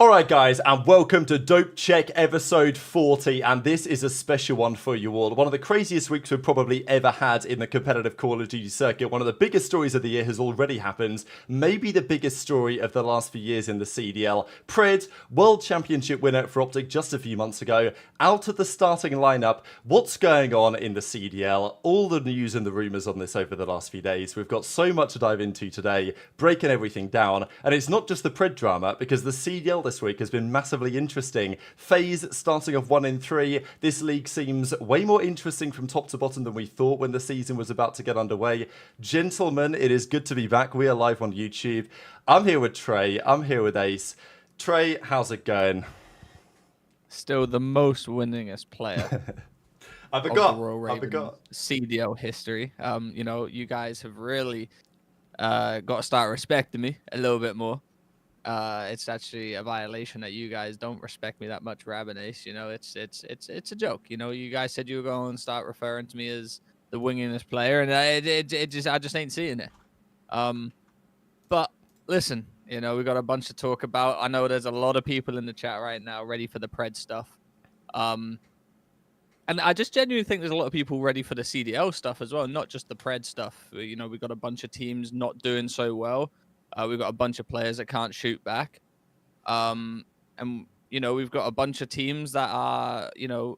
Alright guys, and welcome to Dope Check episode 40, and this is a special one for you all. One of the craziest weeks we've probably ever had in the competitive Call of Duty circuit. One of the biggest stories of the year has already happened. Maybe the biggest story of the last few years in the CDL. PRED, World Championship winner for OpTic just a few months ago, out of the starting lineup. What's going on in the CDL? All the news and the rumours on this over the last few days. We've got so much to dive into today, breaking everything down. And it's not just the PRED drama, because the CDL this week has been massively interesting. FaZe starting off 1-3. This league seems way more interesting from top to bottom than we thought when the season was about to get underway. Gentlemen, it is good to be back. We are live on YouTube. I'm here with Trey. I'm here with Ace. Trey, how's it going? Still the most winningest player. I forgot. CDL history. You know, you guys have really got to start respecting me a little bit more. It's actually a violation that you guys don't respect me that much, Rab and Ace. You know, it's a joke. You know, you guys said you were going to start referring to me as the winningest player, and I just ain't seeing it. But listen, you know, we got a bunch to talk about. I know there's a lot of people in the chat right now ready for the PRED stuff. And I just genuinely think there's a lot of people ready for the CDL stuff as well, not just the PRED stuff. You know, we got a bunch of teams not doing so well. We've got a bunch of players that can't shoot back. And, you know, we've got a bunch of teams that are, you know,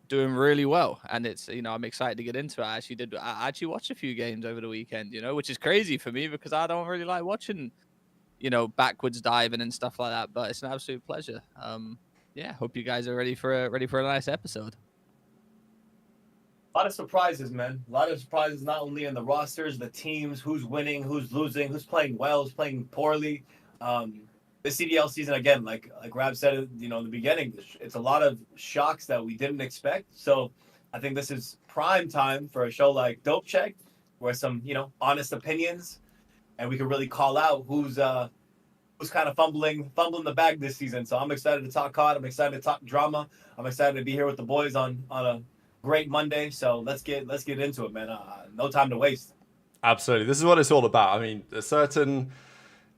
doing really well. And it's, you know, I'm excited to get into it. I actually watched a few games over the weekend, you know, which is crazy for me because I don't really like watching, you know, backwards diving and stuff like that. But it's an absolute pleasure. Yeah, hope you guys are ready for a nice episode. A lot of surprises, man. A lot of surprises, not only in the rosters, the teams, who's winning, who's losing, who's playing well, who's playing poorly. The CDL season, again, like Rab said, you know, in the beginning, it's a lot of shocks that we didn't expect. So I think this is prime time for a show like Dope Check, where some, you know, honest opinions, and we can really call out who's kind of fumbling the bag this season. So I'm excited to talk COD. I'm excited to talk drama. I'm excited to be here with the boys on a great Monday, so let's get into it, man. No time to waste. Absolutely, this is what it's all about. I mean, there's certain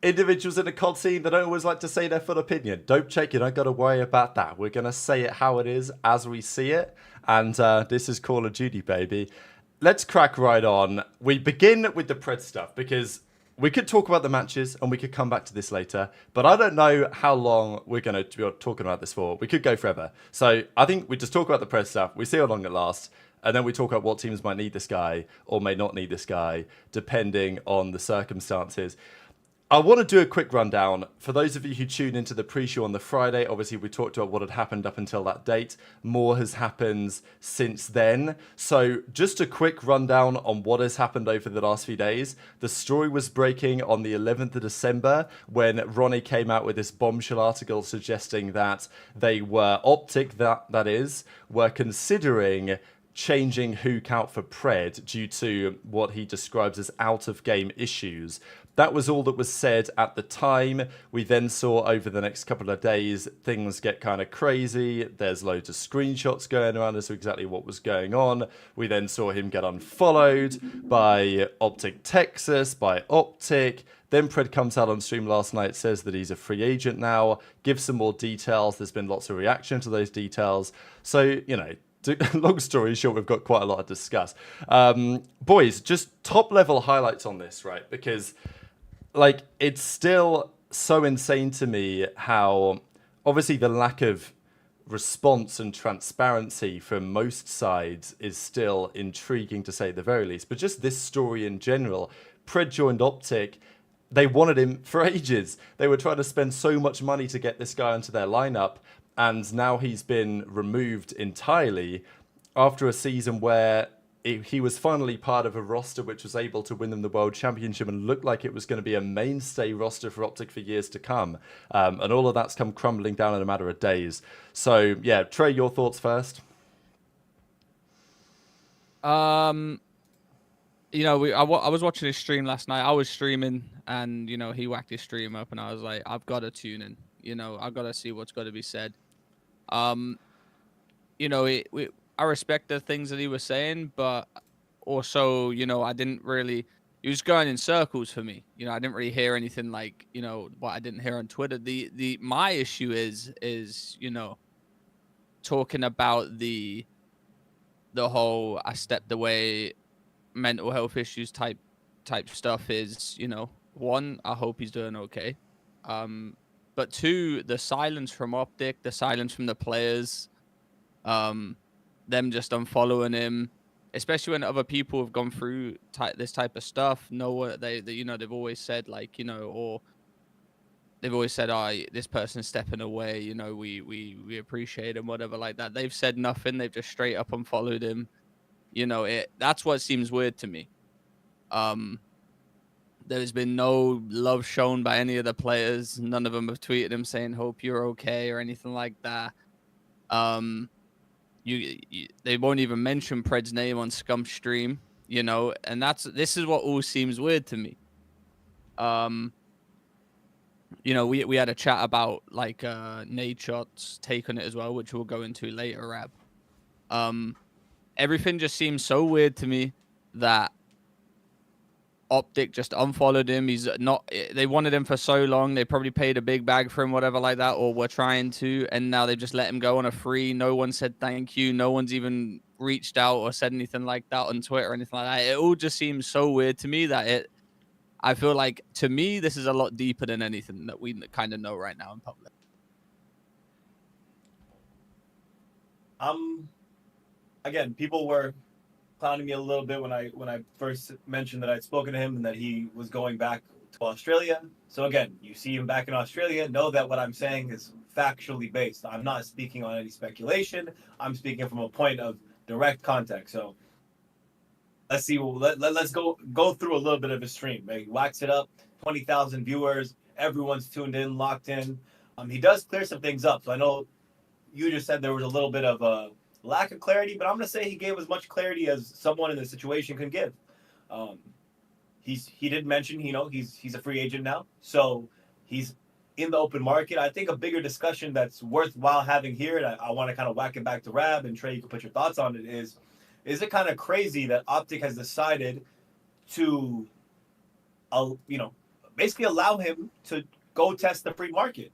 individuals in the COD scene that don't always like to say their full opinion. Dope Check, you don't got to worry about that. We're gonna say it how it is, as we see it, and this is Call of Duty, baby. Let's crack right on. We begin with the PRED stuff because we could talk about the matches and we could come back to this later, but I don't know how long we're going to be talking about this for. We could go forever. So I think we just talk about the PRED stuff, we see how long it lasts, and then we talk about what teams might need this guy or may not need this guy, depending on the circumstances. I want to do a quick rundown. For those of you who tuned into the pre-show on the Friday, obviously we talked about what had happened up until that date. More has happened since then. So just a quick rundown on what has happened over the last few days. The story was breaking on the 11th of December when Ronnie came out with this bombshell article suggesting that they were, OpTic that is, were considering changing Huke out for PRED due to what he describes as out-of-game issues. That was all that was said at the time. We then saw over the next couple of days, things get kind of crazy. There's loads of screenshots going around as to exactly what was going on. We then saw him get unfollowed by OpTic Texas, by OpTic. Then PRED comes out on stream last night, says that he's a free agent now, gives some more details. There's been lots of reaction to those details. So, you know, long story short, we've got quite a lot to discuss. Boys, just top level highlights on this, right? Because like, it's still so insane to me how obviously the lack of response and transparency from most sides is still intriguing to say the very least. But just this story in general, PRED joined OpTic. They wanted him for ages. They were trying to spend so much money to get this guy into their lineup. And now he's been removed entirely after a season where he was finally part of a roster which was able to win them the World Championship and looked like it was going to be a mainstay roster for OpTic for years to come. And all of that's come crumbling down in a matter of days. So, yeah, Trey, your thoughts first? You know, I was watching his stream last night. I was streaming and, you know, he whacked his stream up and I was like, I've got to tune in. You know, I've got to see what's got to be said. You know, I respect the things that he was saying, but also, you know, I didn't really he was going in circles for me. You know, I didn't really hear anything like, you know, what I didn't hear on Twitter. My issue is, you know, talking about the whole I stepped away mental health issues type stuff is, you know, one, I hope he's doing okay. But two, the silence from OpTic, the silence from the players, them just unfollowing him, especially when other people have gone through this type of stuff. No, they you know, they've always said like, you know, or they've always said, "Oh, this person's stepping away. You know, we appreciate him, whatever like that." They've said nothing. They've just straight up unfollowed him. You know, that's what seems weird to me. There's been no love shown by any of the players. None of them have tweeted him saying "Hope you're okay" or anything like that. They won't even mention PRED's name on Scump's stream, you know, and this is what all seems weird to me. You know, we had a chat about like Nadeshot's take on it as well, which we'll go into later, Rab. Everything just seems so weird to me that OpTic just unfollowed him. He's not. They wanted him for so long. They probably paid a big bag for him, whatever like that, or were trying to. And now they just let him go on a free. No one said thank you. No one's even reached out or said anything like that on Twitter or anything like that. It all just seems so weird to me that I feel like, to me, this is a lot deeper than anything that we kind of know right now in public. Again, people were clowning me a little bit when I first mentioned that I'd spoken to him and that he was going back to Australia. So again, you see him back in Australia, know that what I'm saying is factually based. I'm not speaking on any speculation. I'm speaking from a point of direct contact. So let's see. Let's go through a little bit of his stream. Maybe wax it up. 20,000 viewers. Everyone's tuned in, locked in. He does clear some things up. So I know you just said there was a little bit of a lack of clarity, but I'm going to say he gave as much clarity as someone in the situation can give. He did mention, you know, he's a free agent now, so he's in the open market. I think a bigger discussion that's worthwhile having here, and I want to kind of whack it back to Rab, and Trey, you can put your thoughts on it, is it kind of crazy that OpTic has decided to, you know, basically allow him to go test the free market?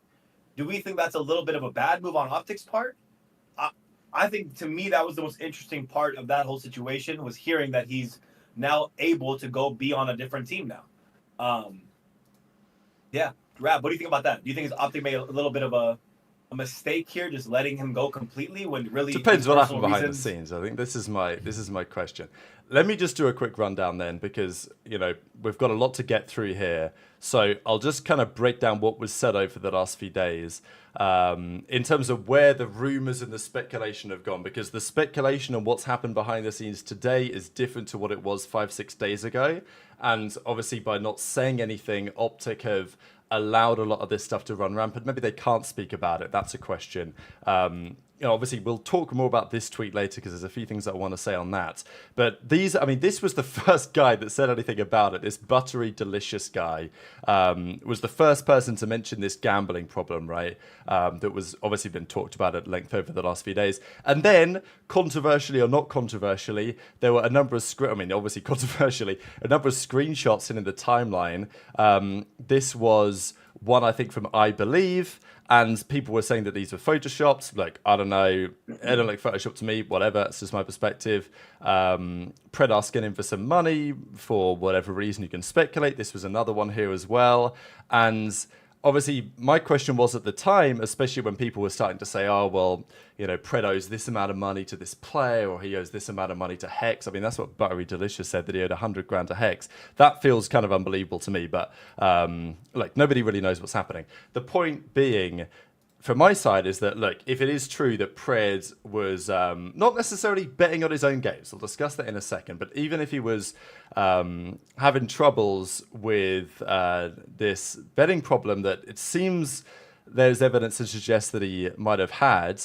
Do we think that's a little bit of a bad move on OpTic's part? I think, to me, that was the most interesting part of that whole situation, was hearing that he's now able to go be on a different team now. Yeah, Rab, what do you think about that? Do you think OpTic made a little bit of a mistake here, just letting him go completely, when really depends what happened behind the scenes? I think this is my question. Let me just do a quick rundown then, because, you know, we've got a lot to get through here. So I'll just kind of break down what was said over the last few days in terms of where the rumors and the speculation have gone, because the speculation and what's happened behind the scenes today is different to what it was 5-6 days ago. And obviously, by not saying anything, OpTic have allowed a lot of this stuff to run rampant. Maybe they can't speak about it. That's a question. You know, obviously, we'll talk more about this tweet later, because there's a few things that I want to say on that. But this was the first guy that said anything about it. This buttery, delicious guy was the first person to mention this gambling problem, right? That was obviously been talked about at length over the last few days. And then, controversially or not controversially, there were a number of obviously controversially, a number of screenshots in the timeline. This was one, I think, from I Believe. And people were saying that these were photoshopped. Like, I don't know. It don't look Photoshop to me. Whatever. It's just my perspective. PRED asking him for some money for whatever reason. You can speculate. This was another one here as well. And obviously, my question was at the time, especially when people were starting to say, oh, well, you know, PRED owes this amount of money to this player, or he owes this amount of money to Hex. I mean, that's what Buttery Delicious said, that he owed 100 grand to Hex. That feels kind of unbelievable to me, but like, nobody really knows what's happening. The point being, from my side, is that, look, if it is true that PRED was not necessarily betting on his own games, I'll discuss that in a second, but even if he was having troubles with this betting problem that it seems there's evidence to suggest that he might have had,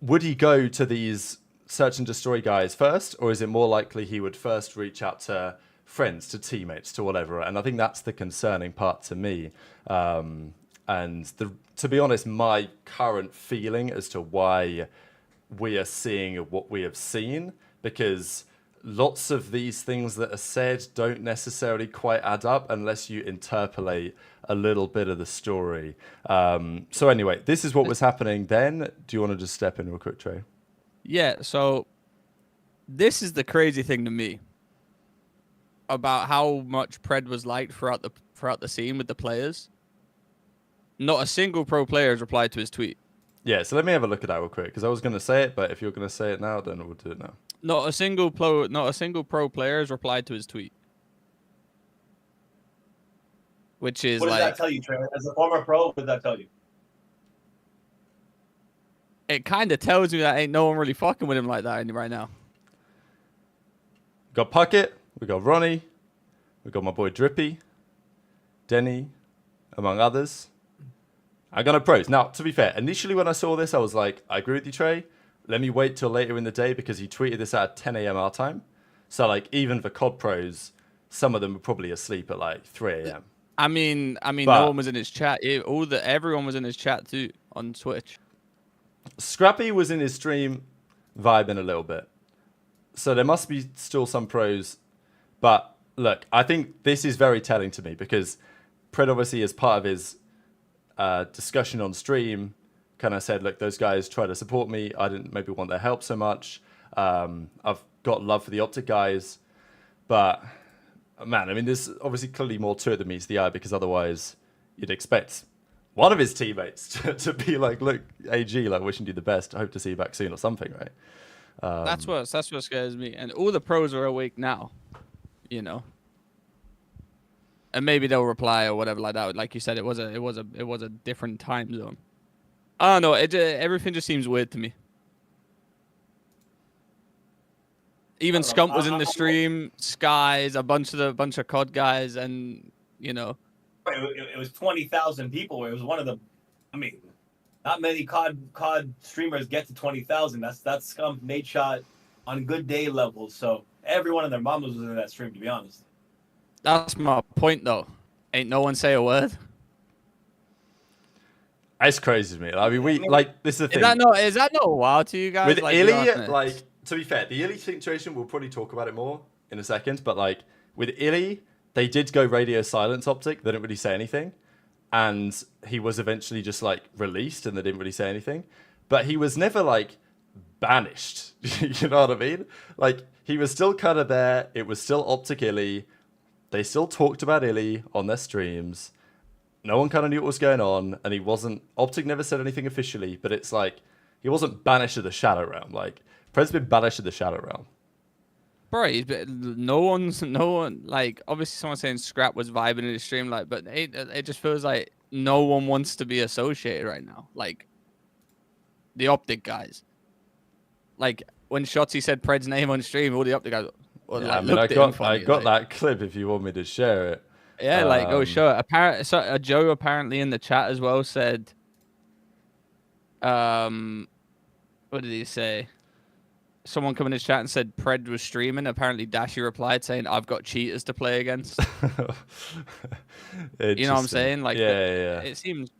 would he go to these search and destroy guys first, or is it more likely he would first reach out to friends, to teammates, to whatever? And I think that's the concerning part to me. And to be honest, my current feeling as to why we are seeing what we have seen, because lots of these things that are said don't necessarily quite add up unless you interpolate a little bit of the story. So anyway, this is what was happening then. Do you want to just step in real quick, Trey? Yeah, so this is the crazy thing to me about how much PRED was liked throughout the scene with the players. Not a single pro player has replied to his tweet. Yeah, so let me have a look at that real quick, because I was going to say it, but if you're going to say it now, then we'll do it now. Not a single pro player has replied to his tweet. Which is What does like, that tell you, Trey? As a former pro, what does that tell you? it kind of tells me that ain't no one really fucking with him like that right now. We got Puckett, we got Ronnie, we got my boy Drippy, Denny, among others. I'm going to pros. Now, to be fair, initially when I saw this, I was like, I agree with you, Trey. Let me wait till later in the day because he tweeted this at 10 a.m. our time. So, like, even for COD pros, some of them were probably asleep at like 3 a.m. I mean, But no one was in his chat. Everyone was in his chat too on Twitch. Scrappy was in his stream vibing a little bit. So there must be still some pros. But look, I think this is very telling to me because Pred obviously as part of his discussion on stream kind of said, look, those guys try to support me. I didn't maybe want their help so much. I've got love for the OpTic guys. But man, I mean, there's obviously clearly more to it than meets the eye because otherwise you'd expect one of his teammates to be like, look, AG, like wishing you the best. I hope to see you back soon or something, right? That's what scares me. And all the pros are awake now, you know. And maybe they'll reply or whatever like that. Like you said, it was a different time zone. I don't know. Everything just seems weird to me. Even Scump was in the stream. Skies, a bunch of COD guys, and you know. It was 20,000 people. It was one of the, I mean, not many COD streamers get to 20,000. That's Scump, Nate Shot on good day levels. So everyone and their mamas was in that stream, to be honest. That's my point, though. Ain't no one say a word. It's crazy to me. I mean, this is the thing. Is that not wild to you guys? With like, Illy, like, to be fair, the Illy situation, we'll probably talk about it more in a second. But like with Illy, they did go radio silence OpTic. They didn't really say anything. And he was eventually just like released and they didn't really say anything. But he was never like banished. You know what I mean? Like he was still kind of there. It was still OpTic Illy. They still talked about Illy on their streams. No one kind of knew what was going on. And he wasn't, OpTic never said anything officially, but it's like, he wasn't banished to the Shadow Realm. Like, Pred's been banished to the Shadow Realm. Bro, no one, like, obviously someone saying Scrap was vibing in his stream, like, but it just feels like no one wants to be associated right now. Like, the OpTic guys. Like, when Shotzi said Pred's name on stream, all the OpTic guys, well, yeah, like, I got that clip if you want me to share it. Yeah, like, go show it. Joe apparently in the chat as well said, what did he say? Someone come in his chat and said Pred was streaming. Apparently Dashi replied saying, I've got cheaters to play against. You know what I'm saying? Like, yeah. It seems...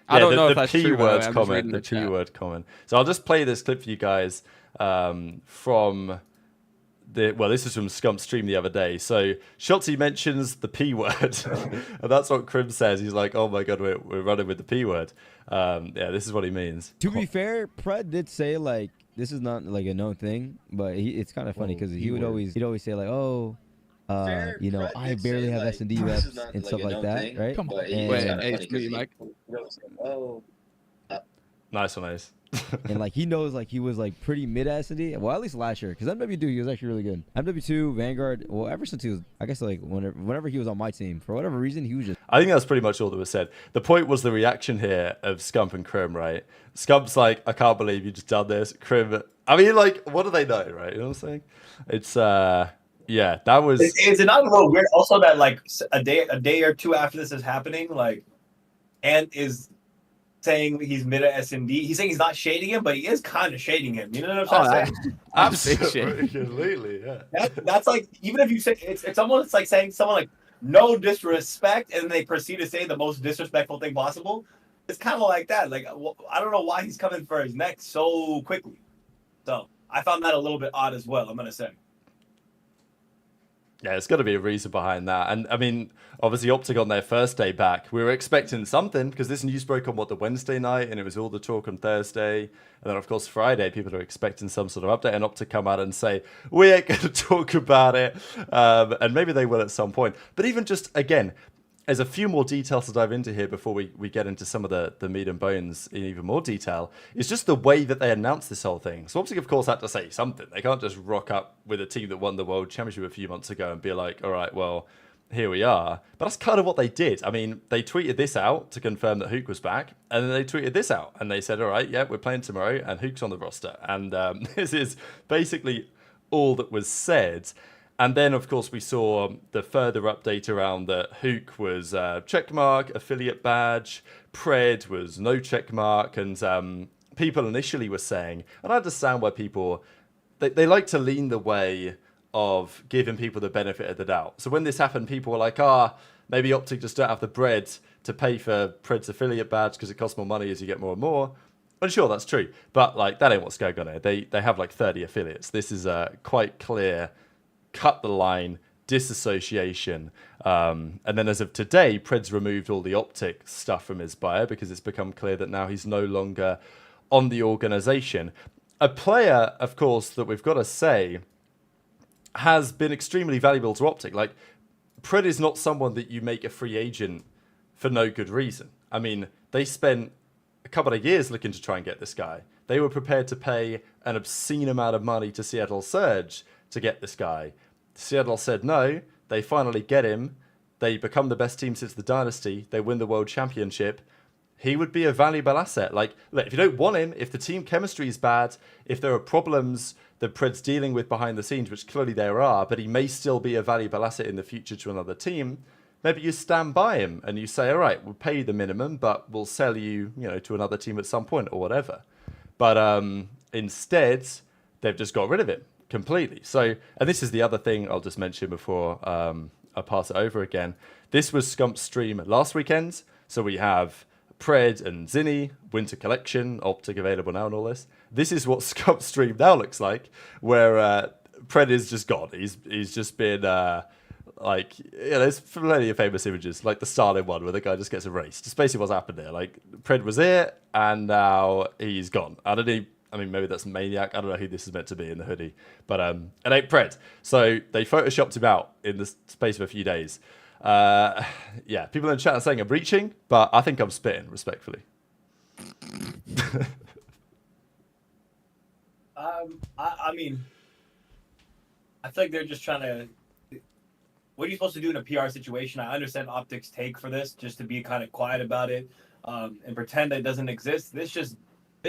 I don't know if that's true. The P-word comment. So I'll just play this clip for you guys from... this is from Scump's stream the other day. So Shotzi mentions the P word, and that's what Krim says. He's like, "Oh my god, we're running with the P word." This is what he means. To be fair, Pred did say like this is not like a known thing, but it's kind of funny because he'd always say like, "Oh, you know, I barely have S&D reps and stuff like that," right? Come on, wait, Mike. Nice one, Ace. And like he knows like he was like pretty mid S&D, well at least last year, because MW2 he was actually really good. MW2 Vanguard, well ever since he was, I guess like whenever he was on my team, for whatever reason he was just. I think that's pretty much all that was said. The point was the reaction here of Scump and Krim, right? Scump's like, I can't believe you just done this. Krim, I mean, like, what do they know, right? You know what I'm saying? It's yeah, that was. Is it not a little weird also that like a day or two after this is happening, like, Ant is saying he's mid at S&D. He's saying he's not shading him, but he is kind of shading him. You know what I'm saying? Absolutely, yeah. That's like, even if you say it's almost like saying someone like no disrespect, and they proceed to say the most disrespectful thing possible. It's kind of like that. Like, I don't know why he's coming for his neck so quickly. So I found that a little bit odd as well, I'm gonna say. Yeah, it's got to be a reason behind that. And I mean, obviously, OpTic on their first day back, we were expecting something because this news broke on the Wednesday night, and it was all the talk on Thursday. And then, of course, Friday, people are expecting some sort of update, and OpTic come out and say, we ain't going to talk about it. And maybe they will at some point. But even just, again, there's a few more details to dive into here before we get into some of the meat and bones in even more detail. It's just the way that they announced this whole thing. So OpTic, of course, had to say something. They can't just rock up with a team that won the World Championship a few months ago and be like, all right, well, here we are. But that's kind of what they did. I mean, they tweeted this out to confirm that Huke was back, and then they tweeted this out, and they said, all right, yeah, we're playing tomorrow, and Huke's on the roster. And this is basically all that was said. And then, of course, we saw the further update around that Huke was checkmark, affiliate badge, PRED was no checkmark, and people initially were saying, and I understand why people, they like to lean the way of giving people the benefit of the doubt. So when this happened, people were like, maybe OpTic just don't have the bread to pay for PRED's affiliate badge because it costs more money as you get more and more. And sure, that's true. But like that ain't what's going on here. They have like 30 affiliates. This is quite clear. Cut the line, disassociation. And then as of today, PRED's removed all the OpTic stuff from his bio because it's become clear that now he's no longer on the organization. A player, of course, that we've got to say has been extremely valuable to OpTic. Like, PRED is not someone that you make a free agent for no good reason. I mean, they spent a couple of years looking to try and get this guy. They were prepared to pay an obscene amount of money to Seattle Surge to get this guy. Seattle said no. They finally get him. They become the best team since the dynasty. They win the world championship. He would be a valuable asset. Like, look, if you don't want him, if the team chemistry is bad, if there are problems that PRED's dealing with behind the scenes, which clearly there are, but he may still be a valuable asset in the future to another team, maybe you stand by him and you say, all right, we'll pay you the minimum, but we'll sell you, to another team at some point or whatever. But instead, they've just got rid of him completely. So, and this is the other thing I'll just mention before I pass it over again. This was Scump's stream last weekend. So we have PRED and Zinni, Winter Collection, OpTic available now and all this. This is what Scump's stream now looks like, where PRED is just gone. He's just been there's plenty of famous images, like the Stalin one where the guy just gets erased. It's basically what's happened there. Like, PRED was here and now he's gone. I mean, maybe that's Maniac. I don't know who this is meant to be in the hoodie. But it ain't PRED. So they photoshopped him out in the space of a few days. Yeah, people in the chat are saying I'm reaching, but I think I'm spitting, respectfully. I mean, I feel like they're just trying to... What are you supposed to do in a PR situation? I understand OpTic's take for this, just to be kind of quiet about it and pretend that it doesn't exist. This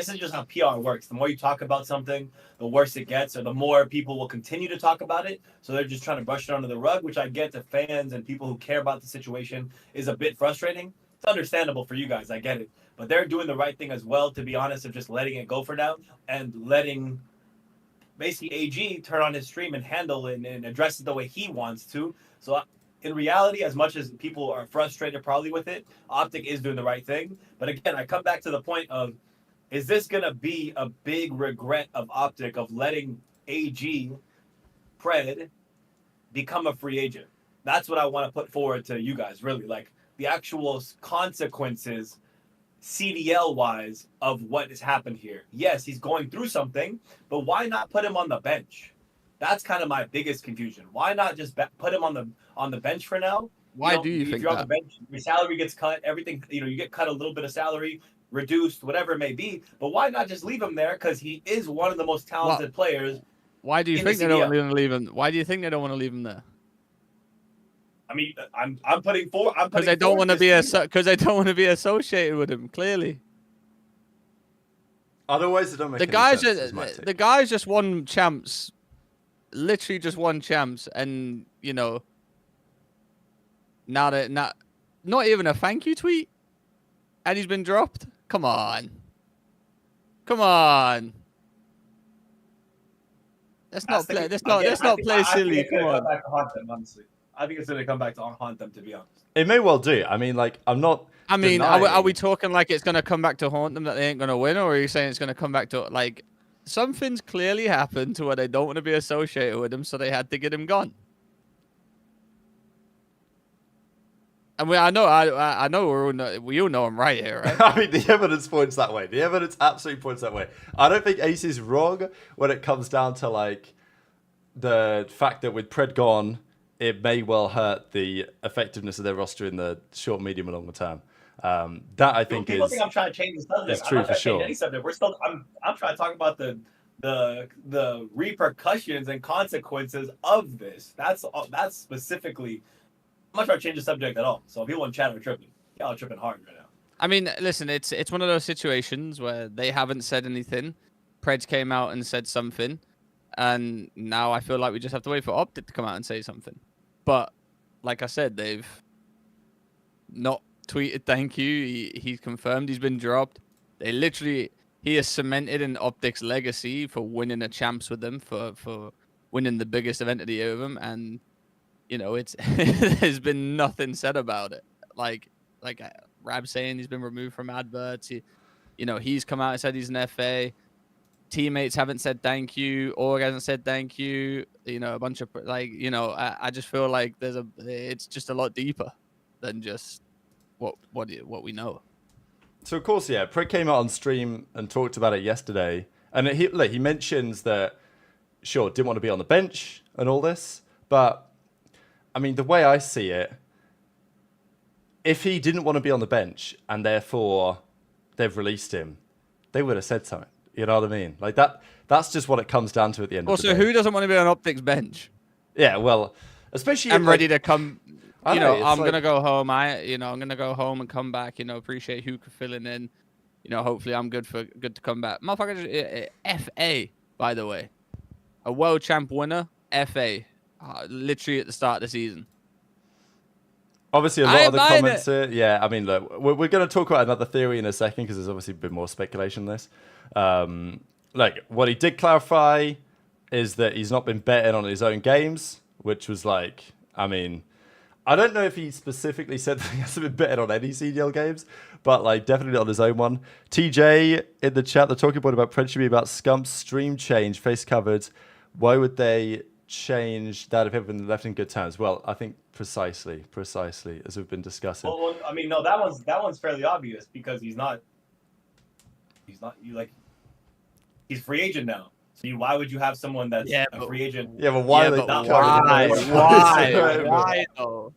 is just how PR works. The more you talk about something, the worse it gets, or the more people will continue to talk about it. So they're just trying to brush it under the rug, which I get to fans and people who care about the situation is a bit frustrating. It's understandable for you guys. I get it. But they're doing the right thing as well, to be honest, of just letting it go for now and letting basically AG turn on his stream and handle it and address it the way he wants to. So in reality, as much as people are frustrated probably with it, OpTic is doing the right thing. But again, I come back to the point of, is this going to be a big regret of OpTic of letting AG, PRED, become a free agent? That's what I want to put forward to you guys, really. Like, the actual consequences, CDL-wise, of what has happened here. Yes, he's going through something, but why not put him on the bench? That's kind of my biggest confusion. Why not just put him on the bench for now? Why do you think if you're that? on the bench, your salary gets cut, everything, you get cut a little bit of salary, reduced, whatever it may be. But why not just leave him there? Because he is one of the most talented players. Why do you think they don't want to leave him? Why do you think they don't want to leave him there? I mean, I'm putting forward. Because they don't want to be because they don't want to be associated with him. Clearly. Otherwise, it don't make the guys just won champs, literally just won champs, and now that not even a thank you tweet, and he's been dropped. Come on. Let's not play. Let's not play silly. Come on. Back to haunt them, honestly. I think it's going to come back to haunt them, to be honest. It may well do. I mean, like, I'm not. I mean, are we talking like it's going to come back to haunt them that they ain't going to win, or are you saying it's going to come back to like something's clearly happened to where they don't want to be associated with him, so they had to get him gone? And I know we all know I'm right here, right? I mean, the evidence points that way. The evidence absolutely points that way. I don't think Ace is wrong when it comes down to like the fact that with Pred gone, it may well hurt the effectiveness of their roster in the short, medium, and longer term. That I think people is. think I'm trying to change the subject. It's true I'm not for sure. Change any subject. We're still. I'm trying to talk about the repercussions and consequences of this. That's specifically. I'm not trying to change the subject at all. So if people in chat are tripping, y'all are tripping hard right now. I mean, listen, it's one of those situations where they haven't said anything. Preds came out and said something, and now I feel like we just have to wait for OpTic to come out and say something. But like I said, they've not tweeted thank you. He's confirmed he's been dropped. He has cemented in OpTic's legacy for winning a champs with them, for winning the biggest event of the year with them, and you know, it's there's been nothing said about it. Like Rab saying he's been removed from adverts. He's come out and said he's an FA. Teammates haven't said thank you. Org hasn't said thank you. A bunch of I just feel like it's just a lot deeper than just what we know. So of course, yeah, Prick came out on stream and talked about it yesterday, and he mentions that sure didn't want to be on the bench and all this, but I mean the way I see it, if he didn't want to be on the bench and therefore they've released him, they would have said something. You know what I mean? Like that's just what it comes down to at the end of the day. Also, who doesn't want to be on OpTic's bench? Yeah, well, especially I'm ready to come. I'm like, gonna go home. I'm gonna go home and come back. Appreciate Huke filling in. Hopefully I'm good to come back. Motherfucker, FA, by the way, a world champ winner, FA, literally at the start of the season. Obviously, a lot of the comments here. Yeah, I mean, look, we're going to talk about another theory in a second because there's obviously been more speculation on this. Like, what he did clarify is that he's not been betting on his own games, which was like, I mean, I don't know if he specifically said that he hasn't been betting on any CDL games, but like definitely on his own one. TJ in the chat, the talking point about Pred should be about Scump's stream change, face covered. Why would they change that if everyone left in good terms? Well, I think precisely as we've been discussing. Well, I mean, no, that one's fairly obvious because he's free agent now. So why would you have someone that's a free agent? Yeah, but why? Why though?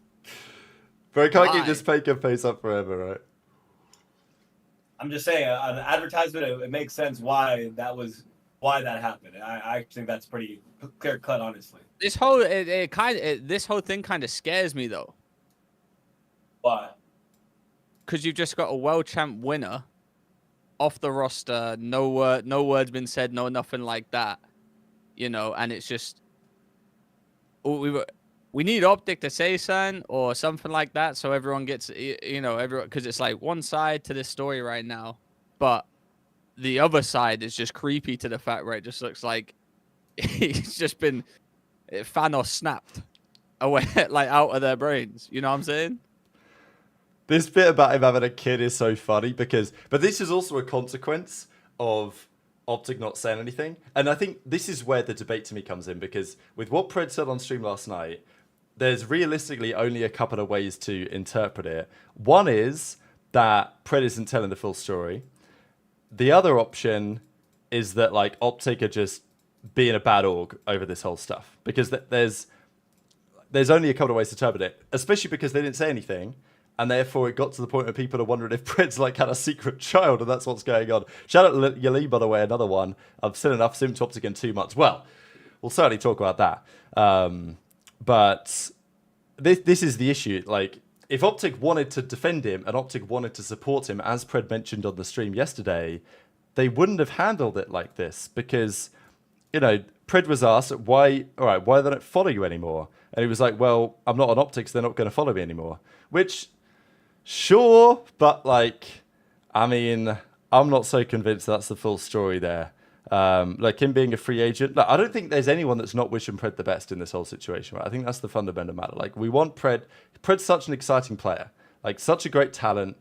But I can't keep this fake face up forever, right? I'm just saying, an advertisement, it makes sense why that happened. I think that's pretty clear cut, honestly. This whole thing kind of scares me though. Why? Because you've just got a world champ winner off the roster, no words been said, no nothing like that, and it's just we need OpTic to say something or something like that so everyone gets everyone, because it's like one side to this story right now, but the other side is just creepy to the fact where it just looks like he's just been Thanos snapped away like out of their brains. You know what I'm saying? This bit about him having a kid is so funny but this is also a consequence of OpTic not saying anything. And I think this is where the debate to me comes in, because with what Pred said on stream last night, there's realistically only a couple of ways to interpret it. One is that Pred isn't telling the full story. The other option is that like OpTic are just being a bad org over this whole stuff, because there's only a couple of ways to interpret it, especially because they didn't say anything. And therefore, it got to the point where people are wondering if Pred's like had a secret child, and that's what's going on. Shout out to Yali, by the way, another one. I've seen enough sim to OpTic in 2 months. Well, we'll certainly talk about that. But this is the issue. Like, if OpTic wanted to defend him and OpTic wanted to support him, as Pred mentioned on the stream yesterday, they wouldn't have handled it like this, because, Pred was asked, why they don't follow you anymore? And he was like, well, I'm not on OpTic, so they're not going to follow me anymore. Which, sure, but like, I mean, I'm not so convinced that's the full story there. Like him being a free agent. Look, I don't think there's anyone that's not wishing Pred the best in this whole situation, right? I think that's the fundamental matter. Like, we want Pred. Pred's such an exciting player, like such a great talent,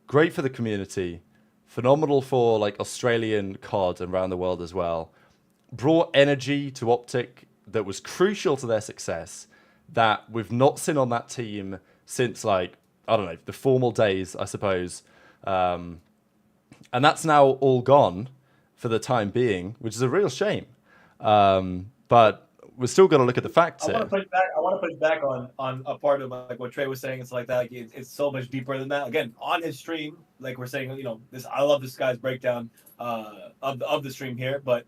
great for the community, phenomenal for like Australian COD and around the world as well. Brought energy to OpTic that was crucial to their success that we've not seen on that team since like I don't know, the formal days, I suppose. And that's now all gone for the time being, which is a real shame. But we're still going to look at the facts I here. want to push back on a part of like what Trey was saying. It's like that. Like it's so much deeper than that. Again, on his stream, like we're saying, this. I love this guy's breakdown of the stream here, but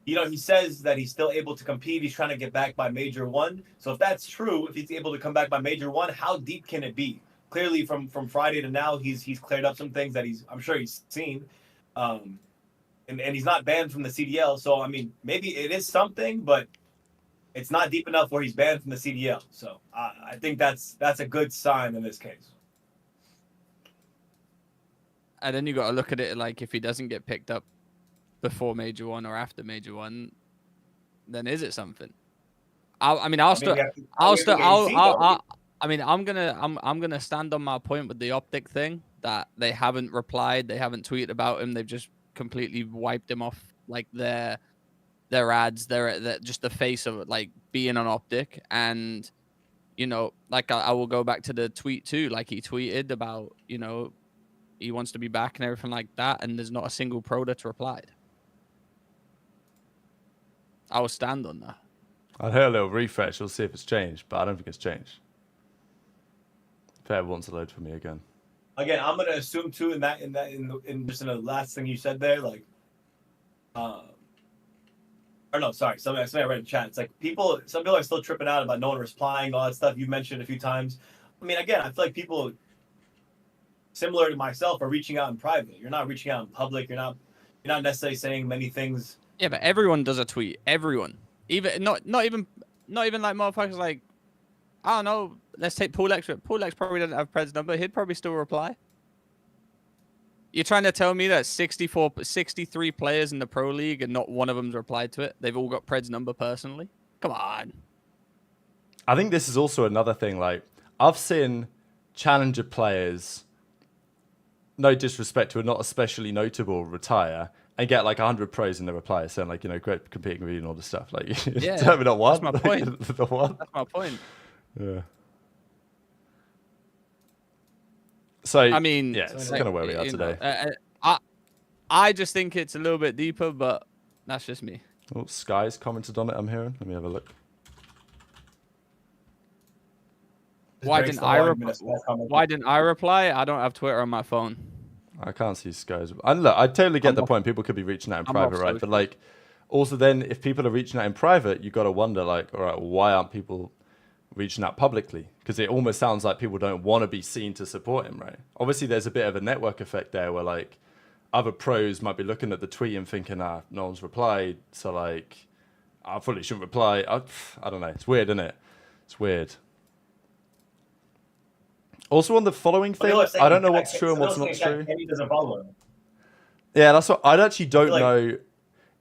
he says that he's still able to compete. He's trying to get back by Major 1. So if that's true, if he's able to come back by Major 1, how deep can it be? Clearly, from Friday to now, he's cleared up some things that I'm sure he's seen. And he's not banned from the CDL. So, I mean, maybe it is something, but it's not deep enough where he's banned from the CDL. So I think that's a good sign in this case. And then you got to look at it like if he doesn't get picked up before Major 1 or after Major 1, then is it something? I'm gonna stand on my point with the OpTic thing that they haven't replied, they haven't tweeted about him, they've just completely wiped him off like their ads, they're just the face of it, like being on OpTic. And like I will go back to the tweet too, like he tweeted about he wants to be back and everything like that, and there's not a single pro that's replied. I will stand on that. I'll hit a little refresh. We'll see if it's changed, but I don't think it's changed. Fair wants to load for me again. Again, I'm gonna assume too in just in the last thing you said there, like, or no, sorry, something I read in chat. It's like some people are still tripping out about no one replying, all that stuff you mentioned a few times. I mean, again, I feel like people similar to myself are reaching out in private. You're not reaching out in public. You're not necessarily saying many things. Yeah, but everyone does a tweet. Everyone. Even not even like motherfuckers like, I don't know, let's take Paul X. Paul X probably doesn't have PRED's number. He'd probably still reply. You're trying to tell me that 63 players in the Pro League and not one of them's replied to it? They've all got PRED's number personally? Come on. I think this is also another thing. Like, I've seen challenger players, no disrespect to are not especially notable, retire and get like 100 pros in the reply saying like, great competing with you and all this stuff. Like, yeah, tell me not one. That's my point. The one. That's my point. Yeah. So I mean, yeah, it's kind of where we are today. I just think it's a little bit deeper, but that's just me. Oh, Sky's commented on it. I'm hearing. Let me have a look. Why didn't I reply? I don't have Twitter on my phone. I can't see Sky's. And look, I totally get the point. People could be reaching out in private, right? But like, also then, if people are reaching out in private, you got to wonder like, all right, why aren't people reaching out publicly? Because it almost sounds like people don't want to be seen to support him, right? Obviously, there's a bit of a network effect there where like other pros might be looking at the tweet and thinking, no one's replied, so like, I fully shouldn't reply. I don't know. It's weird, isn't it? It's weird. Also on the following thing, I don't know what's true and what's not true. Doesn't follow him. Yeah, that's what I actually don't know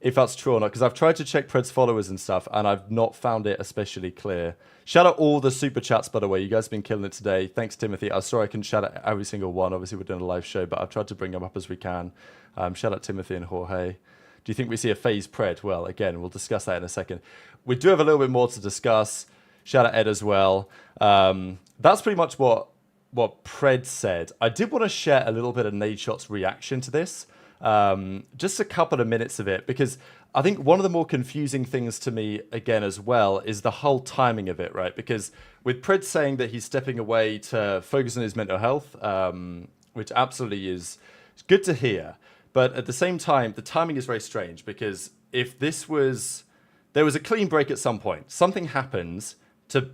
if that's true or not, because I've tried to check PRED's followers and stuff, and I've not found it especially clear. Shout out all the super chats, by the way. You guys have been killing it today. Thanks, Timothy. I'm sorry I couldn't shout out every single one. Obviously, we're doing a live show, but I've tried to bring them up as we can. Shout out Timothy and Jorge. Do you think we see a FaZe PRED? Well, again, we'll discuss that in a second. We do have a little bit more to discuss. Shout out Ed as well. That's pretty much what PRED said. I did want to share a little bit of Nadeshot's reaction to this. Just a couple of minutes of it, because I think one of the more confusing things to me, again, as well, is the whole timing of it, right? Because with PRED saying that he's stepping away to focus on his mental health, which absolutely is good to hear. But at the same time, the timing is very strange, because if there was a clean break at some point, something happens to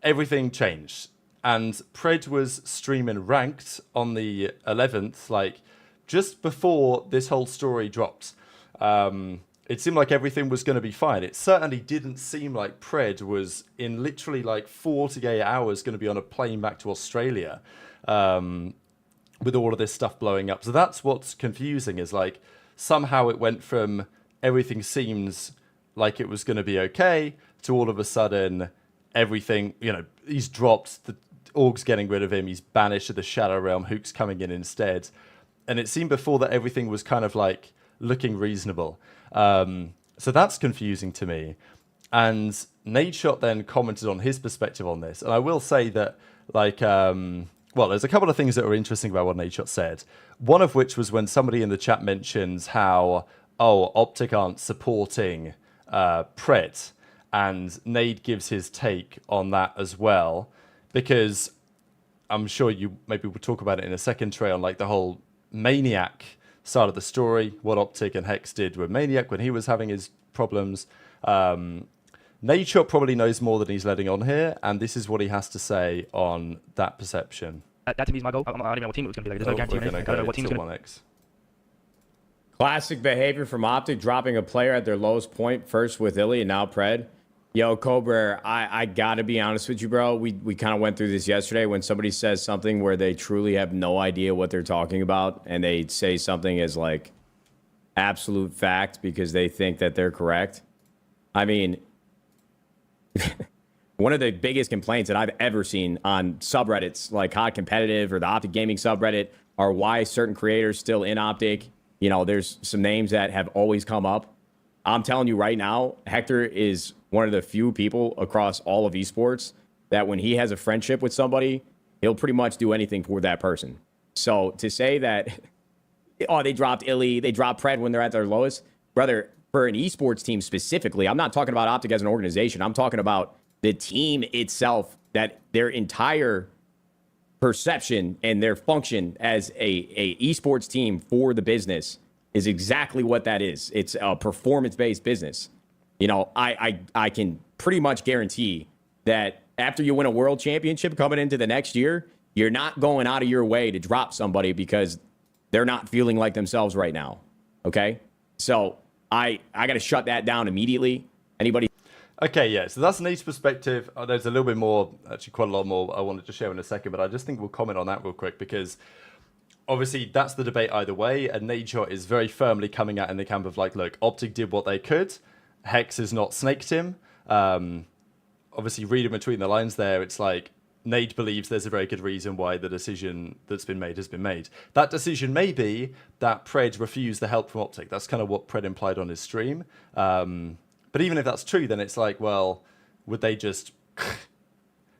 everything changed. And PRED was streaming ranked on the 11th, like just before this whole story dropped. It seemed like everything was going to be fine. It certainly didn't seem like PRED was in literally like 48 hours going to be on a plane back to Australia with all of this stuff blowing up. So that's what's confusing, is like somehow it went from everything seems like it was going to be okay to all of a sudden everything, he's dropped, the Org's getting rid of him, he's banished to the Shadow Realm, Huke's coming in instead. And it seemed before that everything was kind of like looking reasonable. So that's confusing to me. And Nadeshot then commented on his perspective on this. And I will say that, like, well, there's a couple of things that were interesting about what Nadeshot said. One of which was when somebody in the chat mentions how, OpTic aren't supporting PRED, and Nade gives his take on that as well, because I'm sure you maybe we'll talk about it in a second, Trey, on like the whole Maniac side of the story, what OpTic and Hex did with Maniac when he was having his problems. Nadeshot probably knows more than he's letting on here, and this is what he has to say on that perception. That to me is my goal. I don't even know what team it was going to be like. There's no guarantee on anything. I don't know what team it's going to be. Classic behavior from OpTic, dropping a player at their lowest point, first with Illy and now Pred. Yo, Cobra, I got to be honest with you, bro. We kind of went through this yesterday when somebody says something where they truly have no idea what they're talking about, and they say something as like absolute fact because they think that they're correct. I mean, one of the biggest complaints that I've ever seen on subreddits like Hot Competitive or the OpTic Gaming subreddit are why certain creators still in OpTic. You know, there's some names that have always come up. I'm telling you right now, Hector is one of the few people across all of esports that when he has a friendship with somebody, he'll pretty much do anything for that person. So to say that, they dropped Illy, they dropped Pred when they're at their lowest, brother, for an esports team specifically, I'm not talking about OpTic as an organization. I'm talking about the team itself, that their entire perception and their function as a esports team for the business is exactly what that is. It's a performance-based business. You know, I can pretty much guarantee that after you win a world championship coming into the next year, you're not going out of your way to drop somebody because they're not feeling like themselves right now. Okay? So I got to shut that down immediately. Anybody? Okay, yeah, so that's Nate's perspective. There's a little bit more, actually quite a lot more I wanted to share in a second, but I just think we'll comment on that real quick because obviously that's the debate either way, and Nadeshot is very firmly coming out in the camp of like, look, OpTic did what they could. Hex has not snaked him. Obviously, reading between the lines there, it's like Nade believes there's a very good reason why the decision that's been made has been made. That decision may be that Pred refused the help from OpTic. That's kind of what Pred implied on his stream. But even if that's true, then it's like, well, would they just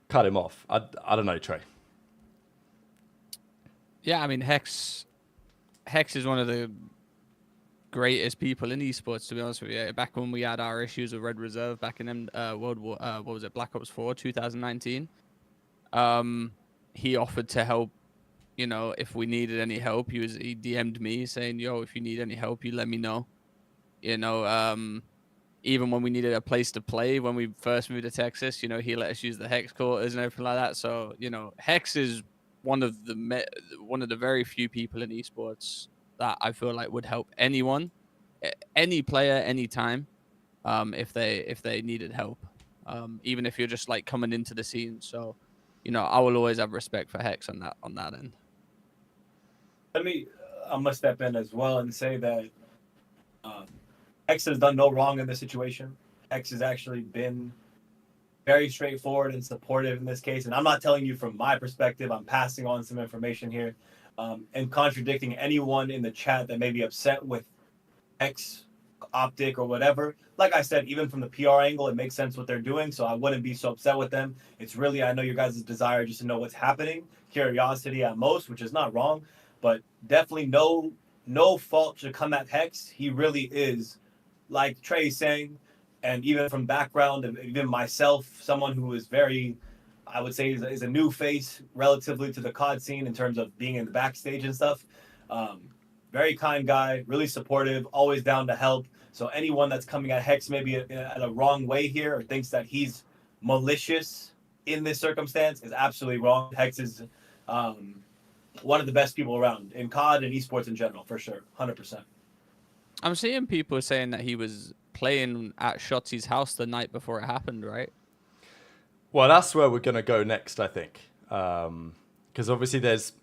cut him off? I don't know, Trey. Yeah, I mean, Hex is one of the greatest people in esports, to be honest with you. Back when we had our issues with Red Reserve back in World War, what was it, Black Ops 4, 2019, he offered to help. You know, if we needed any help, he DM'd me saying, "Yo, if you need any help, you let me know." You know, even when we needed a place to play when we first moved to Texas, you know, he let us use the Hex quarters and everything like that. So, you know, Hex is one of the very few people in esports that I feel like would help anyone, any player, anytime, if they needed help, even if you're just like coming into the scene. So, you know, I will always have respect for Hex on that end. I'm gonna step in as well and say that Hex has done no wrong in this situation. Hex has actually been very straightforward and supportive in this case. And I'm not telling you from my perspective. I'm passing on some information here and contradicting anyone in the chat that may be upset with Hex, OpTic, or whatever. Like I said, even from the PR angle, it makes sense what they're doing. So I wouldn't be so upset with them. It's really, I know your guys' desire just to know what's happening. Curiosity at most, which is not wrong. But definitely no fault should come at Hex. He really is, like Trey's saying, and even from background, and even myself, someone who is very, I would say, is a new face relatively to the COD scene in terms of being in the backstage and stuff. Very kind guy, really supportive, always down to help. So anyone that's coming at Hex maybe at a wrong way here or thinks that he's malicious in this circumstance is absolutely wrong. Hex is one of the best people around in COD and esports in general, for sure, 100%. I'm seeing people saying that he was playing at Shotzi's house the night before it happened, right? Well, that's where we're going to go next, I think. Because obviously there's,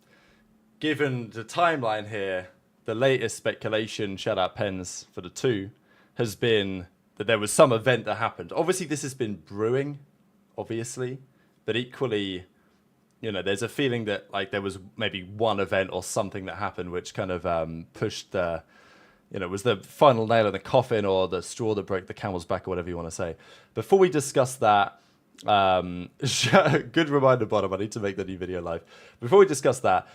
given the timeline here, the latest speculation, shout out Pens for the 2, has been that there was some event that happened. Obviously this has been brewing, obviously, but equally, you know, there's a feeling that like there was maybe one event or something that happened which kind of pushed the, you know, was the final nail in the coffin or the straw that broke the camel's back or whatever you want to say. Before we discuss that, Good reminder, bottom. I need to make the new video live. Before we discuss that,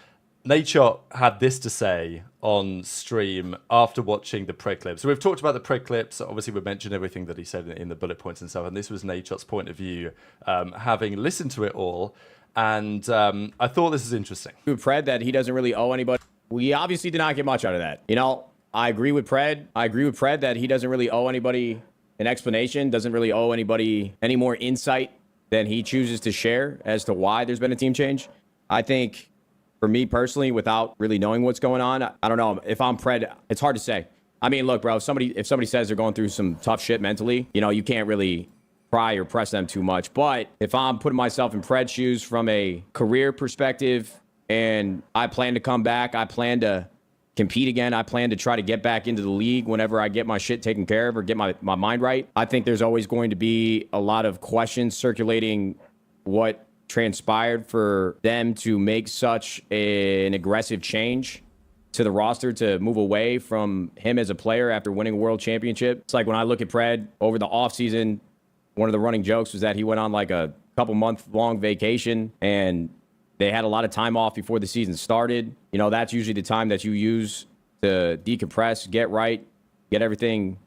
Nadeshot had this to say on stream after watching the PRED clip. So we've talked about the PRED clips. Obviously, we mentioned everything that he said in the bullet points and stuff. And this was Nadeshot's point of view, having listened to it all. And I thought this is interesting. With PRED that he doesn't really owe anybody. We obviously did not get much out of that. You know, I agree with PRED. That he doesn't really owe anybody an explanation, doesn't really owe anybody any more insight than he chooses to share as to why there's been a team change. I think, for me personally, without really knowing what's going on, I don't know. If I'm PRED, it's hard to say. I mean, look, bro, if somebody says they're going through some tough shit mentally, you know, you can't really pry or press them too much. But if I'm putting myself in PRED's shoes from a career perspective and I plan to come back, I plan to compete again, I plan to try to get back into the league whenever I get my shit taken care of or get my mind right, I think there's always going to be a lot of questions circulating what transpired for them to make such an aggressive change to the roster to move away from him as a player after winning a world championship. It's like when I look at PRED over the offseason, one of the running jokes was that he went on like a couple month long vacation and they had a lot of time off before the season started. You know, that's usually the time that you use to decompress, get right, get everything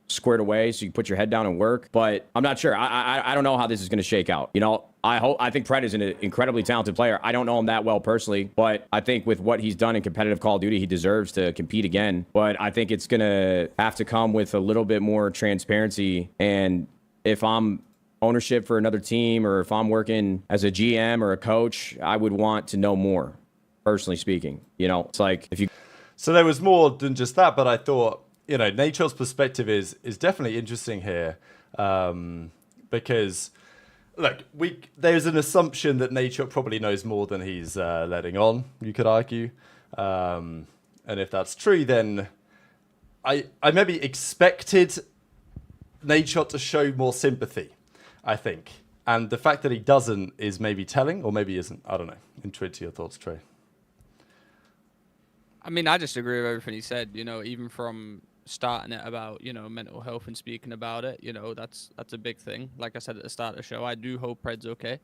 squared away so you put your head down and work. But I'm not sure. I don't know how this is going to shake out. You know, I think PRED is an incredibly talented player. I don't know him that well personally, but I think with what he's done in competitive Call of Duty, he deserves to compete again. But I think it's going to have to come with a little bit more transparency. And if I'm ownership for another team or if I'm working as a GM or a coach, I would want to know more, personally speaking. You know, it's like if you... So there was more than just that, but I thought, you know, Nature's perspective is definitely interesting here, because, look, there's an assumption that Nature probably knows more than he's letting on, you could argue. And if that's true, then I maybe expected Nature to show more sympathy, I think. And the fact that he doesn't is maybe telling, or maybe isn't. I don't know. Intrigued to your thoughts, Trey. I mean, I just agree with everything he said, you know, even from starting it about, you know, mental health and speaking about it, you know, that's a big thing. Like I said at the start of the show, I do hope PRED's okay.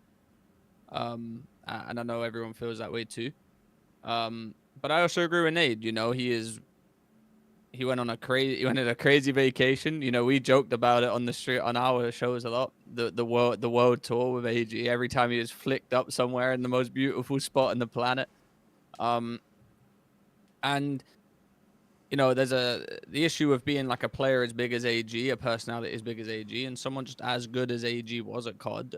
And I know everyone feels that way too. But I also agree with Nate, you know, he went on a crazy vacation. You know, we joked about it on the street on our shows a lot. The world tour with AG. Every time he was flicked up somewhere in the most beautiful spot on the planet. And you know, there's the issue of being like a player as big as AG, a personality as big as AG, and someone just as good as AG was at COD.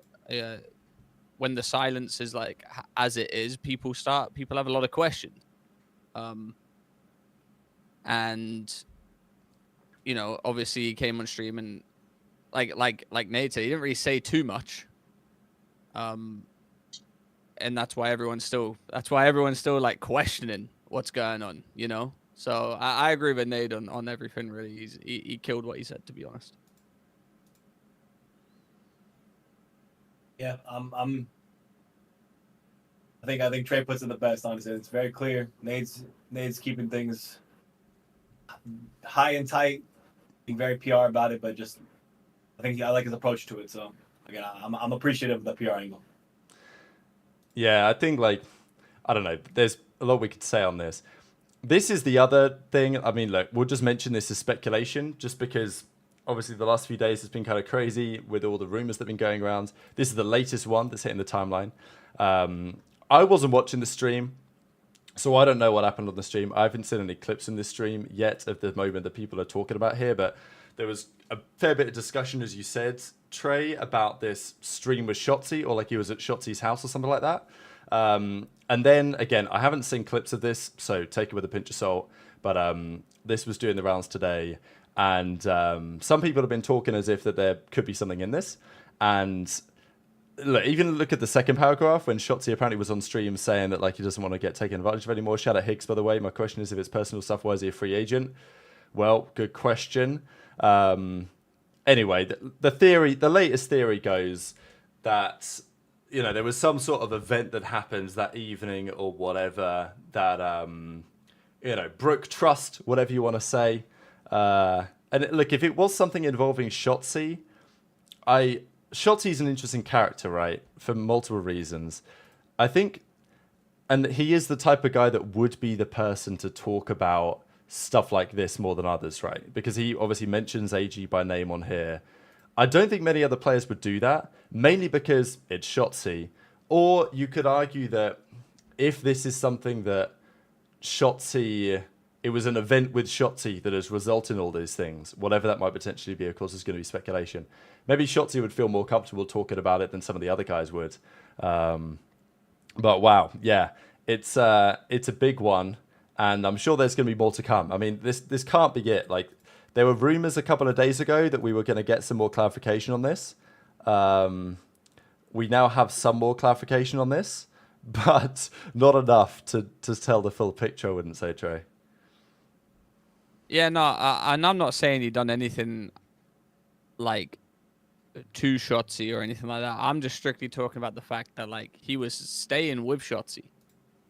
When the silence is like as it is, people have a lot of questions. And you know, obviously he came on stream and like Nate said, he didn't really say too much. And that's why everyone's still like questioning what's going on, you know? So I agree with Nate on everything really. He killed what he said, to be honest. Yeah, I think Trey puts it the best, honestly. It's very clear. Nate's keeping things high and tight, being very PR about it, but just I like his approach to it. So again, I'm appreciative of the PR angle. Yeah, I think like I don't know. There's a lot we could say on this. This is the other thing. I mean, look, we'll just mention this as speculation, just because obviously the last few days has been kind of crazy with all the rumors that have been going around. This is the latest one that's hitting the timeline. I wasn't watching the stream, so I don't know what happened on the stream. I haven't seen any clips in this stream yet of the moment that people are talking about here, but there was a fair bit of discussion, as you said, Trey, about this stream with Shotzi, or like he was at Shotzi's house or something like that. And then, again, I haven't seen clips of this, so take it with a pinch of salt. But this was doing the rounds today. And some people have been talking as if that there could be something in this. And even look at the second paragraph when Shotzi apparently was on stream saying that like he doesn't want to get taken advantage of anymore. Shout out Higgs, by the way. My question is, if it's personal stuff, why is he a free agent? Well, good question. Anyway, the latest theory goes that... you know, there was some sort of event that happened that evening or whatever that, you know, broke trust, whatever you want to say. And look, if it was something involving Shotzi, I Shotzi's an interesting character, right? For multiple reasons. I think, and he is the type of guy that would be the person to talk about stuff like this more than others, right? Because he obviously mentions AG by name on here. I don't think many other players would do that, mainly because it's Shotzi. Or you could argue that if this is something that Shotzi, it was an event with Shotzi that has resulted in all these things, whatever that might potentially be, of course, is going to be speculation. Maybe Shotzi would feel more comfortable talking about it than some of the other guys would. But wow, yeah, it's a big one, and I'm sure there's going to be more to come. I mean, this can't be it. Like, there were rumors a couple of days ago that we were going to get some more clarification on this. We now have some more clarification on this, but not enough to tell the full picture, I wouldn't say, Trey. Yeah, no, and I'm not saying he done anything like to Shotzi or anything like that. I'm just strictly talking about the fact that like he was staying with Shotzi.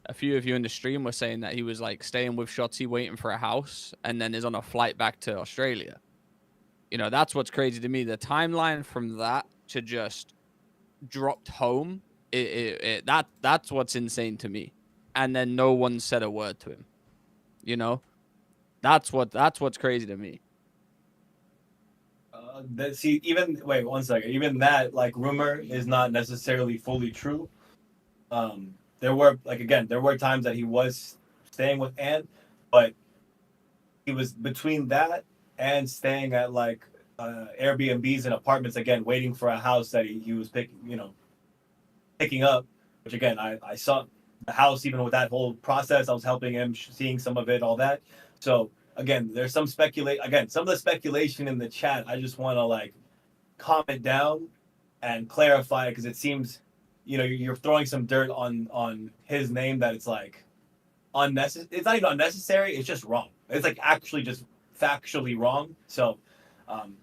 A few of you in the stream were saying that he was like staying with Shotzi, waiting for a house, and then is on a flight back to Australia. You know, that's what's crazy to me. The timeline from that to just dropped home, that's what's insane to me. And then no one said a word to him. You know, that's what's crazy to me. Wait 1 second. Even that like rumor is not necessarily fully true. There were times that he was staying with Ant, but he was between that and staying at like Airbnbs and apartments again, waiting for a house that he was picking up. Which again, I saw the house even with that whole process. I was helping him, seeing some of it, all that. So again, there's some some of the speculation in the chat. I just want to like calm it down and clarify because it seems, you're throwing some dirt on his name that it's like unnecessary. It's not even unnecessary. It's just wrong. It's like actually just factually wrong. So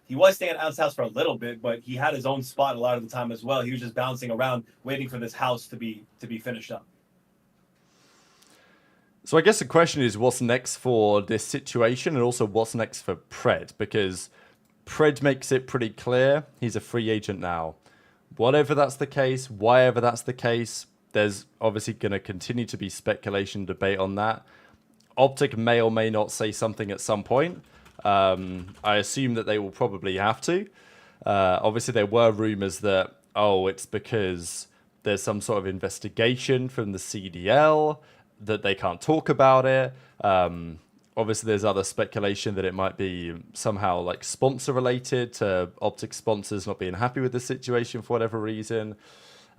he was staying at Ant's house for a little bit, but he had his own spot a lot of the time as well. He was just bouncing around, waiting for this house to be finished up. So I guess the question is what's next for this situation and also what's next for PRED, because PRED makes it pretty clear he's a free agent now. Whatever that's the case, why ever that's the case, there's obviously going to continue to be speculation, debate on that. OpTic may or may not say something at some point. I assume that they will probably have to. Obviously, there were rumors that, it's because there's some sort of investigation from the CDL, that they can't talk about it. Obviously, there's other speculation that it might be somehow like sponsor related to OpTic sponsors not being happy with the situation for whatever reason.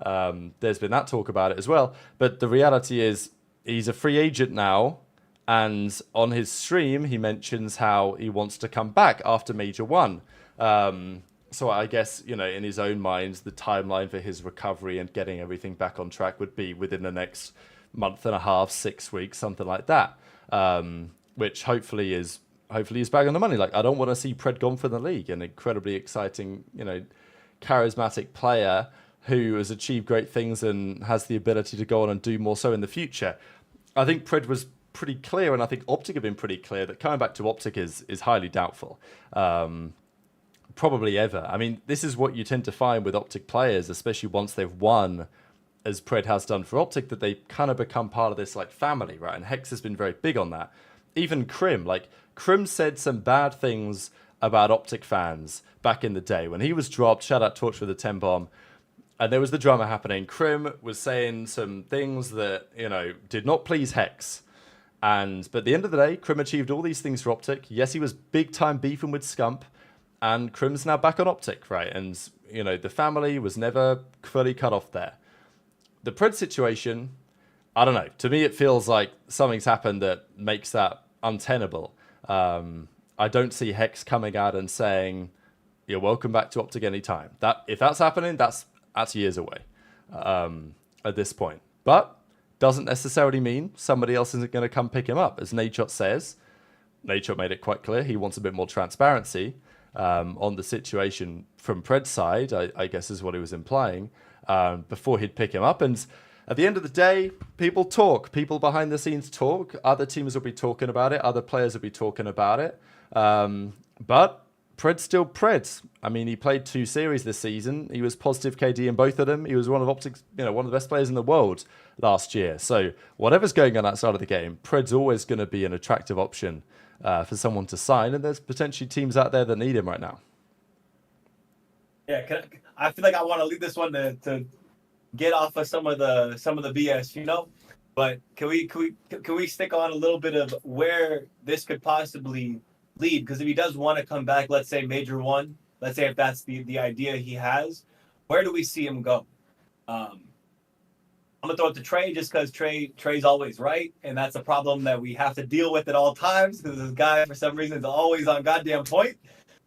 There's been that talk about it as well. But the reality is he's a free agent now. And on his stream, he mentions how he wants to come back after Major 1. So I guess, in his own mind, the timeline for his recovery and getting everything back on track would be within the next month and a half, 6 weeks, something like that. Which hopefully is back on the money. Like, I don't want to see PRED gone from the league. An incredibly exciting, charismatic player who has achieved great things and has the ability to go on and do more so in the future. I think PRED was pretty clear, and I think OpTic have been pretty clear that coming back to OpTic is highly doubtful. Probably ever. I mean, this is what you tend to find with OpTic players, especially once they've won, as PRED has done for OpTic, that they kind of become part of this like family, right? And Hex has been very big on that. Even Crim said some bad things about OpTic fans back in the day when he was dropped. Shout out Torch with the 10 bomb. And there was the drama happening. Crim was saying some things that, did not please Hex. But at the end of the day, Crim achieved all these things for OpTic. Yes, he was big time beefing with Scump, and Crim's now back on OpTic, right? And, the family was never fully cut off there. The PRED situation, I don't know. To me, it feels like something's happened that makes that untenable. I don't see Hex coming out and saying, you're welcome back to OpTic anytime. If that's happening, that's years away at this point. But doesn't necessarily mean somebody else isn't going to come pick him up. As Nadeshot says, Nadeshot made it quite clear he wants a bit more transparency on the situation from PRED's side, I guess is what he was implying, before he'd pick him up. And at the end of the day, people talk. People behind the scenes talk. Other teams will be talking about it. Other players will be talking about it. But Pred's still Pred. I mean, he played 2 series this season. He was positive KD in both of them. He was one of OpTic's, one of the best players in the world last year. So whatever's going on outside of the game, Pred's always going to be an attractive option for someone to sign. And there's potentially teams out there that need him right now. Yeah, I feel like I want to leave this one to get off of some of the BS, But can we stick on a little bit of where this could possibly lead? Because if he does want to come back, let's say Major 1, let's say if that's the idea he has, where do we see him go? I'm gonna throw it to Trey just because Trey's always right, and that's a problem that we have to deal with at all times because this guy for some reason is always on goddamn point.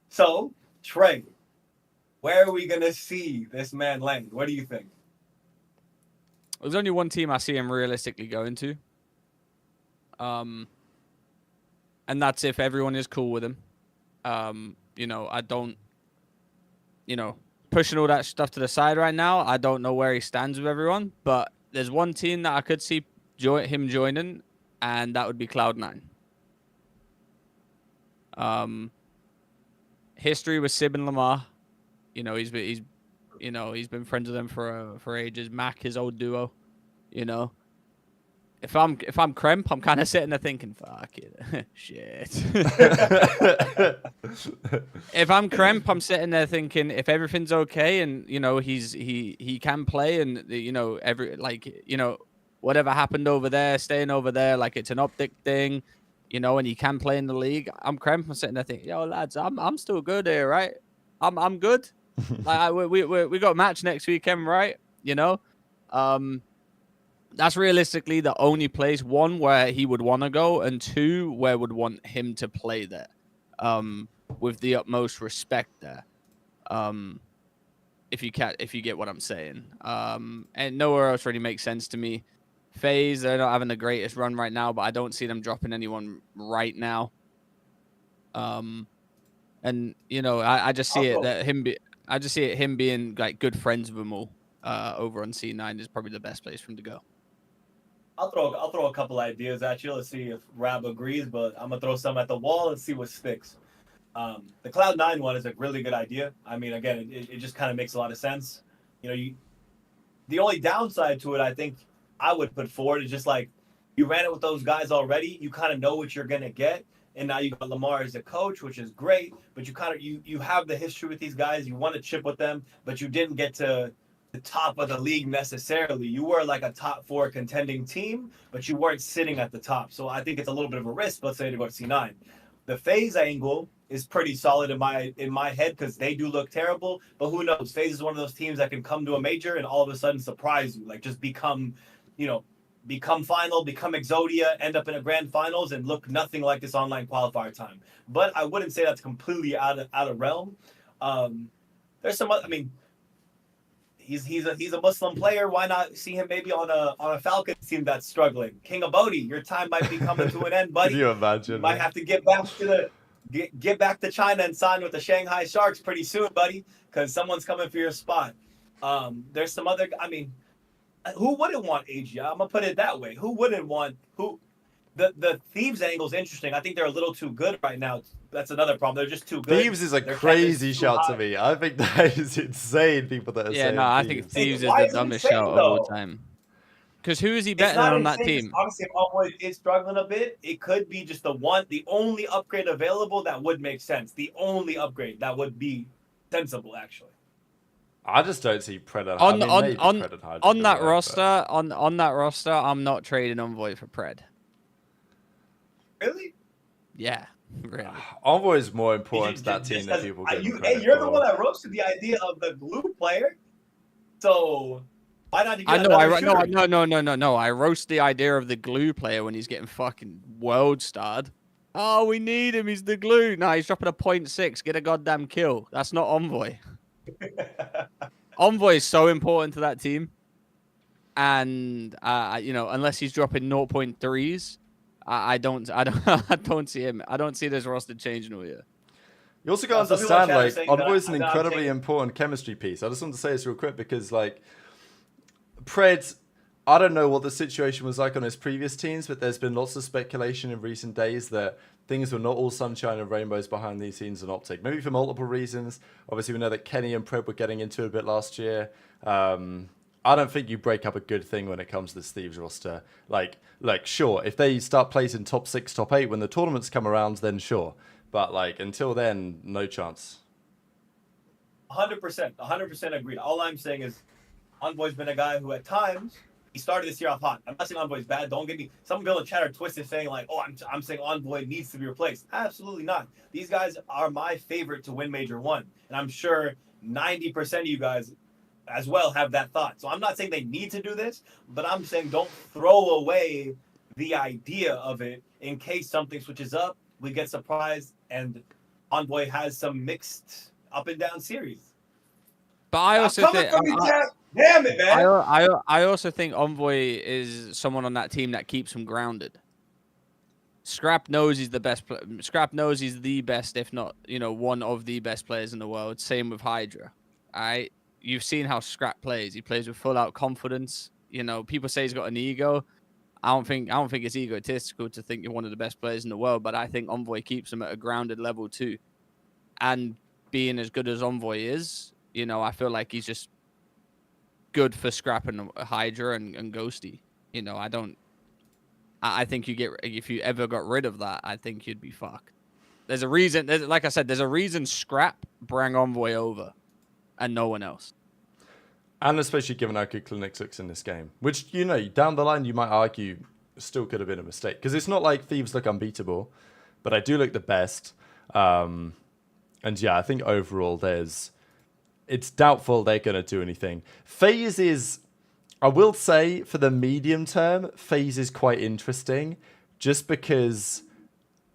So Trey, where are we gonna see this man land? What do you think? There's only one team I see him realistically going to. And that's if everyone is cool with him. I don't, pushing all that stuff to the side right now. I don't know where he stands with everyone, but there's one team that I could see him joining, and that would be Cloud9. History with Sib and Lamar. He's been friends with them for ages. Mac, his old duo. If I'm Kremp, I'm kind of sitting there thinking, fuck it, shit. If I'm Kremp, I'm sitting there thinking, if everything's okay and he can play and whatever happened over there, staying over there, like it's an OpTic thing, and he can play in the league. I'm Kremp. I'm sitting there thinking, yo lads, I'm still good here, right? I'm good. We got a match next weekend, right? That's realistically the only place, 1, where he would want to go, and 2, where would want him to play there, with the utmost respect there. If you get what I'm saying. And nowhere else really makes sense to me. FaZe, they're not having the greatest run right now, but I don't see them dropping anyone right now. And I just see him being like good friends with them all. Over on C9 is probably the best place for him to go. I'll throw a couple ideas at you. Let's see if Rab agrees, but I'm gonna throw some at the wall and see what sticks. The Cloud9 one is a really good idea. I mean, again, it just kind of makes a lot of sense. The only downside to it, I think, I would put forward is just like you ran it with those guys already. You kind of know what you're gonna get, and now you got Lamar as a coach, which is great. But you have the history with these guys. You want to chip with them, but you didn't get to the top of the league necessarily. You were like a top 4 contending team, but you weren't sitting at the top. So I think it's a little bit of a risk, let's say, to go to C9. The FaZe angle is pretty solid in my head because they do look terrible, but who knows? FaZe is one of those teams that can come to a major and all of a sudden surprise you, like just become final, become Exodia, end up in a grand finals and look nothing like this online qualifier time. But I wouldn't say that's completely out of realm. There's some, he's a Muslim player. Why not see him maybe on a Falcons team that's struggling? King of Bodhi, your time might be coming to an end, buddy. Can you imagine? You might have to get back to China and sign with the Shanghai Sharks pretty soon, buddy, because someone's coming for your spot. There's some other. Who wouldn't want AG? I'm gonna put it that way. Who wouldn't want who? The Thieves angle is interesting. I think they're a little too good right now. That's another problem. They're just too good. Thieves is a crazy shout to me. I think that is insane. People that are saying I think Thieves is the dumbest shout of all time. Because who is he better than on that team? Honestly, if Alboy is struggling a bit, it could be just the only upgrade available that would make sense. The only upgrade that would be sensible, actually. I just don't see Pred on that roster. I'm not trading Envoy for Pred. Really? Yeah, really. Envoy is more important to that team than people give him credit you're for. the one that roasted the idea of the glue player. So why not? No. I roast the idea of the glue player when he's getting fucking world starred. Oh, we need him. He's the glue. No, he's dropping a 0.6. Get a goddamn kill. That's not Envoy. Envoy is so important to that team, and unless he's dropping 0.3s. I don't see him. I don't see this roster changing all year. You also got to understand, like, Envoy is an incredibly important chemistry piece. I just want to say this real quick because, like, Pred I don't know what the situation was like on his previous teams, but there's been lots of speculation in recent days that things were not all sunshine and rainbows behind these scenes in OpTic. Maybe for multiple reasons. Obviously, we know that Kenny and PRED were getting into it a bit last year. I don't think you break up a good thing when it comes to this Thieves roster. Like, sure, if they start placing top 6, top 8 when the tournaments come around, then sure. But, like, until then, no chance. 100% agreed. All I'm saying is Envoy's been a guy who at times, he started this year off hot. I'm not saying Envoy's bad. Don't get me. Some people in chat are twisted saying like, oh, I'm saying Envoy needs to be replaced. Absolutely not. These guys are my favorite to win Major 1. And I'm sure 90% of you guys as well have that thought. So I'm not saying they need to do this, but I'm saying don't throw away the idea of it in case something switches up, we get surprised, and Envoy has some mixed up and down series. But I also think, damn it, man. I also think Envoy is someone on that team that keeps him grounded. Scrap knows he's the best. Scrap knows he's the best, if not, one of the best players in the world. Same with Hydra. All right, you've seen how Scrap plays. He plays with full out confidence. People say he's got an ego. I don't think it's egotistical to think you're one of the best players in the world, but I think Envoy keeps him at a grounded level too. And being as good as Envoy is, I feel like he's just good for Scrap and Hydra and Ghosty. I think if you ever got rid of that, I think you'd be fucked. There's a reason, like I said, there's a reason Scrap brought Envoy over and no one else. And especially given how good Clinics looks in this game, which, down the line, you might argue still could have been a mistake. Because it's not like Thieves look unbeatable, but I do look the best. And yeah, I think overall it's doubtful they're going to do anything. FaZe is, I will say, for the medium term, FaZe is quite interesting. Just because,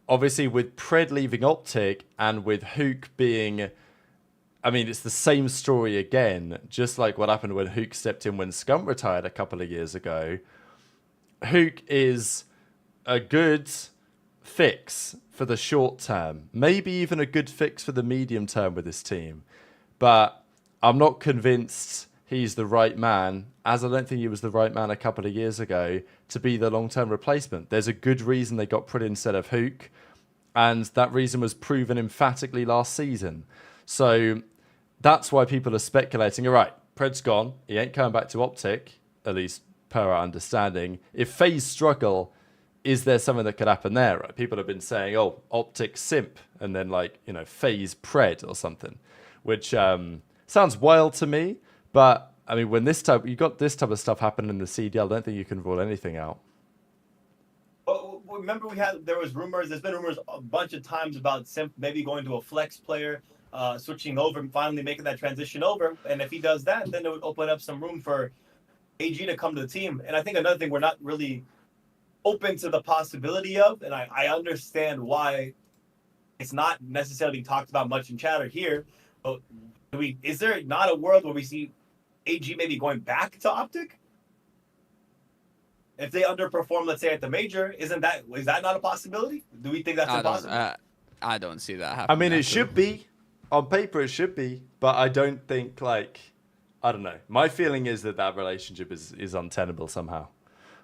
obviously, with PRED leaving OpTic and with Huke being... I mean, it's the same story again, just like what happened when Huke stepped in when Scump retired a couple of years ago. Huke is a good fix for the short term, maybe even a good fix for the medium term with this team. But I'm not convinced he's the right man, as I don't think he was the right man a couple of years ago, to be the long-term replacement. There's a good reason they got PRED instead of Huke, and that reason was proven emphatically last season. So that's why people are speculating, all right, PRED's gone. He ain't coming back to OpTic, at least per our understanding. If FaZe struggle, is there something that could happen there? Right? People have been saying, oh, OpTic simp, and then FaZe PRED or something, which sounds wild to me. But I mean, when you got this type of stuff happening in the CDL, I don't think you can rule anything out. Well, remember there's been rumors a bunch of times about Simp maybe going to a flex player, switching over and finally making that transition over. And if he does that, then it would open up some room for AG to come to the team. And I think another thing we're not really open to the possibility of, and I understand why it's not necessarily talked about much in chat or here, but is there not a world where we see AG maybe going back to OpTic? If they underperform, let's say at the major, is that not a possibility? Do we think that's impossible? I don't see that happening. I mean, it should be. On paper, it should be. But I don't think, I don't know. My feeling is that relationship is untenable somehow.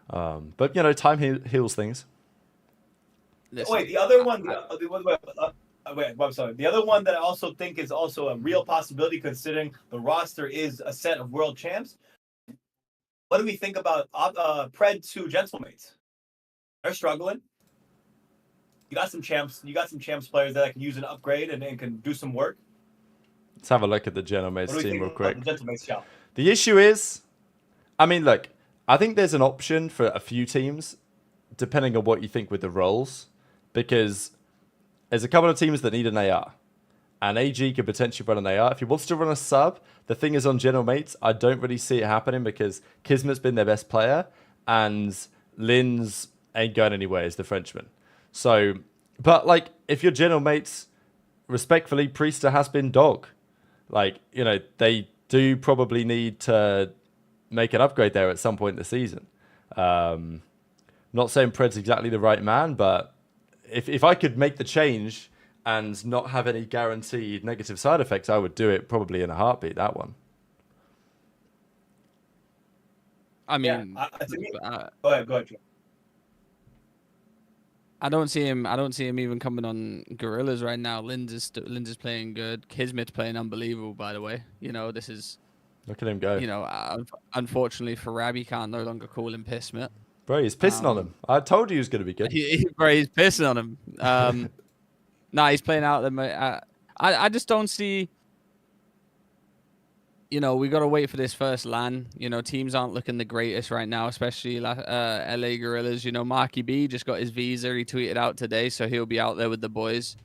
But, time heals things. Listen, wait, the other one... I'm sorry. The other one that I also think is also a real possibility, considering the roster is a set of world champs. What do we think about PRED 2 Gentlemates? They're struggling. You got some champs players that can use an upgrade and can do some work. Let's have a look at the Gentlemates team real quick. The Gentlemates shop? The issue is, I mean, look, I think there's an option for a few teams, depending on what you think with the roles, because there's a couple of teams that need an AR. And AG could potentially run an AR. If he wants to run a sub, the thing is on Gentlemates, I don't really see it happening because Kismet's been their best player and Linz ain't going anywhere as the Frenchman. So, but if you're Gentlemates, respectfully, Priester has been dog. They do probably need to make an upgrade there at some point in the season. Not saying PRED's exactly the right man, but if I could make the change and not have any guaranteed negative side effects, I would do it probably in a heartbeat, that one. I mean, to me, uh, go ahead, Joe. I don't see him. I don't see him even coming on Gorillas right now. Linz is playing good. Kismet's playing unbelievable. By the way, this is. Look at him go. Unfortunately for Rab, you can't no longer call him Pissmit. Bro, he's pissing on him. I told you he was going to be good. Bro, he's pissing on him. No, he's playing out there. I just don't see. We got to wait for this first LAN. Teams aren't looking the greatest right now, especially LA Gorillas. Marky B just got his visa. He tweeted out today, so he'll be out there with the boys.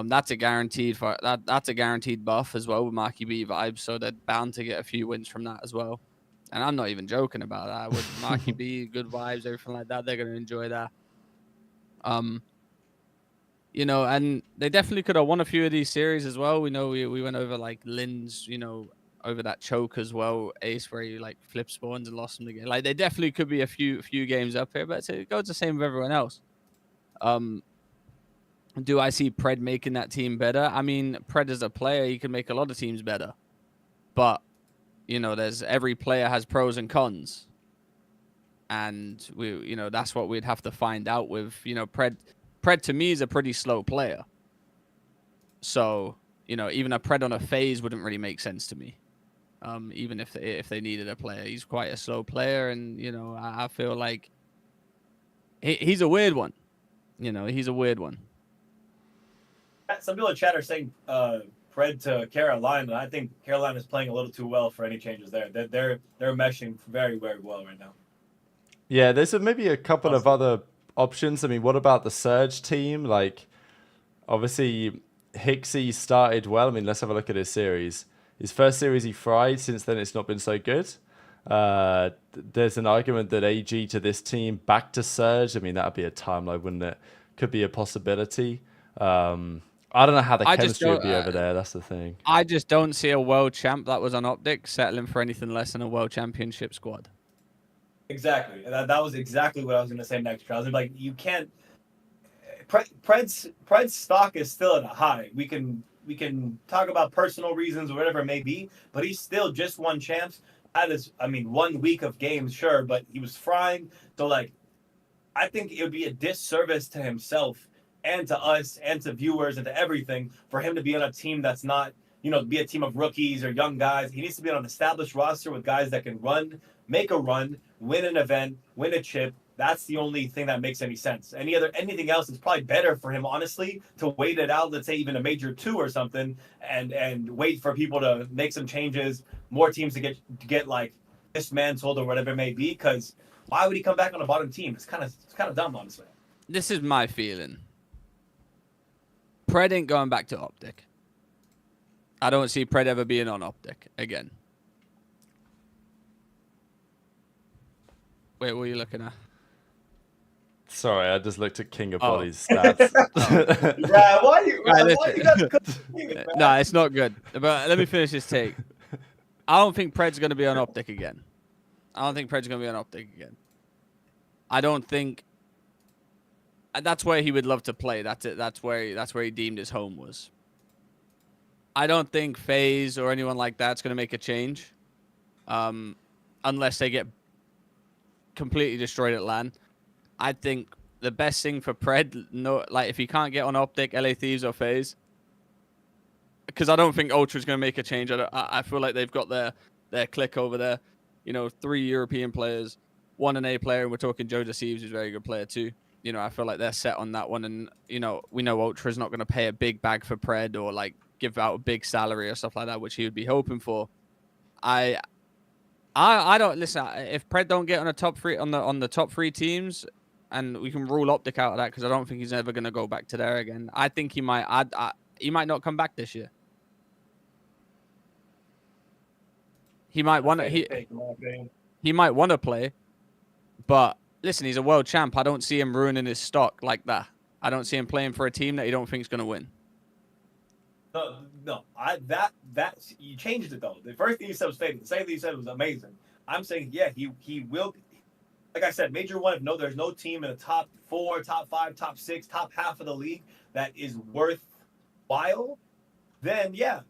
That's a guaranteed that's a guaranteed buff as well with Marky B vibes, so they're bound to get a few wins from that as well. And I'm not even joking about that. With Marky B, good vibes, everything like that, they're gonna enjoy that. And they definitely could have won a few of these series as well. We know we went over like Linz, over that choke as well, Ace, where he like flip spawns and lost them again. Like they definitely could be a few games up here, but it goes the same with everyone else. Do I see Pred making that team better? I mean, Pred as a player, he can make a lot of teams better. But, there's every player has pros and cons. And that's what we'd have to find out with, Pred to me is a pretty slow player. So, even a Pred on a FaZe wouldn't really make sense to me. Even if they needed a player. He's quite a slow player, and, I feel like he's a weird one. He's a weird one. Some people in chat are saying Pred to Carolina. I think Carolina is playing a little too well for any changes there. They're meshing very, very well right now. Yeah, there's maybe a couple of other options. I mean, what about the Surge team? Like, obviously, Hicksy started well. I mean, let's have a look at his series. His first series he fried. Since then, it's not been so good. There's an argument that AG to this team, back to Surge. I mean, that would be a timeline, wouldn't it? Could be a possibility. I don't know how the chemistry would be over there. That's the thing. I just don't see a world champ that was on OpTic settling for anything less than a world championship squad. Exactly. That was exactly what I was going to say next. I was like, you can't. Pred's stock is still at a high. We can talk about personal reasons or whatever it may be, but he's still just won champs. That is, 1 week of games, sure, but he was frying. So like, I think it would be a disservice to himself and to us and to viewers and to everything for him to be on a team that's not, be a team of rookies or young guys. He needs to be on an established roster with guys that can run, make a run, win an event, win a chip. That's the only thing that makes any sense. Anything else is probably better for him, honestly, to wait it out, let's say even a Major 2 or something, and wait for people to make some changes, more teams to get like dismantled or whatever it may be, because why would he come back on a bottom team? It's kind of dumb, honestly. This is my feeling. Pred ain't going back to OpTic. I don't see Pred ever being on OpTic again. Wait, what are you looking at? Sorry, I just looked at King of Body's stats. Right, why you guys No, it's not good. But let me finish this take. I don't think Pred's going to be on OpTic again. I don't think that's where he would love to play. That's it. That's where he deemed his home was. I don't think FaZe or anyone like that's going to make a change, unless they get completely destroyed at LAN. I think the best thing for Pred, if he can't get on OpTic, LA Thieves or FaZe, because I don't think Ultra's going to make a change. I feel like they've got their clique over there. 3 European players, 1 an A player, and we're talking Joe Deceives, who's a very good player too. I feel like they're set on that one, and we know Ultra's not going to pay a big bag for Pred or like give out a big salary or stuff like that, which he would be hoping for. I don't listen. If Pred don't get on the top 3 on the top 3 teams, and we can rule OpTic out of that, because I don't think he's ever going to go back to there again. I think he might. He might not come back this year. He might want to. He might want to play, but listen, he's a world champ. I don't see him ruining his stock like that. I don't see him playing for a team that he don't think is going to win. No. That you changed it though. The first thing you said was fake. The second thing you said was amazing. I'm saying, yeah, he will. Like I said, Major 1. If there's no team in the top 4, top 5, top 6, top half of the league that is worthwhile, then yeah,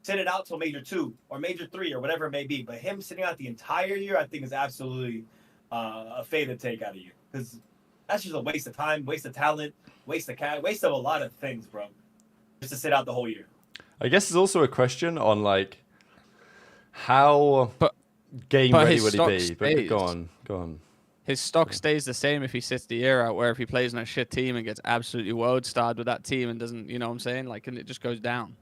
sit it out till major 2 or major 3 or whatever it may be. But him sitting out the entire year, I think is absolutely a fade to take out of you, because that's just a waste of time, waste of talent, waste of a lot of things, bro. Just to sit out the whole year. I guess there's also a question on like how game ready would he be? But go on. His stock stays the same if he sits the year out, where if he plays on a shit team and gets absolutely world starred with that team and doesn't, you know what I'm saying? Like, and it just goes down.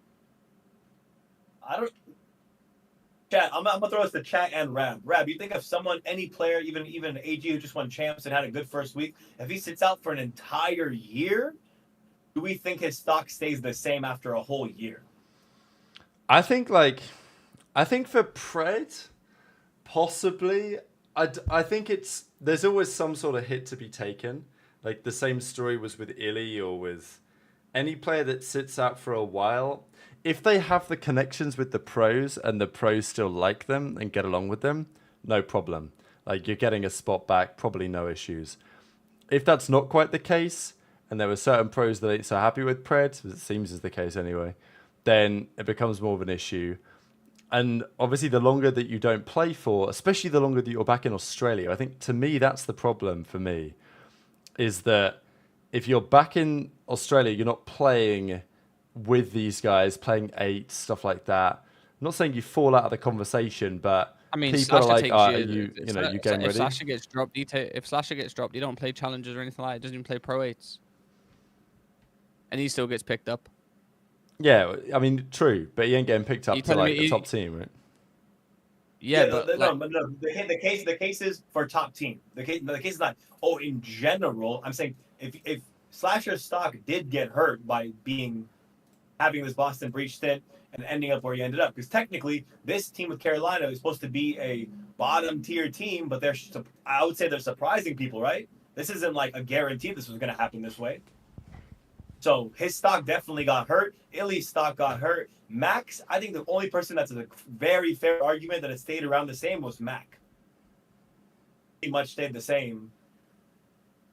Chat, I'm gonna throw this to chat and Rab. Rab, you think if someone, any player, even AG who just won champs and had a good first week, if he sits out for an entire year, do we think his stock stays the same after a whole year? I think for PRED, possibly. I think there's always some sort of hit to be taken. Like the same story was with Illy or with any player that sits out for a while. If they have the connections with the pros and the pros still like them and get along with them, no problem. Like you're getting a spot back, probably no issues. If that's not quite the case, and there were certain pros that ain't so happy with PRED, as it seems is the case anyway, then it becomes more of an issue. And obviously, the longer that you don't play for, especially the longer that you're back in Australia, I think to me, that's the problem for me, is that if you're back in Australia, you're not playing with these guys, playing 8, stuff like that. I'm not saying you fall out of the conversation, but I mean, people are Slasher like, takes you getting ready? If Slasher gets dropped, if Slasher gets dropped, you don't play challenges or anything like that. He doesn't even play Pro 8s. And he still gets picked up. Yeah, I mean, true, but he ain't getting picked up to like the top team, right? Yeah, but like, no. The case is for top team. The case is not. Oh, in general, I'm saying if Slasher's stock did get hurt by having this Boston breach stint and ending up where he ended up, because technically this team with Carolina is supposed to be a bottom tier team, but I would say they're surprising people, right? This isn't like a guarantee this was going to happen this way. So his stock definitely got hurt. Illy's stock got hurt. Max, I think the only person that's a very fair argument that it stayed around the same was Mac. Pretty much stayed the same,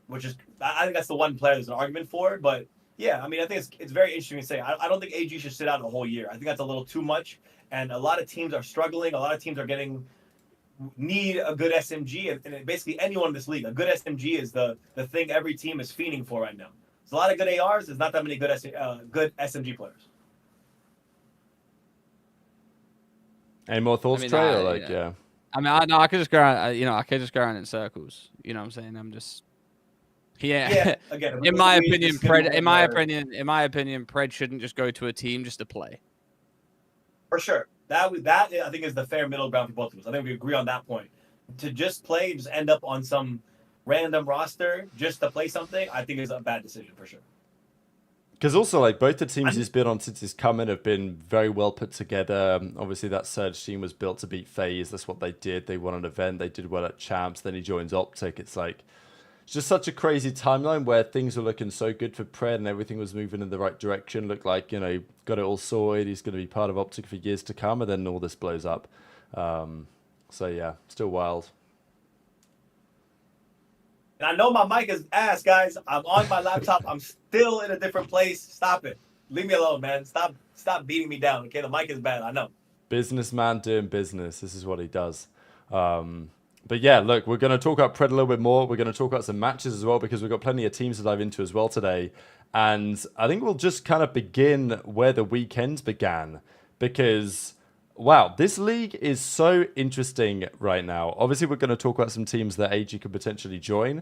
which is, I think that's the one player there's an argument for. But yeah, I mean, I think it's very interesting to say. I don't think AG should sit out a whole year. I think that's a little too much. And a lot of teams are struggling. A lot of teams are need a good SMG. And basically anyone in this league, a good SMG is the thing every team is fiending for right now. There's a lot of good ARs. There's not that many good SMG players. Any more thoughts, Trey? Yeah. I mean, I could just go around. I could just go around in circles. You know what I'm saying? I'm just. Yeah. Again, in my opinion, PRED shouldn't just go to a team just to play. For sure. That I think is the fair middle ground for both of us. I think we agree on that point. To just play, just end up on some random roster just to play something, I think is a bad decision for sure. Because also, like, both the teams he's been on since he's come in have been very well put together. Obviously, that Surge team was built to beat FaZe. That's what they did. They won an event. They did well at Champs. Then he joins OpTic. It's like, it's just such a crazy timeline where things were looking so good for PRED and everything was moving in the right direction. Looked like, got it all sorted. He's going to be part of OpTic for years to come. And then all this blows up. So, yeah, still wild. And I know my mic is ass, guys. I'm on my laptop. I'm still in a different place. Stop it. Leave me alone, man. Stop beating me down. Okay, the mic is bad. I know. Businessman doing business. This is what he does. But yeah, look, we're going to talk about PRED a little bit more. We're going to talk about some matches as well because we've got plenty of teams to dive into as well today. And I think we'll just kind of begin where the weekend began because, wow, this league is so interesting right now. Obviously, we're going to talk about some teams that AG could potentially join.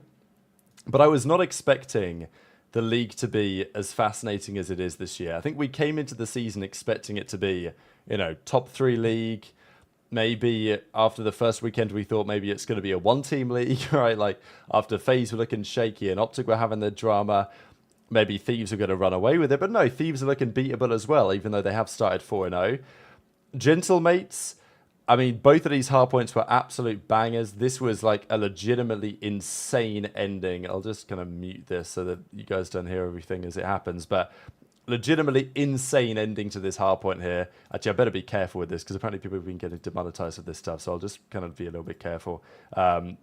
But I was not expecting the league to be as fascinating as it is this year. I think we came into the season expecting it to be, top 3 league. Maybe after the first weekend, we thought maybe it's going to be a 1-team league, right? Like after FaZe were looking shaky and OpTic were having their drama, maybe Thieves were going to run away with it. But no, Thieves are looking beatable as well, even though they have started 4-0. Gentlemates, I mean, both of these hardpoints were absolute bangers. This was like a legitimately insane ending. I'll just kind of mute this so that you guys don't hear everything as it happens. But legitimately insane ending to this hardpoint here. Actually, I better be careful with this because apparently people have been getting demonetized with this stuff. So I'll just kind of be a little bit careful.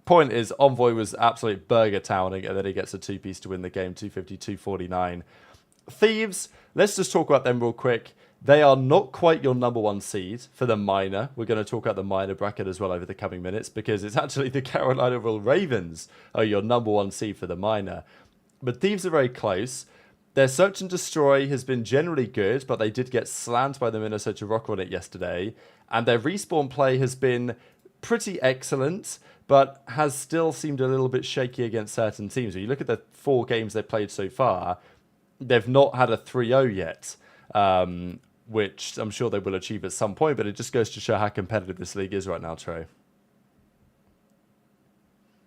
Point is, Envoy was absolute burger towning and then he gets a 2-piece to win the game, 250, 249. Thieves, let's just talk about them real quick. They are not quite your number 1 seed for the minor. We're going to talk about the minor bracket as well over the coming minutes, because it's actually the Carolina Ravens are your number 1 seed for the minor. But Thieves are very close. Their search and destroy has been generally good, but they did get slammed by the Minnesota Rock on it yesterday. And their respawn play has been pretty excellent, but has still seemed a little bit shaky against certain teams. When you look at the 4 games they've played so far, they've not had a 3-0 yet, which I'm sure they will achieve at some point, but it just goes to show how competitive this league is right now, Trey.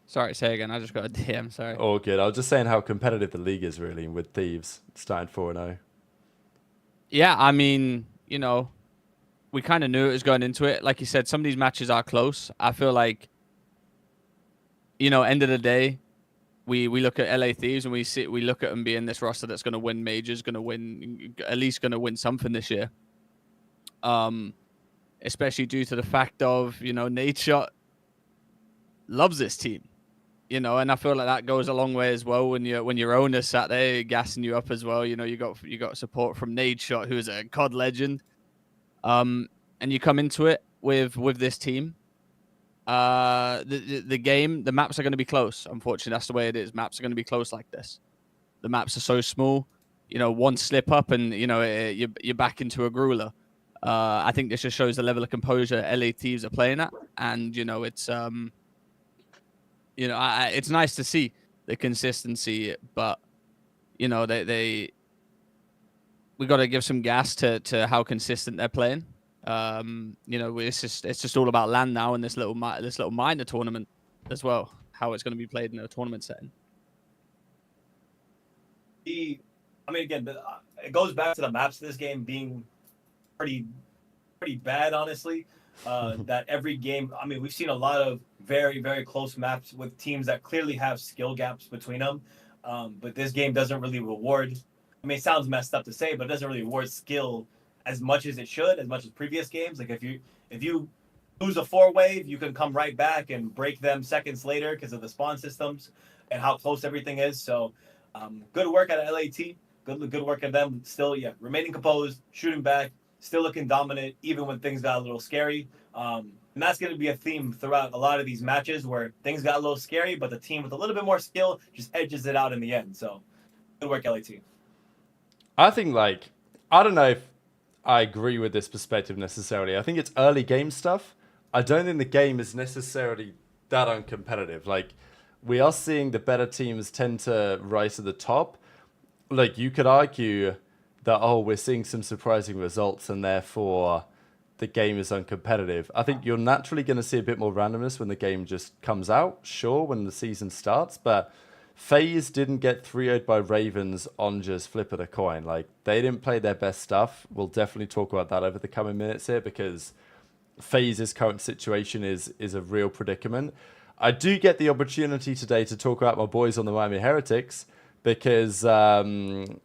Sorry, say again. I just got a DM, sorry. All good. I was just saying how competitive the league is, really, with Thieves starting 4-0. Yeah, I mean, you know, we kind of knew it was going into it. Like you said, some of these matches are close. I feel like, you know, end of the day, we look at LA Thieves and we look at them being this roster that's going to win majors, going to win something this year. Especially due to the fact of, you know, Nadeshot loves this team. You know, and I feel like that goes a long way as well when your owner's sat there gassing you up as well. You know, you got support from Nadeshot, who's a COD legend. And you come into it with this team. The maps are going to be close. Unfortunately, that's the way it is. Maps are going to be close like this. The maps are so small. You know, one slip up and you know you're back into a grueler. I think this just shows the level of composure LA Thieves are playing at, and you know it's it's nice to see the consistency, but you know we got to give some gas to how consistent they're playing. You know, it's just all about land now in this little minor tournament as well. How it's going to be played in a tournament setting. I mean, again, it goes back to the maps of this game being pretty bad, honestly. That every game, I mean, we've seen a lot of very, very close maps with teams that clearly have skill gaps between them. But this game doesn't really reward. I mean, it sounds messed up to say, but it doesn't really reward skill as much as it should, as much as previous games. Like if you lose a 4-wave, you can come right back and break them seconds later because of the spawn systems and how close everything is. So good work at LAT. Good work at them. Still, yeah, remaining composed, shooting back, still looking dominant, even when things got a little scary. And that's going to be a theme throughout a lot of these matches where things got a little scary, but the team with a little bit more skill just edges it out in the end. So good work, LAT. I think, I don't know if I agree with this perspective necessarily. I think it's early game stuff. I don't think the game is necessarily that uncompetitive. We are seeing the better teams tend to rise to the top. You could argue that, we're seeing some surprising results and therefore the game is uncompetitive. I think you're naturally going to see a bit more randomness when the game just comes out, sure, when the season starts, but FaZe didn't get 3-0'd by Ravens on just flip of the coin. They didn't play their best stuff. We'll definitely talk about that over the coming minutes here because FaZe's current situation is a real predicament. I do get the opportunity today to talk about my boys on the Miami Heretics because, I'm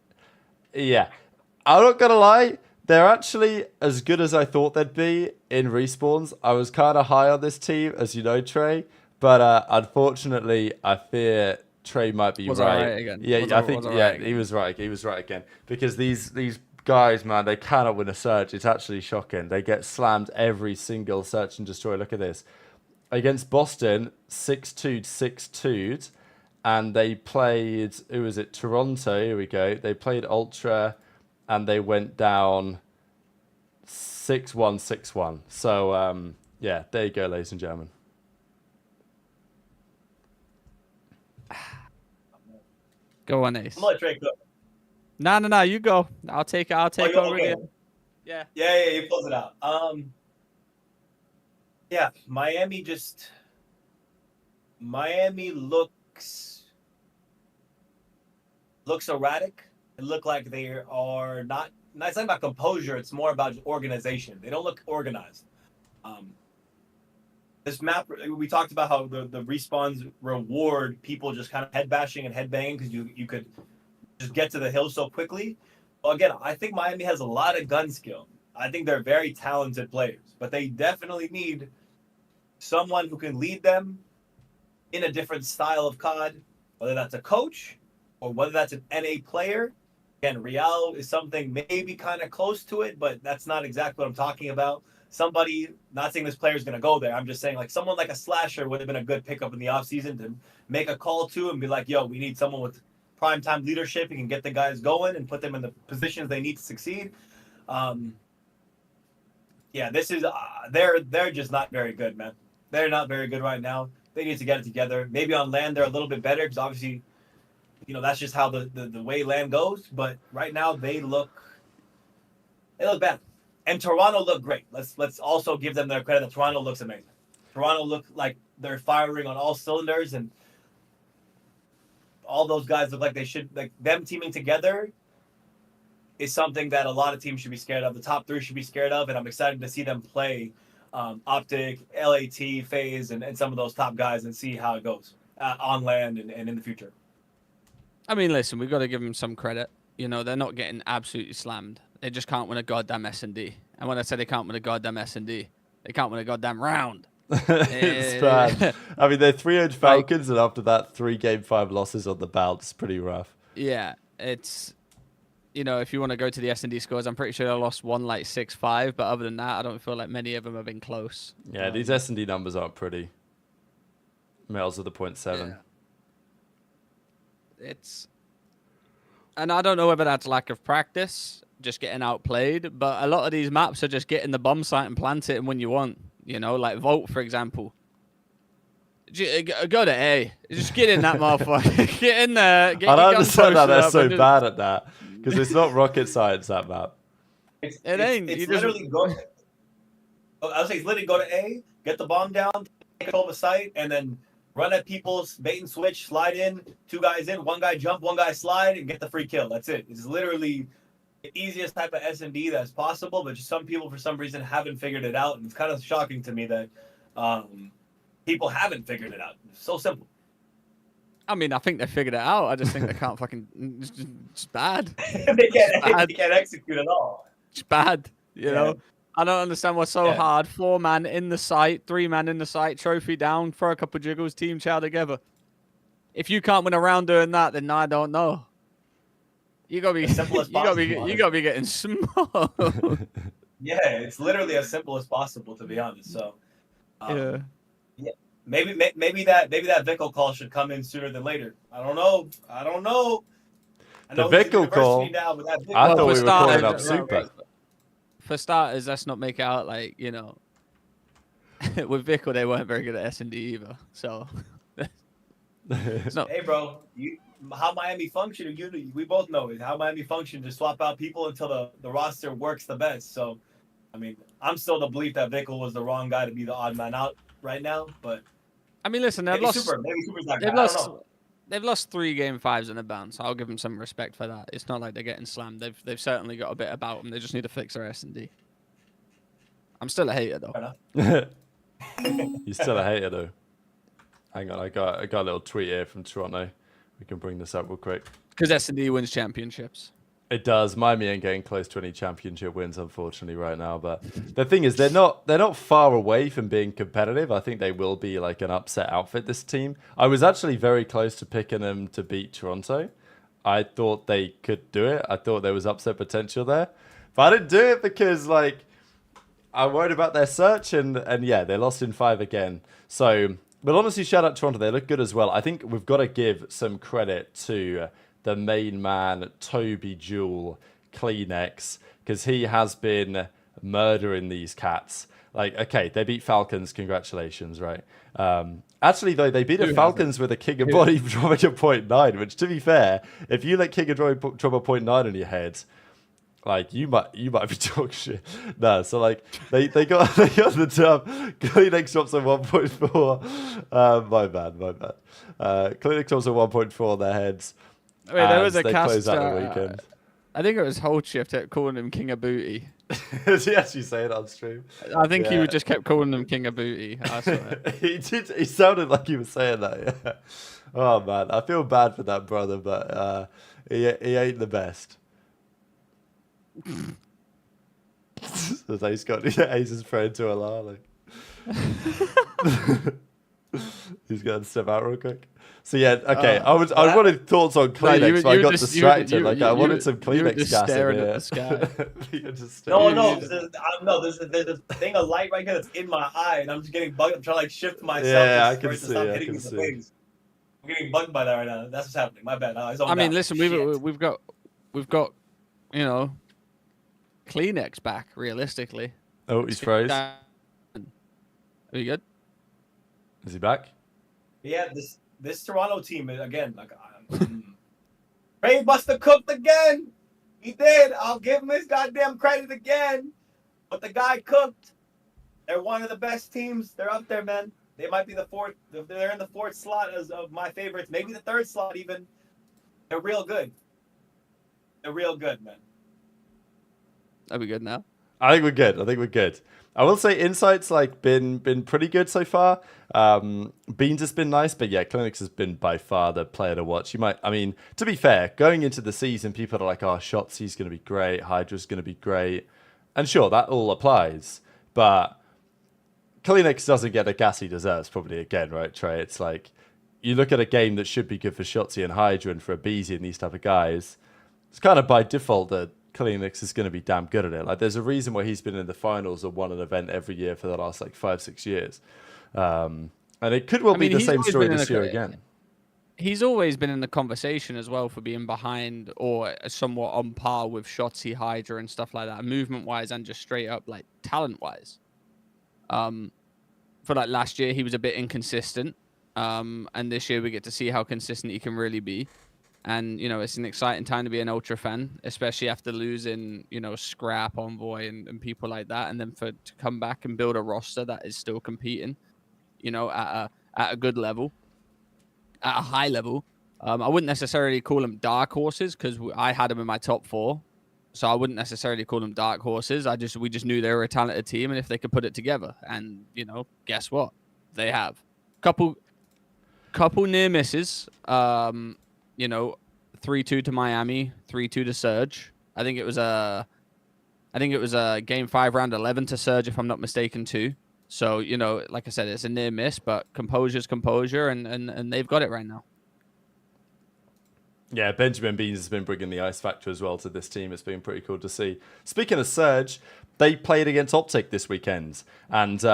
not going to lie, they're actually as good as I thought they'd be in respawns. I was kind of high on this team, as you know, Trey, but unfortunately, I fear Trey might be right. Again? Yeah, I think he was right. He was right again because these guys, man, they cannot win a search. It's actually shocking. They get slammed every single search and destroy. Look at this. Against Boston, 6-2'd, 6-2'd, and they played, who was it? Toronto. Here we go. They played Ultra, and they went down 6-1, 6-1. So, there you go, ladies and gentlemen. Go on, Ace. I'm gonna let Trey go. No, you go. I'll take over okay. again. Yeah. Yeah, you close it out. Miami looks erratic. It looked like they are not. It's not about composure. It's more about organization. They don't look organized. This map, we talked about how the respawns reward people just kind of head bashing and head banging because you could just get to the hill so quickly. Well, again, I think Miami has a lot of gun skill. I think they're very talented players, but they definitely need someone who can lead them in a different style of COD, whether that's a coach or whether that's an NA player. Again, Real is something maybe kind of close to it, but that's not exactly what I'm talking about. Somebody, not saying this player is going to go there. I'm just saying like someone like a slasher would have been a good pickup in the offseason to make a call to and be like, yo, we need someone with prime time leadership who can get the guys going and put them in the positions they need to succeed. Yeah, this is they're just not very good, man. They're not very good right now. They need to get it together. Maybe on land they're a little bit better because obviously, you know, that's just how the way land goes. But right now they look bad. And Toronto looked great. Let's also give them their credit that Toronto looks amazing. Toronto look like they're firing on all cylinders, and all those guys look like they should. Like them teaming together is something that a lot of teams should be scared of. The top three should be scared of, and I'm excited to see them play OpTic, LAT, FaZe, and some of those top guys and see how it goes on land and in the future. I mean, listen, we've got to give them some credit. You know, they're not getting absolutely slammed. They just can't win a goddamn S&D. And when I say they can't win a goddamn S&D, they can't win a goddamn round. It's bad. I mean, they're 3-0 Falcons, and after that, 3 Game 5 losses on the bounce. Pretty rough. Yeah, it's, you know, if you want to go to the S&D scores, I'm pretty sure they lost one like 6-5. But other than that, I don't feel like many of them have been close. Yeah, these S&D numbers aren't pretty. Males of the 0.7. Yeah. It's, and I don't know whether that's lack of practice, just getting outplayed, but a lot of these maps are just getting the bomb site and plant it when you want. You know, like Volt, for example. Go to A. Just get in that motherfucker. Get in there. Get I don't your gun understand how they're posted so up bad at that, because it's not rocket science, that map. It ain't. It's You just- literally go. I was saying, it's literally go to A, get the bomb down, take control of the site, and then run at people's bait and switch, slide in, 2 guys in, 1 guy jump, 1 guy slide, and get the free kill. That's it. It's literally the easiest type of S&D that's possible, but just some people for some reason haven't figured it out, and it's kind of shocking to me that people haven't figured it out. It's so simple. I mean, I think they figured it out. I just think they can't fucking. It's bad. they can't execute at all. It's bad. You know. I don't understand what's so hard. 4-man in the site, 3-man in the site, trophy down, throw a couple jiggles, team chow together. If you can't win a round doing that, then I don't know. You gotta be simple as possible. You gotta be getting smoked. Yeah, it's literally as simple as possible, to be honest. So, Yeah. Maybe that Vickle call should come in sooner than later. I don't know. I know The he's at Vickle call. university now, but that Vickle I call- thought we were calling up starters, Super. For starters, let's not make it out like, you know, with Vickle, they weren't very good at S&D either. So, it's not. Hey, bro, how Miami function? We both know it. How Miami function to swap out people until the roster works the best. So, I mean, I'm still the belief that Vickle was the wrong guy to be the odd man out right now. But I mean, listen, maybe Super's that guy. I don't know. They've lost 3 Game 5s in a bounce. I'll give them some respect for that. It's not like they're getting slammed. They've certainly got a bit about them. They just need to fix their S&D. I'm still a hater though. You're still a hater though. Hang on, I got a little tweet here from Toronto. We can bring this up real quick. Because S&D wins championships. It does. Miami ain't getting close to any championship wins, unfortunately, right now. But the thing is, they're not far away from being competitive. I think they will be like an upset outfit, this team. I was actually very close to picking them to beat Toronto. I thought they could do it. I thought there was upset potential there. But I didn't do it because, like, I'm worried about their search. And yeah, they lost in 5 again. So, but honestly, shout out Toronto. They look good as well. I think we've got to give some credit to the main man, Toby Jewell, Kleenex, because he has been murdering these cats. Like, okay, they beat Falcons, congratulations, right? Actually, though, they beat the Falcons with a King of Body dropping a 0.9, which, to be fair, if you let King of Body drop a 0.9 on your head, like, you might be talking shit. No, so, like, they got the dub. Kleenex drops a 1.4. My bad. Kleenex drops a 1.4 on their heads. I mean, there was a they close cast. out the weekend. I think it was Hold Shift that calling him King of Booty. Did he actually say it on stream? I think he just kept calling him King of Booty. I swear. He did. He sounded like he was saying that. Yeah. Oh man, I feel bad for that brother, but he ain't the best. So he's got Ace's friend to Alana. He's going to step out real quick. So yeah, okay. I wanted thoughts on No, you Kleenex, were- but I you were got just- distracted. you- Like I you- wanted some you were Kleenex just gas in staring at here. the sky. You're just No, staring. there's a thing of light right here that's in my eye, and I'm just getting bugged. I'm trying to like shift myself Yeah, I for can it to see, stop I hitting can me in the see. face. I'm getting bugged by that right now. That's what's happening. My bad. I I mean, listen, we've Shit. got, you know, Kleenex back. Realistically, Oh, he's froze. Are you good? Is he back? Yeah, this Toronto team is again like Ray Buster cooked again. He did. I'll give him his goddamn credit again. But the guy cooked. They're one of the best teams. They're up there, man. They might be the fourth. They're in the fourth slot as of my favorites. Maybe the third slot even. They're real good. They're real good, man. Are we good now? I think we're good. I will say Insight's like been pretty good so far. Beans has been nice, but yeah, Clinics has been by far the player to watch. I mean, to be fair, going into the season, people are like, oh, Shotzi's going to be great, Hydra's going to be great. And sure, that all applies. But Kleenex doesn't get the gas he deserves, probably again, right, Trey? It's like, you look at a game that should be good for Shotzi and Hydra and for Abeezy and these type of guys, it's kind of by default that Kleenex is going to be damn good at it. Like, there's a reason why he's been in the finals or won an event every year for the last, like, 5-6 years. And it could well be the same story this year again. He's always been in the conversation as well for being behind or somewhat on par with Shotzi, Hydra, and stuff like that, movement-wise and just straight up, like, talent-wise. For, like, last year, he was a bit inconsistent. And this year we get to see how consistent he can really be. And, you know, it's an exciting time to be an Ultra fan, especially after losing, you know, Scrap, Envoy, and people like that. And then to come back and build a roster that is still competing, you know, at a good level, at a high level. I wouldn't necessarily call them dark horses because I had them in my top 4. So I wouldn't necessarily call them dark horses. We just knew they were a talented team and if they could put it together. And, you know, guess what? They have. Couple near misses. You know, 3-2 to Miami, 3-2 to Surge. I think it was a game 5 round 11 to Surge, if I'm not mistaken, too. So, you know, like I said, it's a near miss, but composure's composure, and they've got it right now. Yeah, Benjamin Beans has been bringing the ice factor as well to this team. It's been pretty cool to see. Speaking of Surge, they played against OpTic this weekend. And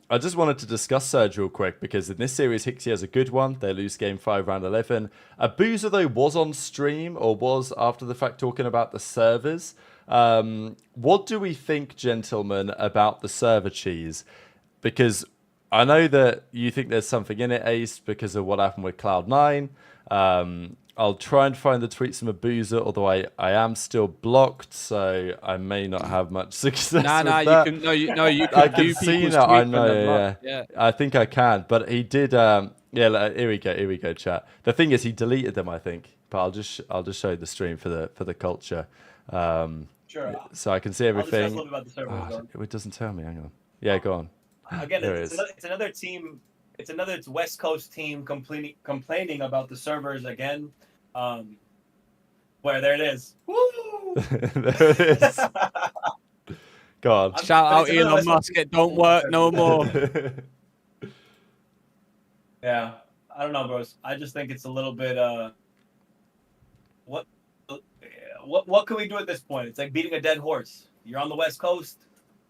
I just wanted to discuss Surge real quick because in this series, Hixie has a good one. They lose game 5, round 11. Boozer, though, was on stream or was after the fact talking about the servers. What do we think, gentlemen, about the server cheese? Because I know that you think there's something in it, Ace, because of what happened with Cloud9. I'll try and find the tweets from Boozer, although I am still blocked, so I may not have much success with that. You can I can view see people's that. I tweets when know, they're yeah. blocked. Yeah. I think I can, but he did. Yeah, here we go, chat. The thing is, he deleted them, I think. But I'll just show you the stream for the culture. Sure. So I can see I'll discuss a everything. little bit about the servers, It doesn't tell me. Hang on. Yeah, go on. Again, There it's another team. It's another West Coast team complaining about the servers again. Where there it is. Woo! There it is. Go on. Shout out Elon Musk. It don't work no more. Yeah, I don't know, bros. I just think it's a little bit. What can we do at this point? It's like beating a dead horse. You're on the West Coast.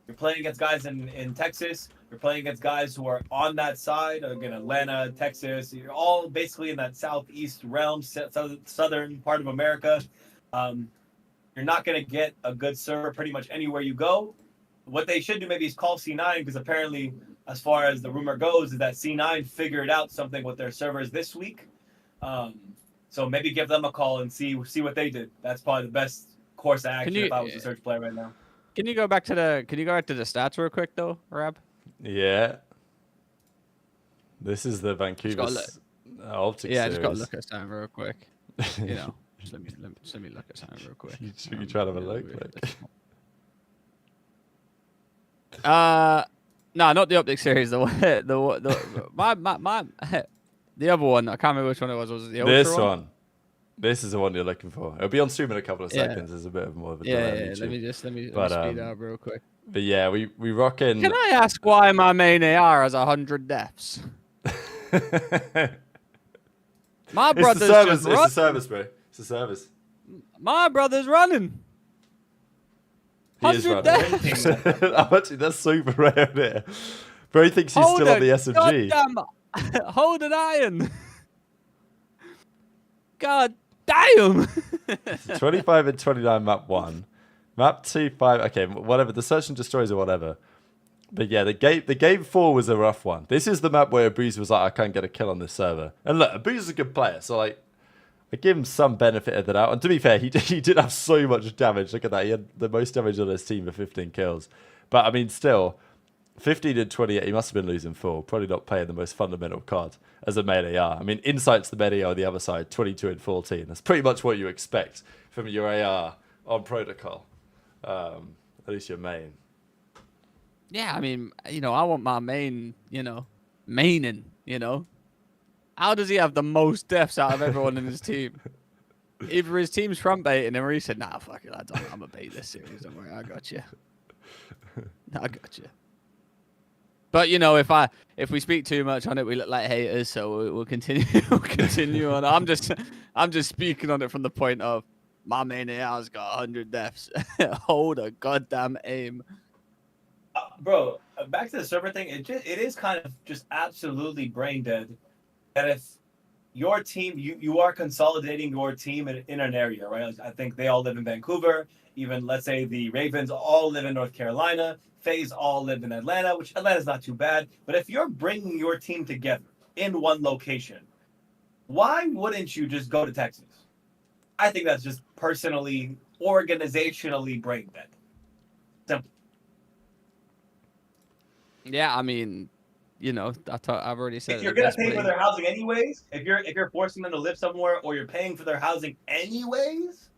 You're playing against guys in Texas. You're playing against guys who are on that side. Again, Atlanta, Texas. You're all basically in that southeast realm, southern part of America. You're not going to get a good server pretty much anywhere you go. What they should do maybe is call C9 because apparently, as far as the rumor goes, is that C9 figured out something with their servers this week. So maybe give them a call and see what they did. That's probably the best course of action if I was a Surge player right now. Can you go back to the stats real quick though, Rab? Yeah. This is the Vancouver OpTic series. Yeah, I just got to look at something real quick. You know, just let me look at something real quick. You try to have a look? No, not the OpTic series. The other one. I can't remember which one it was. Was it the Ultra This one? This is the one you're looking for. It'll be on stream in a couple of seconds. There's a bit of more of a delay. Yeah. Let me speed up real quick. But yeah, we rock in. Can I ask why my main AR has 100 deaths? My It's the brother's service. just It's the run. service, bro. It's the service. My brother's running. He is 100 running. deaths. Actually, that's super rare there. Bro, he thinks he's still on the S&G. Hold an iron. God damn. 25 and 29 map 1. Map 2, 5. Okay, whatever. The Search and Destroys or whatever. But yeah, the game 4 was a rough one. This is the map where Abuzi was like, I can't get a kill on this server. And look, Abuzi's a good player, so like, I give him some benefit of the doubt. And to be fair, he did have so much damage. Look at that. He had the most damage on his team for 15 kills. But I mean, still, 15 and 28, he must have been losing 4. Probably not playing the most fundamental card as a main AR. I mean, Insight's the main AR on the other side, 22 and 14. That's pretty much what you expect from your AR on Protocol. At least your main. Yeah, I mean, I want my main, maining, How does he have the most deaths out of everyone in his team? Either his team's front baiting him or he said, nah, fuck it, lads, I'm going to bait this series. Don't worry, I got you. I got you. But, if we speak too much on it, we look like haters, so we'll continue we'll continue on. I'm just speaking on it from the point of my main AR's got 100 deaths. Hold a goddamn aim. Bro, back to the server thing, it is kind of just absolutely brain dead that if your team, you are consolidating your team in an area, right? Like, I think they all live in Vancouver. Even, let's say, the Ravens all live in North Carolina. FaZe all live in Atlanta, which Atlanta's not too bad. But if you're bringing your team together in one location, why wouldn't you just go to Texas? I think that's just personally, organizationally brain dead. Simple. Yeah, I mean, I've already said if you're gonna pay for their housing anyways, if you're forcing them to live somewhere or you're paying for their housing anyways,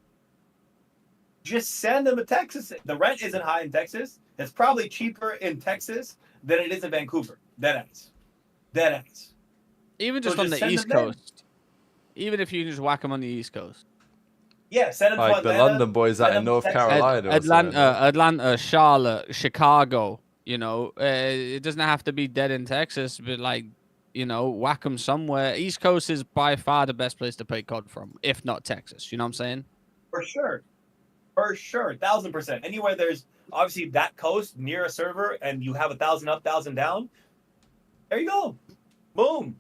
just send them to Texas. The rent isn't high in Texas. It's probably cheaper in Texas than it is in Vancouver. Dead ass. Even just on the East Coast. Even if you can just whack them on the East Coast. Yeah, send them to like Atlanta, the London boys out in North Carolina. Atlanta, Charlotte, Chicago. It doesn't have to be dead in Texas, but whack them somewhere. East Coast is by far the best place to play COD from, if not Texas. You know what I'm saying? For sure, 1,000%. Anywhere there's obviously that coast near a server, and you have 1,000 up, 1,000 down. There you go, boom.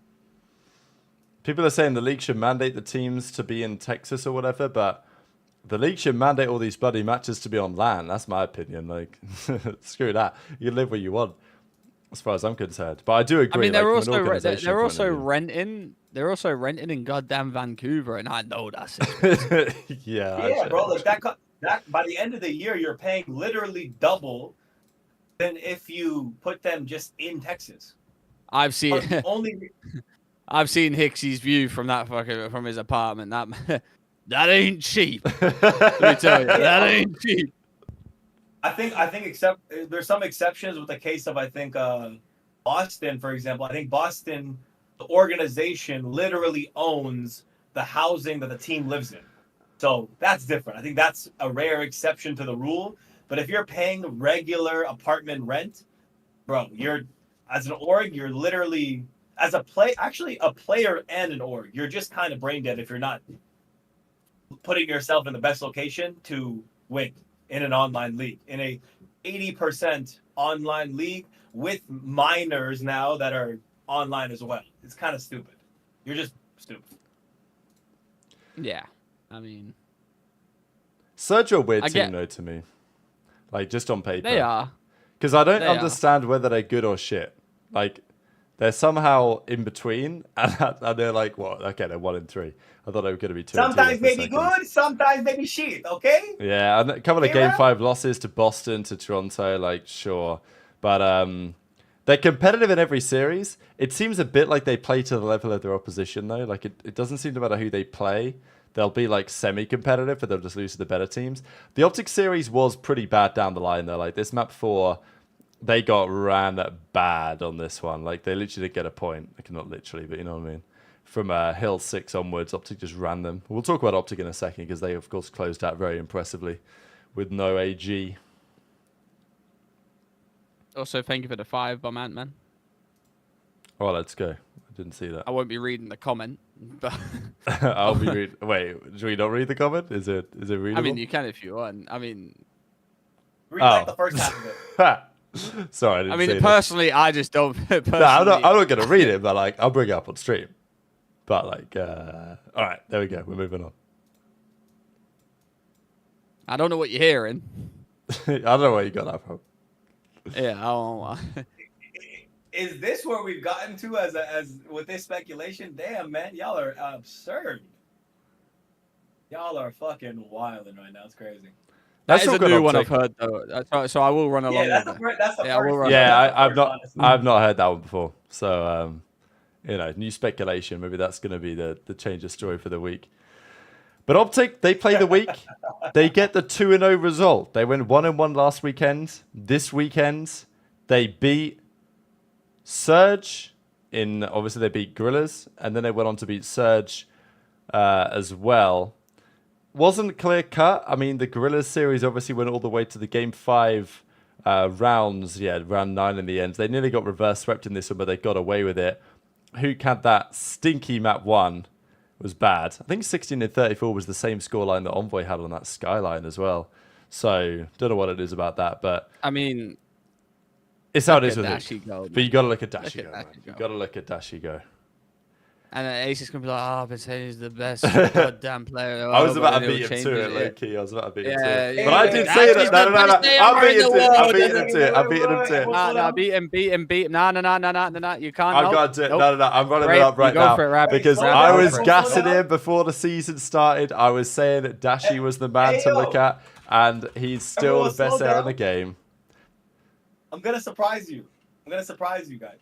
People are saying the league should mandate the teams to be in Texas or whatever, but the league should mandate all these bloody matches to be on LAN. That's my opinion. Like, screw that. You live where you want, as far as I'm concerned. But I do agree. I mean, they're also renting. They're also renting in goddamn Vancouver, and I know that's it. Yeah, bro. Like that by the end of the year, you're paying literally double than if you put them just in Texas. I've seen Hicksy's view from from his apartment. That ain't cheap. Let me tell you, that ain't cheap. I think except there's some exceptions with the case of Boston, for example. I think Boston, the organization literally owns the housing that the team lives in. So that's different. I think that's a rare exception to the rule. But if you're paying regular apartment rent, bro, as an org, you're literally a player and an org. You're just kind of brain dead if you're not putting yourself in the best location to win in an online league, in a 80% online league with minors now that are online as well. It's kind of stupid. You're just stupid. Yeah, I mean, Surge are a weird team though to me, like just on paper. They are, because I don't understand whether they're good or shit. Like, they're somehow in between, and they're like, what? Okay, they're 1 and 3. I thought they were going to be 2. Sometimes maybe good, sometimes maybe shit. Okay. Yeah, and a couple of Game 5 losses to Boston, to Toronto, like sure, but they're competitive in every series. It seems a bit like they play to the level of their opposition though. Like it doesn't seem to matter who they play. They'll be like semi-competitive, but they'll just lose to the better teams. The OpTic series was pretty bad down the line though. Like this map 4. They got ran bad on this one. Like, they literally did get a point. Like, not literally, but you know what I mean. From Hill 6 onwards, OpTic just ran them. We'll talk about OpTic in a second, because they, of course, closed out very impressively with no AG. Also, thank you for the 5, Bomb Ant-Man. Oh, let's go. Didn't see that. I won't be reading the comment, but I'll be reading. Wait, should we not read the comment? Is it readable? I mean, you can if you want. I mean, Read like the first half of it. Sorry, I didn't see this. personally, I just don't. Personally, No, I'm not gonna read it, but like I'll bring it up on stream. But like, all right, there we go. We're moving on. I don't know what you're hearing. I don't know where you got that from. Yeah, I don't. Is this where we've gotten to as with this speculation? Damn, man, y'all are absurd. Y'all are fucking wilding right now. It's crazy. That's a new one I've heard though. So I will run along. Yeah, that's the first. I've not heard that one before. So new speculation. Maybe that's going to be the change of story for the week. But OpTic, they play the week. They get the 2-0 result. They went 1-1 last weekend. This weekend, they beat Surge obviously they beat Gorillas, and then they went on to beat Surge as well. Wasn't clear cut. I mean, the Gorillas series obviously went all the way to the game 5 rounds. Yeah, round 9 in the end. They nearly got reverse swept in this one, but they got away with it. Huke had that stinky map 1. Was bad. I think 16-34 was the same scoreline that Envoy had on that Skyline as well. So, don't know what it is about that, but I mean, it's how it is with it. But you got to look at Dashy Go. You got to look at Dashy Go. And Ace is gonna be like, "Oh, I've been saying he's the best goddamn player." I was about to beat him to it, low key. I was about to beat him to it. Yeah, But I did say that. No. I'm beating him to it. I'm beating him to it. No, beat him. No. You can't. I've got to do it. No. I'm running it up right now. Because I was gassing him before the season started. I was saying that Dashy was the man to look at, and he's still the best player in the game. I'm gonna surprise you. Guys.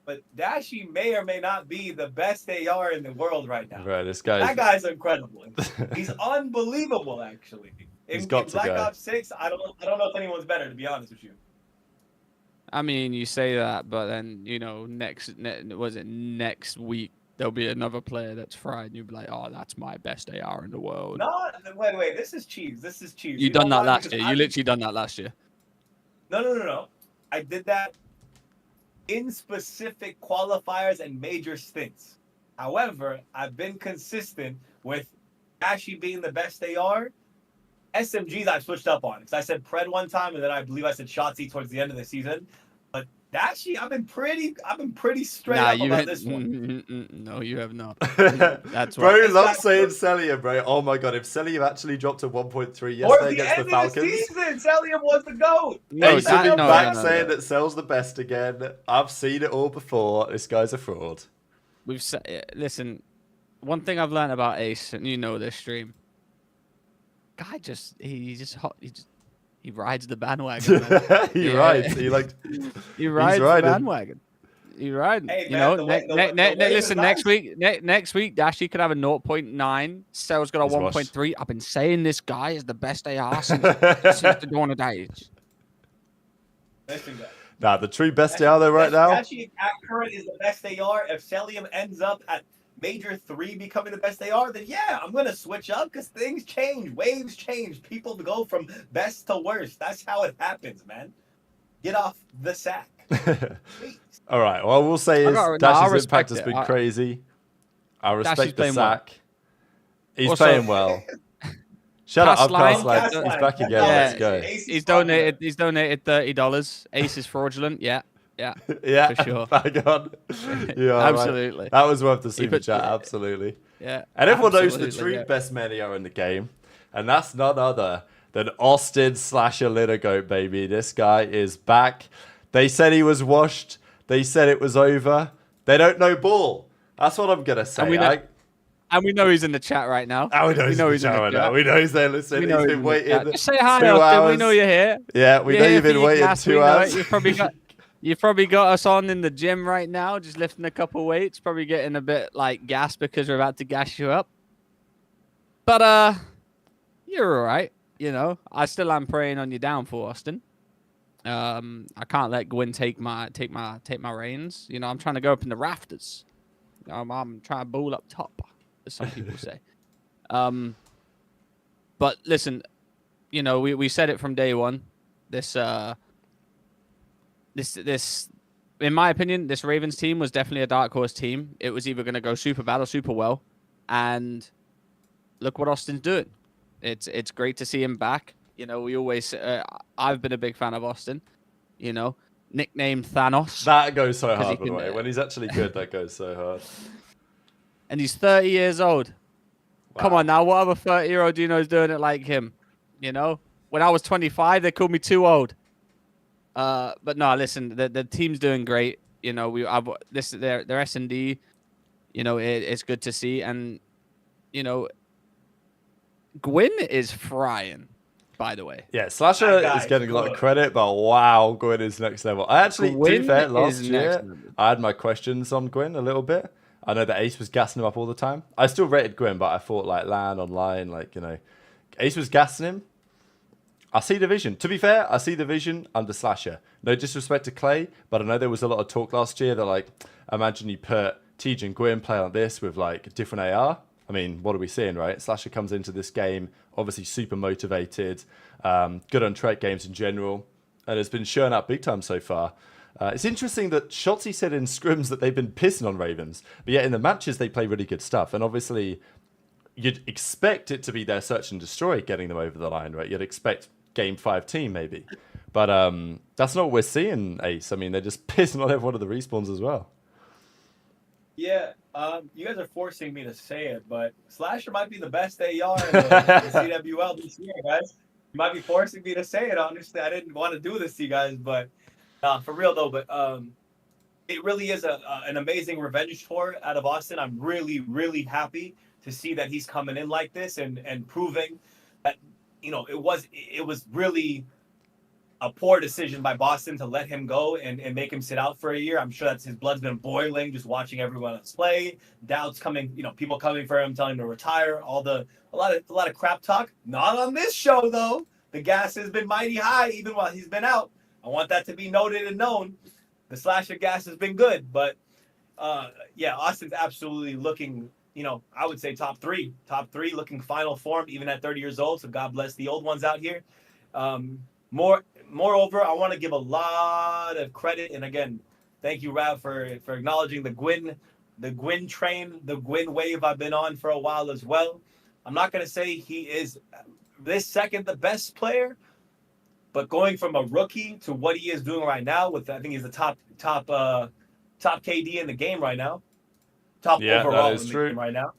But Dashy may or may not be the best AR in the world right now. Right, that guy's incredible. He's unbelievable, actually. He's got in Black Ops 6, I don't know if anyone's better, to be honest with you. I mean, you say that, but then next week there'll be another player that's fried, and you'll be like, "Oh, that's my best AR in the world." No, wait. This is cheese. You done that last year. You literally done that last year. No. I did that in specific qualifiers and major stints. However, I've been consistent with Dashy being the best AR. SMGs I've switched up on. Because I said PRED one time, and then I believe I said Shotzi towards the end of the season. But Dashy, I've been pretty straight up about this one. No, you have not. That's bro, you love saying Celium, bro. Oh my god, if Celium actually dropped to 1.3 yesterday against the Falcons. The season, Celium was the GOAT. No, saying that Cell's the best again. I've seen it all before. This guy's a fraud. Listen, one thing I've learned about Ace, and you know this stream, guy he rides the bandwagon. He rides the bandwagon. He rides. Hey, Listen, next week, Dashy could have a 0.9. Cell's got a 1.3. I've been saying this guy is the best AR since the dawn of days. Nah, the true best AR though right now. Dashy at current is the best AR. If Celium ends up at Major 3 becoming the best AR, then yeah, I'm going to switch up because things change. Waves change. People go from best to worst. That's how it happens, man. Get off the sack. All right. Well, we'll say is Dashy's impact has been crazy. I respect the sack. He's playing well. Shut up, Castline. He's back again. Let's go. He's donated $30. Ace is fraudulent. Yeah, for sure. Bang on. Yeah, absolutely. Right. That was worth the super chat. Absolutely. Yeah. And everyone knows the true best men are in the game, and that's none other than Austin/Alinagoat, baby. This guy is back. They said he was washed. They said it was over. They don't know ball. That's what I'm gonna say. And we know he's in the chat right now. We know he's in the chat right now. We know he's there listening. He's been waiting. Just say hi, Austin. We know you're here. Yeah, we know you've been waiting 2 hours. You've probably got us on in the gym right now, just lifting a couple weights, probably getting a bit like gas because we're about to gas you up. But you're all right. You know, I still am praying on your downfall, Austin. I can't let Gwyn take my reins. You know, I'm trying to go up in the rafters. I'm trying to ball up top, as some people say. But listen, you know, we said it from day one. This in my opinion, this Ravens team was definitely a dark horse team. It was either going to go super bad or super well, and look what Austin's doing. It's great to see him back. You know, we always I've been a big fan of Austin. You know, nicknamed Thanos. That goes so hard, by the way. When he's actually good, that goes so hard. And he's 30 years old. Wow. Come on now, what other 30-year-old do you know is doing it like him? You know, when I was 25, they called me too old. But no, listen, the team's doing great. You know, their S&D. You know, it's good to see, and you know, Gwyn is frying. By the way, yeah, Slasher is getting a lot of credit, but wow, Gwyn is next level. I actually, to be fair, last year I had my questions on Gwyn a little bit. I know that Ace was gassing him up all the time. I still rated Gwyn, but I thought like LAN online, like, you know, Ace was gassing him. I see the vision. To be fair, I see the vision under Slasher. No disrespect to Clay, but I know there was a lot of talk last year that, like, imagine you put TJ and Gwyn play on this with like different AR. I mean, what are we seeing, right? Slasher comes into this game, obviously super motivated, good on trade games in general, and has been showing up big time so far. It's interesting that Shotzi said in scrims that they've been pissing on Ravens, but yet in the matches they play really good stuff. And obviously, you'd expect it to be their search and destroy getting them over the line, right? You'd expect Game 5 team maybe. But that's not what we're seeing, Ace. I mean, they're just pissing on every one of the respawns as well. Yeah, you guys are forcing me to say it, but Slasher might be the best AR in the CWL this year, guys. You might be forcing me to say it, honestly. I didn't want to do this to you guys, but for real, though. But it really is an amazing revenge tour out of Austin. I'm really, really happy to see that he's coming in like this and proving that, you know, it was really a poor decision by Boston to let him go and make him sit out for a year. I'm sure that's his blood's been boiling just watching everyone else play. Doubts coming, you know, people coming for him, telling him to retire. A lot of crap talk. Not on this show though. The gas has been mighty high even while he's been out. I want that to be noted and known. The Slasher gas has been good, but yeah, Austin's absolutely looking, you know, I would say top three, looking final form even at 30 years old. So God bless the old ones out here. Moreover, I want to give a lot of credit, and again, thank you, Rav, for acknowledging the Gwyn train, the Gwyn wave I've been on for a while as well. I'm not going to say he is this second the best player, but going from a rookie to what he is doing right now, with I think he's the top KD in the game right now, top overall in the game right now.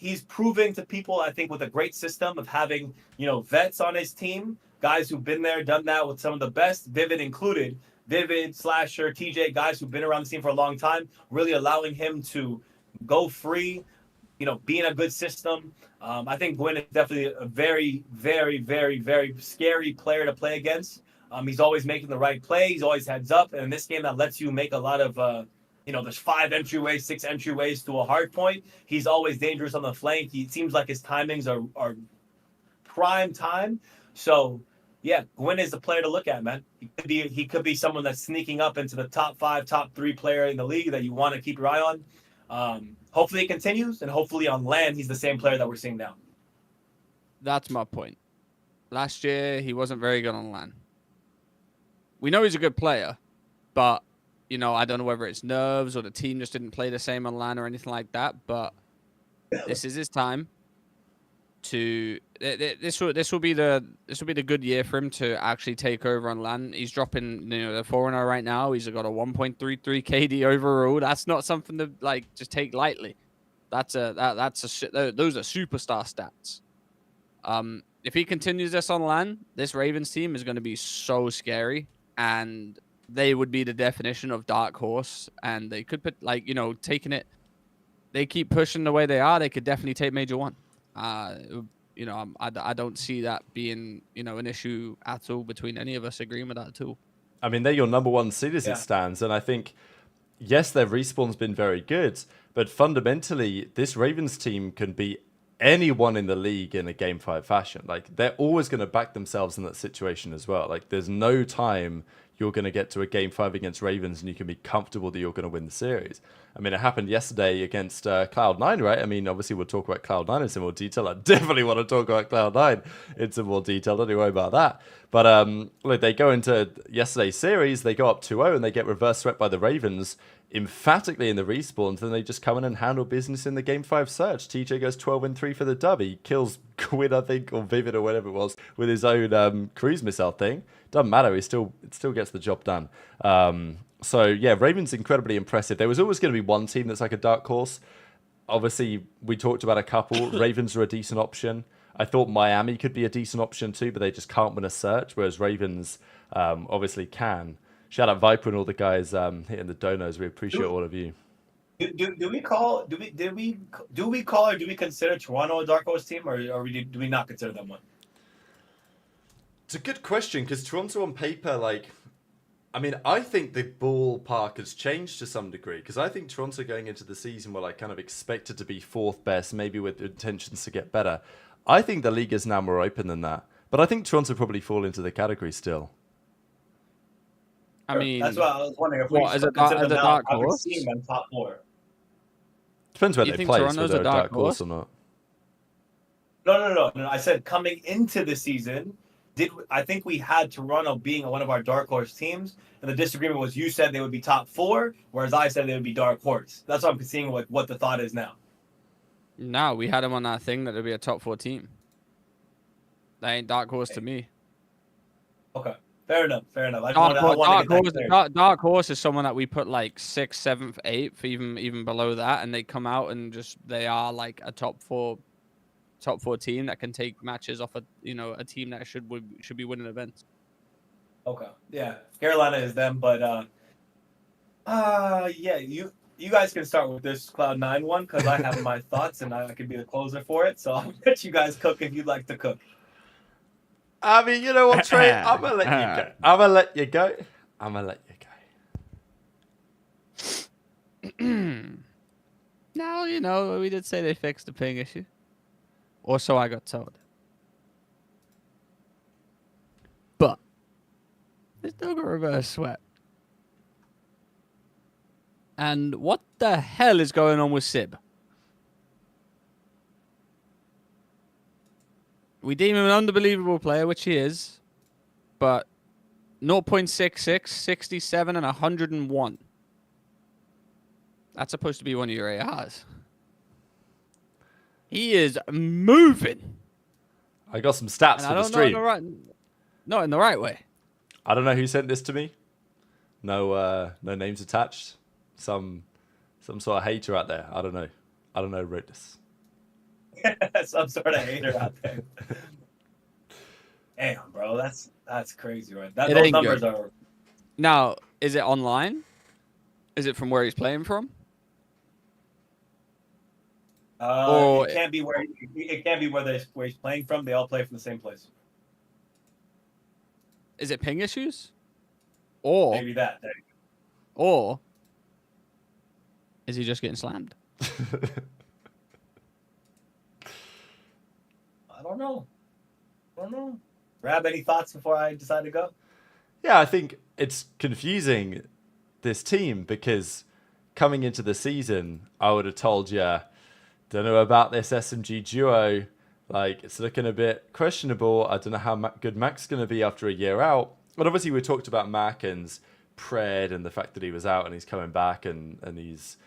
He's proving to people, I think, with a great system of having, you know, vets on his team, guys who've been there, done that with some of the best, Vivid included, Vivid, Slasher, TJ, guys who've been around the scene for a long time, really allowing him to go free, you know, be in a good system. I think Gwyn is definitely a very, very, very, very scary player to play against. He's always making the right play. He's always heads up. And in this game, that lets you make a lot of, you know, there's 5 entryways, 6 entryways to a hard point. He's always dangerous on the flank. He seems like his timings are prime time. So, yeah, Gwyn is the player to look at, man. He could be someone that's sneaking up into the top 5, top 3 player in the league that you want to keep your eye on. Hopefully it continues, and hopefully on LAN, he's the same player that we're seeing now. That's my point. Last year, he wasn't very good on LAN. We know he's a good player, but you know, I don't know whether it's nerves or the team just didn't play the same on LAN or anything like that, but this is his time to this will be the good year for him to actually take over on LAN. He's dropping, you know, the 4-0 right now. He's got a 1.33 KD overall. That's not something to like just take lightly. Those are superstar stats. If he continues this on LAN, this Ravens team is going to be so scary, and they would be the definition of dark horse, and they could put, like, you know, taking it. They keep pushing the way they are. They could definitely take Major 1. You know, I don't see that being, you know, an issue at all between any of us agreeing with that at all. I mean, they're your number 1 seed as it stands, and I think, yes, their respawn's been very good, but fundamentally, this Ravens team can beat anyone in the league in a game 5 fashion. Like, they're always going to back themselves in that situation as well. Like, there's no time you're going to get to a game 5 against Ravens and you can be comfortable that you're going to win the series. I mean, it happened yesterday against Cloud9, right? I mean, obviously we'll talk about Cloud9 in some more detail. I definitely want to talk about Cloud9 in some more detail. Don't worry about that. But look, they go into yesterday's series, they go up 2-0 and they get reverse swept by the Ravens emphatically in the respawns. Then they just come in and handle business in the game 5 Surge. TJ goes 12-3 for the dub. He kills Quinn, I think, or Vivid or whatever it was, with his own cruise missile thing. Doesn't matter. It still gets the job done. So yeah, Ravens incredibly impressive. There was always going to be one team that's like a dark horse. Obviously, we talked about a couple. Ravens are a decent option. I thought Miami could be a decent option too, but they just can't win a search, whereas Ravens obviously can. Shout out Viper and all the guys hitting the donos. We appreciate all of you. Do we call or do we consider Toronto a dark horse team, or do we not consider them one? It's a good question because Toronto on paper, like, I mean, I think the ballpark has changed to some degree because I think Toronto going into the season were like kind of expected to be 4th best, maybe with intentions to get better. I think the league is now more open than that, but I think Toronto probably fall into the category still. I mean, that's why I was wondering if what, we as a consider them dark now, horse? seeing them top 4. Depends where You they think play, Toronto's whether a they're dark horse horse? or not. No. I said coming into the season, I think we had Toronto being one of our dark horse teams, and the disagreement was you said they would be top 4, whereas I said they would be dark horse. That's what I'm seeing, like what the thought is now. No, we had them on that thing that it'd be a top 4 team. That ain't dark horse to me. Okay, fair enough. I want to get that clear. Dark horse is someone that we put like 6th, 7th, 8th, even below that, and they come out and they are like a top 4 team that can take matches off a team that should be winning events. Okay, yeah, Carolina is them, but yeah, you guys can start with this Cloud9 one because I have my thoughts and I can be the closer for it. So I'll let you guys cook if you'd like to cook. I mean, you know what, Trey? I'm going to let you go. I'm going to let you go. No, we did say they fixed the ping issue. Or so I got told. But they still got reverse swept. And what the hell is going on with Sib? We deem him an unbelievable player, which he is. But 0.66, 67, and 101. That's supposed to be one of your ARs. He is moving. I got some stats for the stream. Not in the right way. I don't know who sent this to me. No names attached. Some sort of hater out there. I don't know who wrote this. Some sort of hater out there. Damn, bro, that's crazy, right? Those numbers are. Now, is it online? Is it from where he's playing from? It can't be where he's playing from. They all play from the same place. Is it ping issues? Or maybe that. Or is he just getting slammed? I don't know. Grab any thoughts before I decide to go? Yeah, I think it's confusing, this team, because coming into the season, I would have told you, don't know about this SMG duo. Like, it's looking a bit questionable. I don't know how good Mac's going to be after a year out. But obviously, we talked about Mac and PRED and the fact that he was out and he's coming back and he's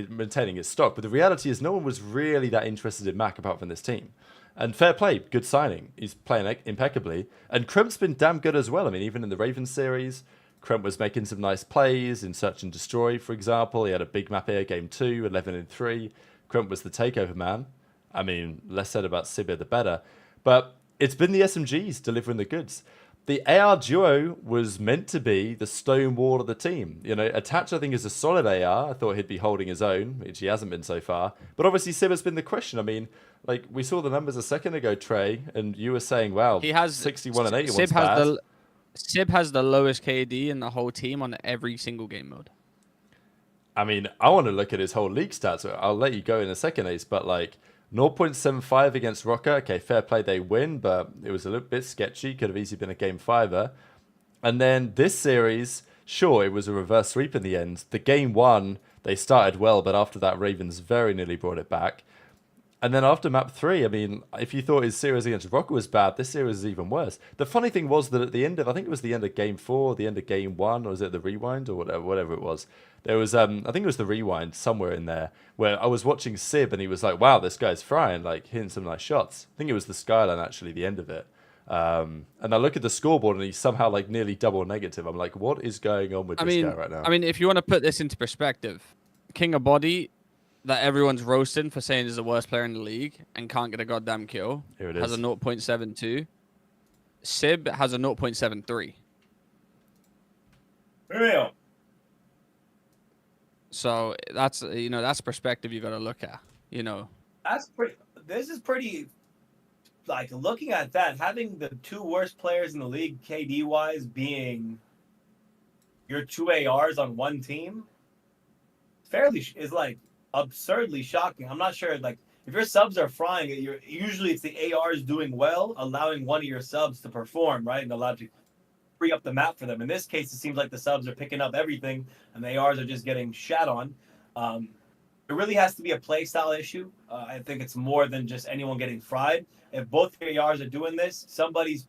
maintaining his stock. But the reality is no one was really that interested in Mac apart from this team. And fair play, good signing. He's playing impeccably. And Kremp's been damn good as well. I mean, even in the Ravens series, Kremp was making some nice plays in Search and Destroy, for example. He had a big map here, game 2, 11-3. Kremp was the takeover man. I mean, less said about Sibir, the better. But it's been the SMGs delivering the goods. The AR duo was meant to be the stone wall of the team. You know, Attach, I think, is a solid AR. I thought he'd be holding his own, which he hasn't been so far. But obviously, Sibir's been the question. I mean, like, we saw the numbers a second ago, Trey, and you were saying, wow, he has 61 and 81. Sib has the lowest KD in the whole team on every single game mode. I mean, I want to look at his whole league stats. I'll let you go in a second, Ace, but like, 0.75 against Rocker. Okay, fair play, they win, but it was a little bit sketchy. Could have easily been a game fiver. And then this series, sure, it was a reverse sweep in the end. The game one, they started well, but after that, Ravens very nearly brought it back. And then after map 3, I mean, if you thought his series against Rocker was bad, this series is even worse. The funny thing was that at the end of, I think it was the end of game 4, the end of game 1, or was it the rewind, or whatever it was. There was, I think it was the rewind somewhere in there, where I was watching Sib and he was like, wow, this guy's frying, like hitting some nice shots. I think it was the Skyline, actually, the end of it. And I look at the scoreboard and he's somehow like nearly double negative. I'm like, what is going on with this guy right now? I mean, if you want to put this into perspective, King of Body, that everyone's roasting for saying is the worst player in the league and can't get a goddamn kill, Here it has is. a 0.72. Sib has a 0.73. Real. So that's, you know, that's perspective you got to look at, you know. That's pretty. This is pretty. Like looking at that, having the 2 worst players in the league, KD wise, being your 2 ARs on one team, is like absurdly shocking. I'm not sure, like, if your subs are frying it, usually it's the ARs doing well, allowing one of your subs to perform, right, and allow to free up the map for them. In this case, it seems like the subs are picking up everything, and the ARs are just getting shat on. It really has to be a play style issue. I think it's more than just anyone getting fried. If both your ARs are doing this, somebody's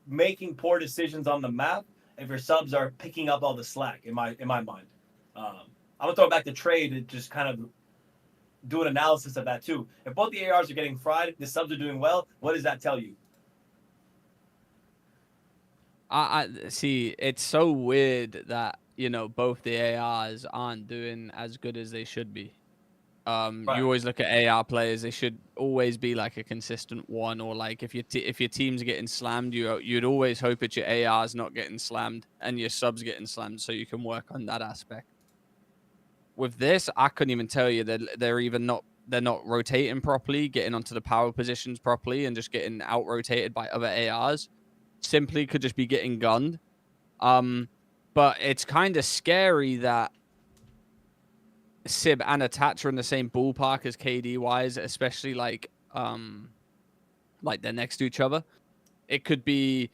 making poor decisions on the map. If your subs are picking up all the slack, in my mind. I'm gonna throw it back to Trey to just kind of do an analysis of that too. If both the ARs are getting fried, the subs are doing well, what does that tell you? I see. It's so weird that, you know, both the ARs aren't doing as good as they should be. Right. You always look at AR players; they should always be like a consistent one, or like if your team's getting slammed, you'd always hope that your AR's not getting slammed and your subs getting slammed, so you can work on that aspect. With this, I couldn't even tell you that they're not rotating properly, getting onto the power positions properly, and just getting out rotated by other ARs. Simply could just be getting gunned. But it's kind of scary that Sib and Attach are in the same ballpark as KD wise, especially like they're next to each other. It could be,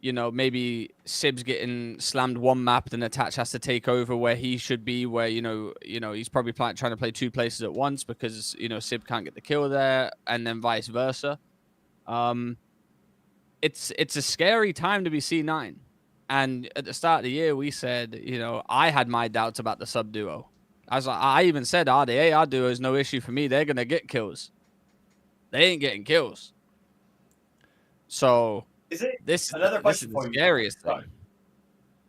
you know, maybe Sib's getting slammed one map, then Attach has to take over where he should be, where you know he's probably trying to play 2 places at once because, you know, Sib can't get the kill there, and then vice versa. It's a scary time to be C9. And at the start of the year, we said, you know, I had my doubts about the sub duo. I even said, the AR duo is no issue for me. They're going to get kills. They ain't getting kills. So Is it this another question is for the you? scariest thing. Sorry.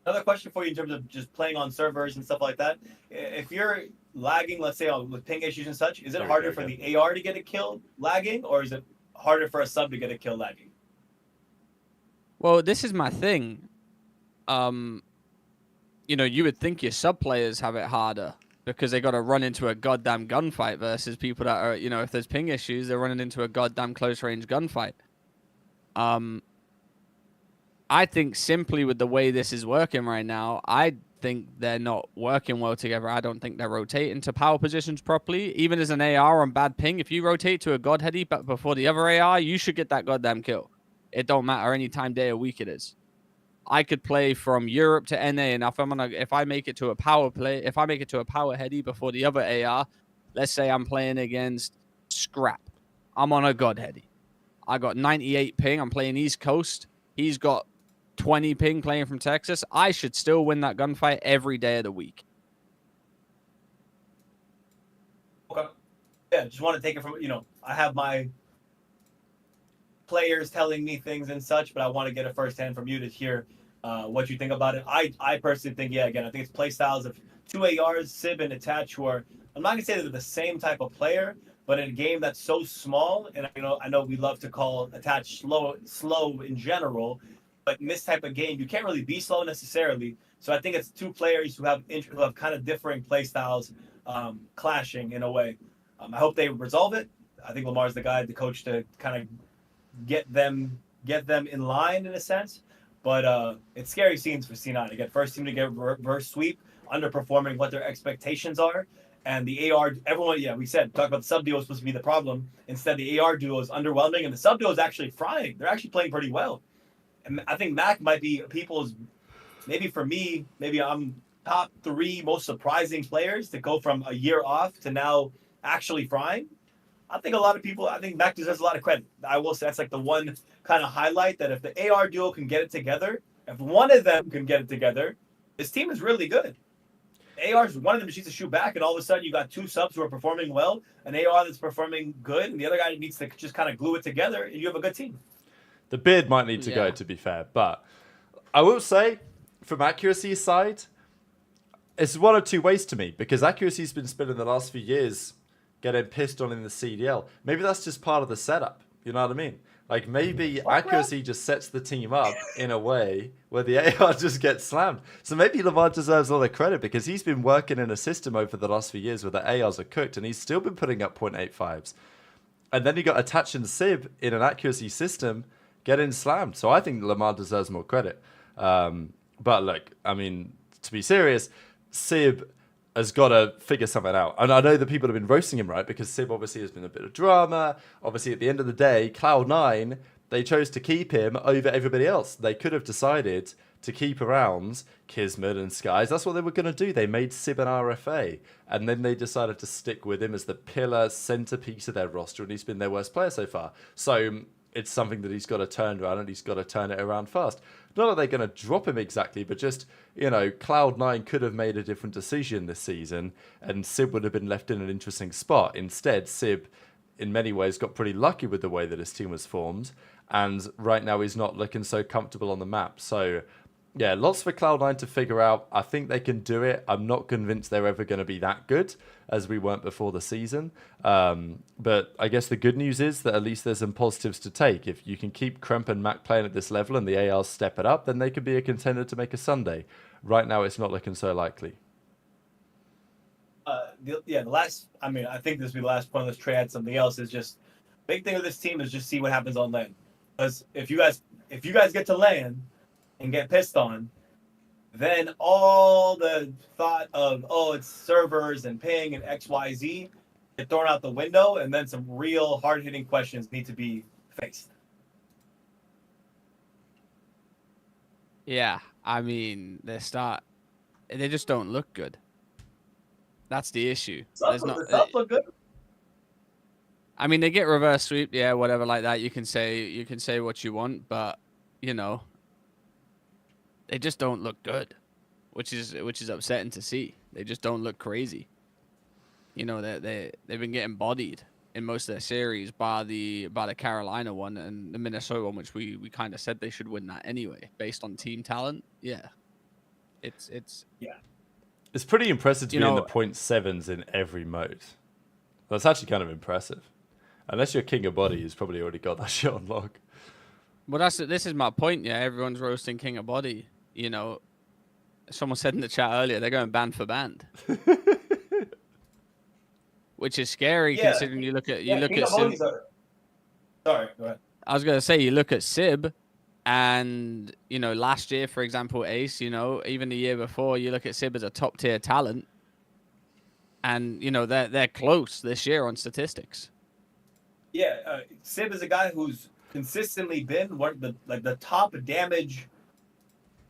Another question for you in terms of just playing on servers and stuff like that. If you're lagging, let's say with ping issues and such, is it harder for the AR to get a kill lagging, or is it harder for a sub to get a kill lagging? Well, this is my thing. You know, you would think your sub players have it harder because they got to run into a goddamn gunfight versus people that are, you know, if there's ping issues, they're running into a goddamn close range gunfight. I think simply with the way this is working right now, I think they're not working well together. I don't think they're rotating to power positions properly. Even as an AR on bad ping, if you rotate to a godheady but before the other AR, you should get that goddamn kill. It don't matter any time, day, or week it is. I could play from Europe to NA, and if I make it to a power play, if I make it to a power heady before the other AR, let's say I'm playing against Scrap. I'm on a godheady. I got 98 ping. I'm playing East Coast. He's got 20 ping playing from Texas. I should still win that gunfight every day of the week. Okay. Yeah, just want to take it from, you know, I have my players telling me things and such, but I want to get it firsthand from you to hear what you think about it. I personally think, yeah, again, I think it's play styles of 2 ARs, Sib and Attach, who are, I'm not going to say they're the same type of player, but in a game that's so small, and I know we love to call Attach slow in general, but in this type of game, you can't really be slow necessarily. So I think it's 2 players who have kind of differing play styles clashing in a way. I hope they resolve it. I think Lamar's the guy, the coach, to kind of get them in line in a sense. But it's scary scenes for C9. Again, first team to get reverse sweep, underperforming what their expectations are, And the AR, everyone, we said, talk about the sub duo was supposed to be the problem. Instead, the AR duo is underwhelming, and the sub duo is actually frying. They're actually playing pretty well. And I think Mac might be people's, maybe for me, maybe I'm top 3 most surprising players to go from a year off to now actually frying. I think a lot of people, I think Mac deserves a lot of credit. I will say that's like the one kind of highlight that if the AR duo can get it together, if one of them can get it together, this team is really good. AR's one of them needs to shoot back, and all of a sudden you got 2 subs who are performing well, an AR that's performing good, and the other guy needs to just kind of glue it together, and you have a good team. The beard might need to go, to be fair, but I will say, from accuracy side, it's one of 2 ways to me, because accuracy's been spent in the last few years getting pissed on in the CDL. Maybe that's just part of the setup, you know what I mean? Like, maybe accuracy just sets the team up in a way where the AR just gets slammed. So maybe Lamar deserves a lot of credit because he's been working in a system over the last few years where the ARs are cooked and he's still been putting up 0.85s. And then you got Attach and Sib in an accuracy system getting slammed. So I think Lamar deserves more credit. But look, I mean, to be serious, Sib has got to figure something out. And I know that people have been roasting him, right? Because Sib obviously has been a bit of drama. Obviously, at the end of the day, Cloud9, they chose to keep him over everybody else. They could have decided to keep around Kismet and Skies. That's what they were going to do. They made Sib an RFA. And then they decided to stick with him as the pillar centerpiece of their roster. And he's been their worst player so far. So it's something that he's got to turn around and he's got to turn it around fast. Not that they're going to drop him exactly, but just, you know, Cloud9 could have made a different decision this season and Sib would have been left in an interesting spot. Instead, Sib, in many ways, got pretty lucky with the way that his team was formed. And right now he's not looking so comfortable on the map. So, yeah, lots for Cloud9 to figure out. I think they can do it. I'm not convinced they're ever going to be that good as we weren't before the season. But I guess the good news is that at least there's some positives to take. If you can keep Kremp and Mac playing at this level and the ARs step it up, then they could be a contender to make a Sunday. Right now, it's not looking so likely. The last, I mean, I think this will be the last point. Let's try add something else. Is just big thing with this team is just see what happens on land. Because if you guys get to land and get pissed on, then all the thought of, oh, it's servers and ping and XYZ get thrown out the window, and then some real hard-hitting questions need to be faced. Yeah, I mean, they just don't look good. That's the issue. There's not. Look good. I mean, they get reverse sweep, yeah, whatever like that. You can say what you want, but you know, they just don't look good, which is upsetting to see. They just don't look crazy. You know, they've been getting bodied in most of their series by the Carolina one and the Minnesota one, which we kind of said they should win that anyway, based on team talent. Yeah, it's pretty impressive to be in the 0.7s in every mode. That's actually kind of impressive. Unless you're King of Body, who's probably already got that shit on lock. Well, this is my point. Yeah, everyone's roasting King of Body. You know, someone said in the chat earlier they're going band for band, which is scary considering you look at Sib. Sorry, go ahead. I was gonna say you look at Sib, and you know last year, for example, Ace. You know, even the year before, you look at Sib as a top tier talent, and you know they're close this year on statistics. Yeah, Sib is a guy who's consistently been one of the top damage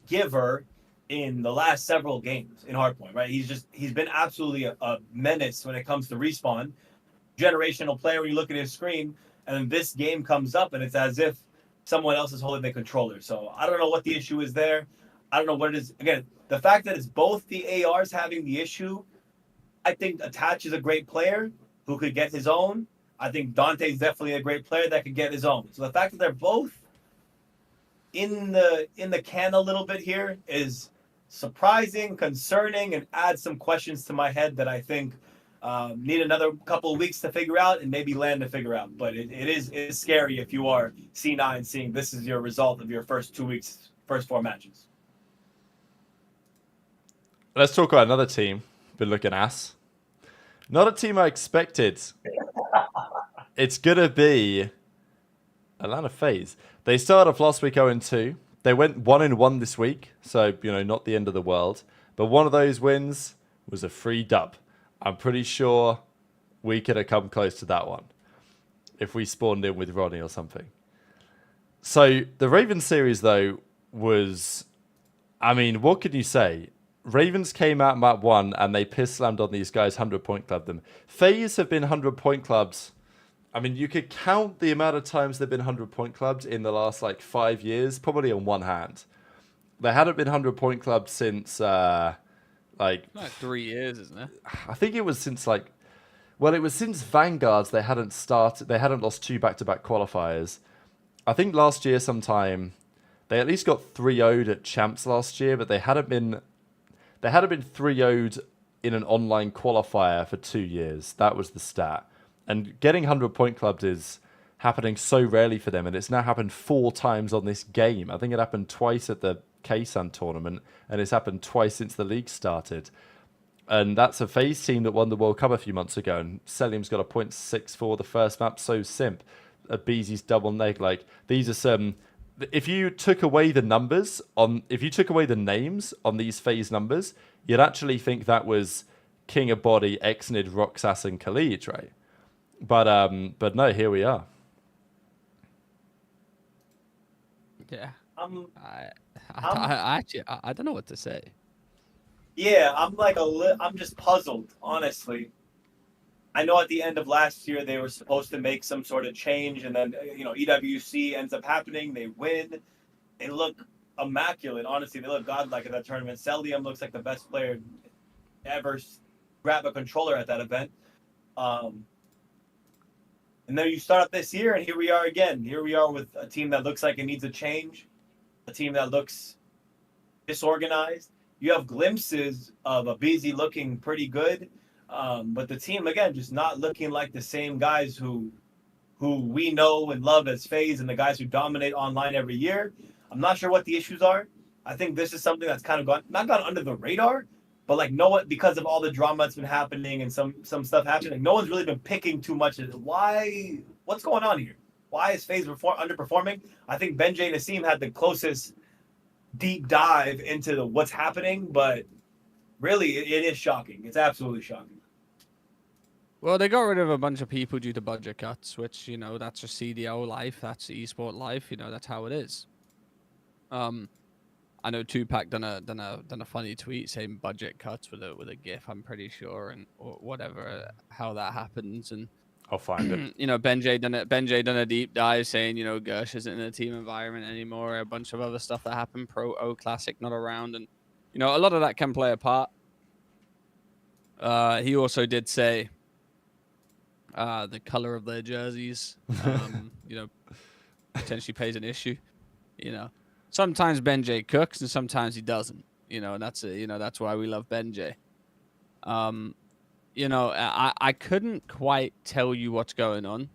giver in the last several games in Hardpoint, right? He's been absolutely a menace when it comes to respawn. Generational player when you look at his screen, and then this game comes up and it's as if someone else is holding the controller. So I don't know what the issue is there. I don't know what it is. Again, the fact that it's both the ARs having the issue, I think Attach is a great player who could get his own. I think Dante's definitely a great player that could get his own. So the fact that they're both in the can a little bit here is surprising, concerning, and adds some questions to my head that I think need another couple of weeks to figure out and maybe land to figure out. But it is scary if you are C9 seeing this is your result of your first 2 weeks, first 4 matches. Let's talk about another team. Been looking ass. Not a team I expected. It's going to be Atlanta FaZe. They started off last week 0-2. They went 1-1 this week, so, you know, not the end of the world. But one of those wins was a free dub I'm pretty sure we could have come close to that one if we spawned in with Ronnie or something. So the Ravens series, though, was... I mean, what could you say? Ravens came out map 1 and they piss slammed on these guys, 100-point clubbed them. FaZe have been 100-point clubs. I mean, you could count the amount of times they've been 100-point clubbed in the last, 5 years, probably on one hand. They hadn't been 100-point clubbed since, Like 3 years, isn't it? I think it was since, it was since Vanguards they hadn't lost 2 back-to-back qualifiers. I think last year sometime, they at least got 3-0'd at Champs last year, but they hadn't been 3-0'd in an online qualifier for 2 years. That was the stat. And getting 100-point clubbed is happening so rarely for them, and it's now happened 4 times on this game. I think it happened twice at the K-Sun tournament, and it's happened twice since the league started. And that's a FaZe team that won the World Cup a few months ago, and Selim's got a 0.64 the first map, so simp. Beezy's double neg. These are some... If you took away the names on these FaZe numbers, you'd actually think that was King of Body, Exnid, Roxas, and Khalid, right? But no, here we are. Yeah. I don't know what to say. Yeah, I'm just puzzled, honestly. I know at the end of last year they were supposed to make some sort of change, and then EWC ends up happening. They win. They look immaculate. Honestly, they look godlike at that tournament. Celium looks like the best player ever grab a controller at that event. And then you start up this year, and here we are again. Here we are with a team that looks like it needs a change, a team that looks disorganized. You have glimpses of a Busy looking pretty good, but the team, again, just not looking like the same guys who we know and love as FaZe and the guys who dominate online every year. I'm not sure what the issues are. I think this is something that's kind of not gone under the radar, but no one, because of all the drama that's been happening and some stuff happening, no one's really been picking too much. Why? What's going on here? Why is FaZe underperforming? I think Benjay and Nassim had the closest deep dive into what's happening, but really it is shocking. It's absolutely shocking. Well, they got rid of a bunch of people due to budget cuts, which, that's just CDL life. That's esport life. That's how it is. I know Tupac done a funny tweet saying budget cuts with a GIF, I'm pretty sure, or whatever, how that happens. And I'll find it. Benjay done a deep dive saying, Gersh isn't in a team environment anymore. A bunch of other stuff that happened. Pro O Classic not around, and a lot of that can play a part. He also did say the color of their jerseys, potentially plays an issue. Sometimes Benjay cooks and sometimes he doesn't. And that's why we love Benjay. I couldn't quite tell you what's going on,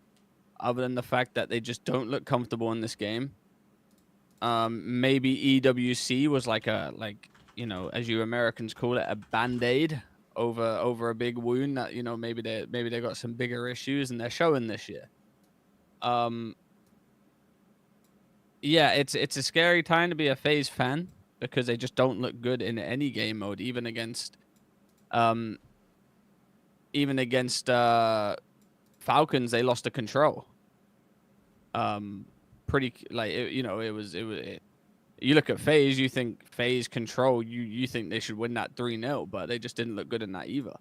other than the fact that they just don't look comfortable in this game. Maybe EWC was as you Americans call it, a band-aid over a big wound that maybe they got some bigger issues and they're showing this year. Yeah, it's a scary time to be a FaZe fan because they just don't look good in any game mode, even against Falcons. They lost the control. You look at FaZe, you think FaZe control, you think they should win that 3-0, but they just didn't look good in that either.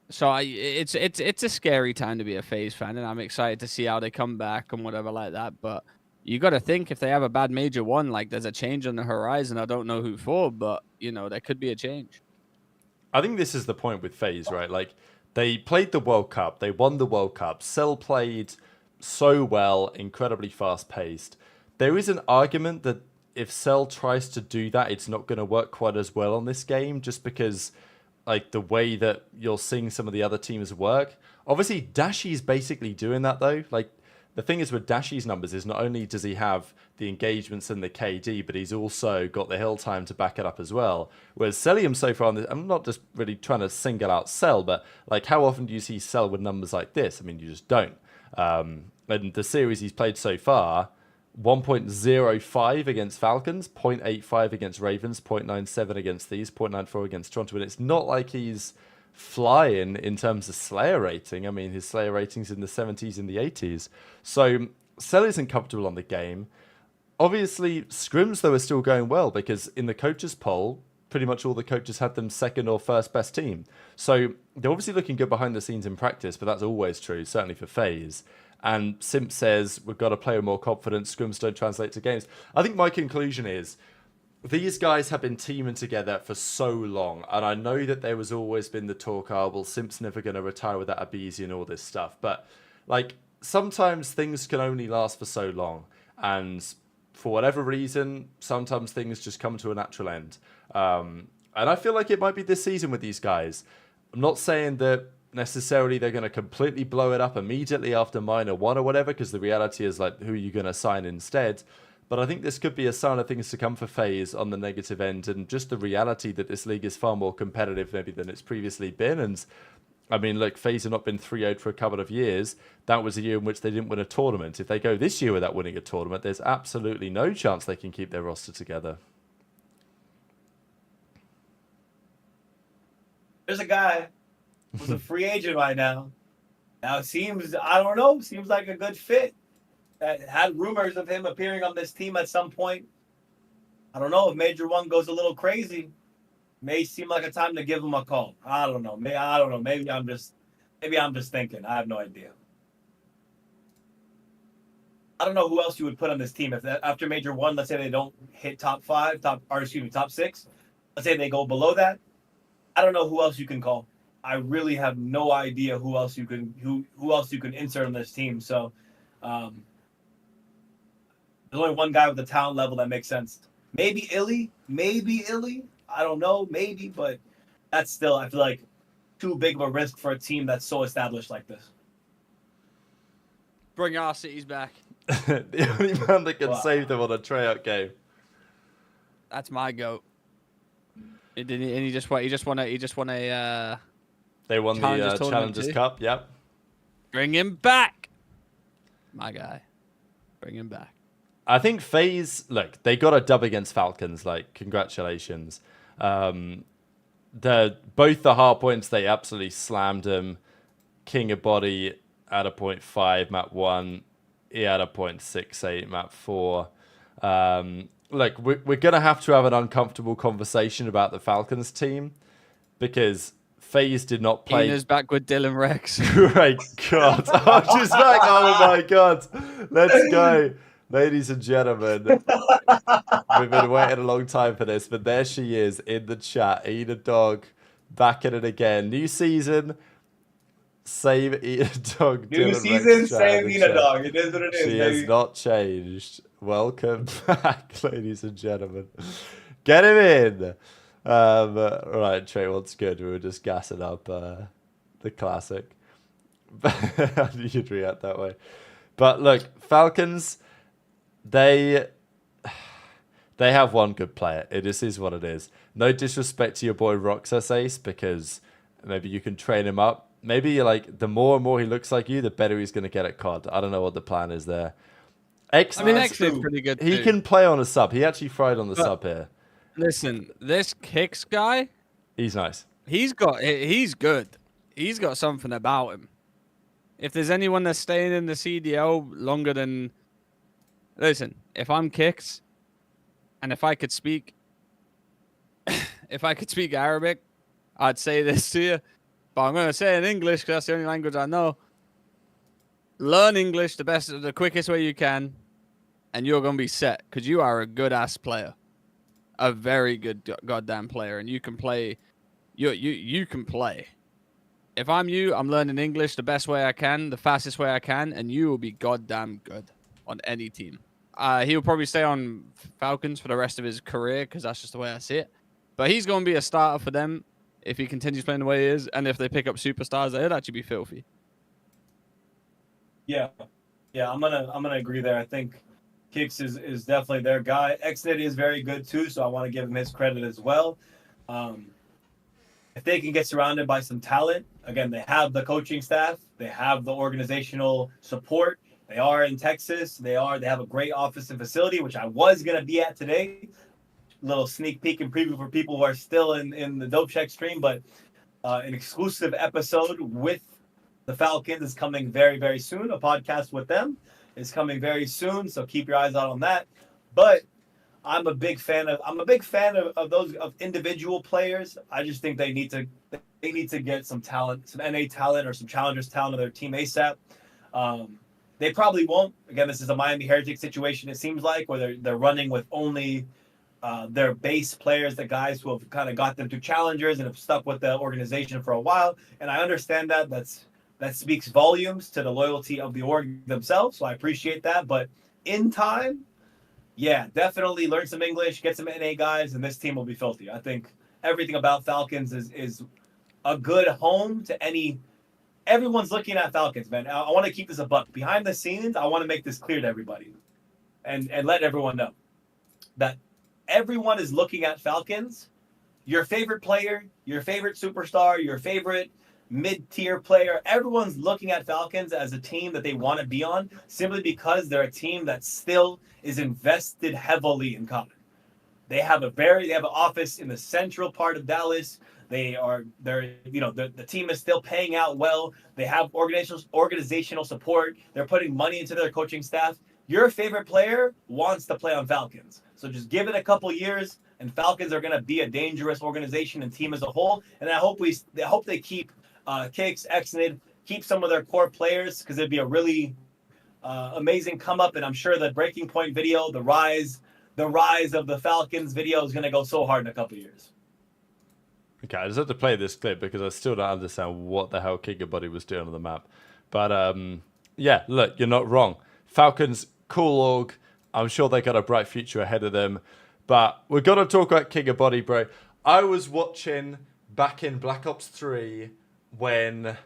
So it's a scary time to be a FaZe fan, and I'm excited to see how they come back and whatever like that. But you got to think if they have a bad major one, there's a change on the horizon. I don't know who for, but there could be a change. I think this is the point with FaZe, right? They played the World Cup, they won the World Cup. Cell played so well, incredibly fast paced. There is an argument that if Cell tries to do that, it's not going to work quite as well on this game, just because the way that you're seeing some of the other teams work. Obviously, Dashy's basically doing that, though. The thing is with Dashy's numbers is not only does he have the engagements and the KD, but he's also got the hill time to back it up as well. Whereas Celium so far, I'm not just really trying to single out Cell, but how often do you see Cell with numbers like this? I mean, you just don't. And the series he's played so far, 1.05 against Falcons, 0.85 against Ravens, 0.97 against Thieves, 0.94 against Toronto. And it's not like he's flying in terms of Slayer rating. I mean, his Slayer rating's in the 70s and the 80s. So Sel isn't comfortable on the game. Obviously, scrims, though, are still going well because in the coaches poll, pretty much all the coaches had them second or first best team. So they're obviously looking good behind the scenes in practice, but that's always true, certainly for FaZe. And Simp says, we've got to play with more confidence. Scrims don't translate to games. I think my conclusion is, these guys have been teaming together for so long. And I know that there was always been the talk, oh, well, Simp's never going to retire without a BZ and all this stuff. But, like, sometimes things can only last for so long. And for whatever reason, sometimes things just come to a natural end. And I feel like it might be this season with these guys. I'm not saying that necessarily they're going to completely blow it up immediately after Minor 1 or whatever, because the reality is, like, who are you going to sign instead? But I think this could be a sign of things to come for FaZe on the negative end, and just the reality that this league is far more competitive maybe than it's previously been. And I mean, look, FaZe have not been 3-0 for a couple of years. That was a year in which they didn't win a tournament. If they go this year without winning a tournament, there's absolutely no chance they can keep their roster together. There's a guy who's a free agent right now. Now it seems, I don't know, seems like a good fit. Had rumors of him appearing on this team at some point. I don't know if Major One goes a little crazy. May seem like a time to give him a call. I don't know. Maybe I'm just thinking. I have no idea. I don't know who else you would put on this team if after Major One, let's say they don't hit top 6. Let's say they go below that. I don't know who else you can call. I really have no idea who else you can insert on this team. So there's only one guy with the talent level that makes sense. Maybe Illy. I don't know, maybe, but that's still, I feel like, too big of a risk for a team that's so established like this. Bring our cities back. The only man that can save them on a tryout game. That's my goat. He just won a. They won the Challengers Cup. Yep. Bring him back, my guy. Bring him back. I think FaZe, look, they got a dub against Falcons. Like, congratulations. Both the hard points, they absolutely slammed them. King of Body at a 0.5, map 1. He had a 0.68, map 4. Look, we're going to have an uncomfortable conversation about the Falcons team because FaZe did not play. Ina's back with Dylan Rex. Great God. I'm just like, oh my God. Let's go. Ladies and gentlemen, we've been waiting a long time for this, but there she is in the chat. Ina Dog, back in it again. New season, same Ina Dog. New season, same Ina Dog. It is what it is. She has not changed. Welcome back, ladies and gentlemen. Get him in. Right, Trey, what's good? We were just gassing up the classic. How do you react that way? But look, Falcons. They have one good player. It is what it is. No disrespect to your boy Roxas Ace, because maybe you can train him up. Maybe like the more and more he looks like you, the better he's going to get at COD. I don't know what the plan is there. X is pretty good. He can play on a sub. He actually fried on the sub here. Listen, this Kicks guy, he's nice. He's good. He's got something about him. If there's anyone that's staying in the CDL longer than... Listen, if I'm Kicks, and if I could speak Arabic, I'd say this to you. But I'm going to say it in English because that's the only language I know. Learn English the quickest way you can, and you're going to be set because you are a good-ass player. A very good goddamn player, and you can play. You can play. If I'm you, I'm learning English the best way I can, the fastest way I can, and you will be goddamn good on any team. He'll probably stay on Falcons for the rest of his career because that's just the way I see it. But he's going to be a starter for them if he continues playing the way he is, and if they pick up superstars, it'd actually be filthy. Yeah, I'm gonna agree there. I think Kicks is definitely their guy. Xnit is very good too, so I want to give him his credit as well. If they can get surrounded by some talent, again, they have the coaching staff, they have the organizational support. They are in Texas. They have a great office and facility, which I was gonna be at today. Little sneak peek and preview for people who are still in the Dope Check stream, but an exclusive episode with the Falcons is coming very, very soon. A podcast with them is coming very soon, so keep your eyes out on that. But I'm a big fan of those individual players. I just think they need to get some talent, some NA talent or some challengers talent of their team ASAP. They probably won't. Again, this is a Miami Heretics situation, it seems like, where they're running with only their base players, the guys who have kind of got them to challengers and have stuck with the organization for a while. And I understand that speaks volumes to the loyalty of the org themselves. So I appreciate that. But in time, yeah, definitely learn some English, get some NA guys, and this team will be filthy. I think everything about Falcons is a good home to any. Everyone's looking at Falcons, man. I want to keep this a buck. Behind the scenes, I want to make this clear to everybody and let everyone know that everyone is looking at Falcons. Your favorite player, your favorite superstar, your favorite mid-tier player, everyone's looking at Falcons as a team that they want to be on simply because they're a team that still is invested heavily in COD. They have an office in the central part of Dallas. The team is still paying out well. They have organizational support. They're putting money into their coaching staff. Your favorite player wants to play on Falcons. So just give it a couple years, and Falcons are going to be a dangerous organization and team as a whole. And I hope they keep Kicks, Exnid, keep some of their core players, because it'd be a really amazing come up. And I'm sure the Breaking Point video, the rise of the Falcons video, is going to go so hard in a couple years. Okay, I just have to play this clip because I still don't understand what the hell Kigabody was doing on the map. But yeah, look, you're not wrong. Falcons, cool org. I'm sure they got a bright future ahead of them. But we're going to talk about Kigabody, bro. I was watching back in Black Ops 3 when,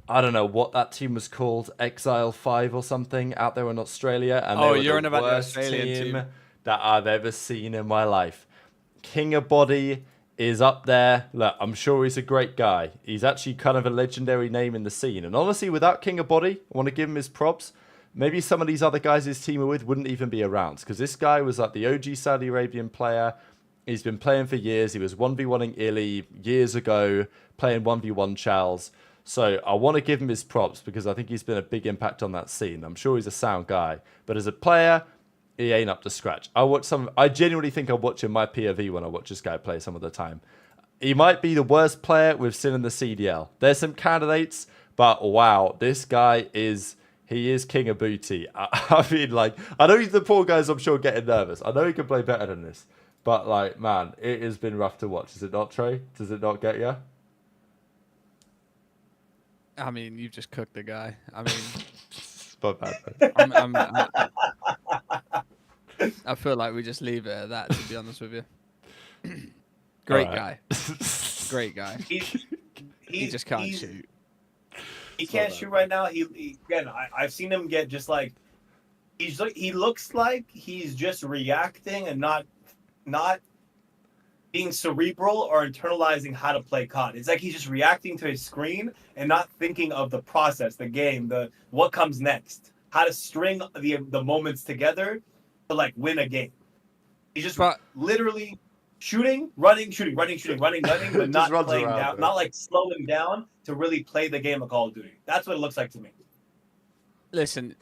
I don't know what that team was called, Exile 5 or something, out there in Australia. And they were you're the on about the worst Australian team that I've ever seen in my life. Kingabody is up there. Look, I'm sure he's a great guy. He's actually kind of a legendary name in the scene. And honestly, without Kingabody, I want to give him his props. Maybe some of these other guys his team are with wouldn't even be around, because this guy was like the OG Saudi Arabian player. He's been playing for years. He was 1v1ing Illy years ago, playing 1v1 Chals. So I want to give him his props because I think he's been a big impact on that scene. I'm sure he's a sound guy. But as a player, he ain't up to scratch. I genuinely think I'm watching my POV when I watch this guy play some of the time. He might be the worst player we've seen in the CDL. There's some candidates, but wow, this guy is... He is king of booty. I mean, like, I know the poor guys, I'm sure, getting nervous. I know he can play better than this. But, like, man, it has been rough to watch. Is it not, Trey? Does it not get you? I mean, you just cooked the guy. I mean... Not bad, I feel like we just leave it at that, to be honest with you. Great guy. Great guy. He just can't shoot. He can't shoot right now. I've seen him get just like he looks like he's just reacting and not being cerebral or internalizing how to play COD. It's like he's just reacting to his screen and not thinking of the process, the game, what comes next, how to string the moments together to like win a game. He's just literally shooting, running, but not playing down, not like slowing down to really play the game of Call of Duty. That's what it looks like to me. Listen,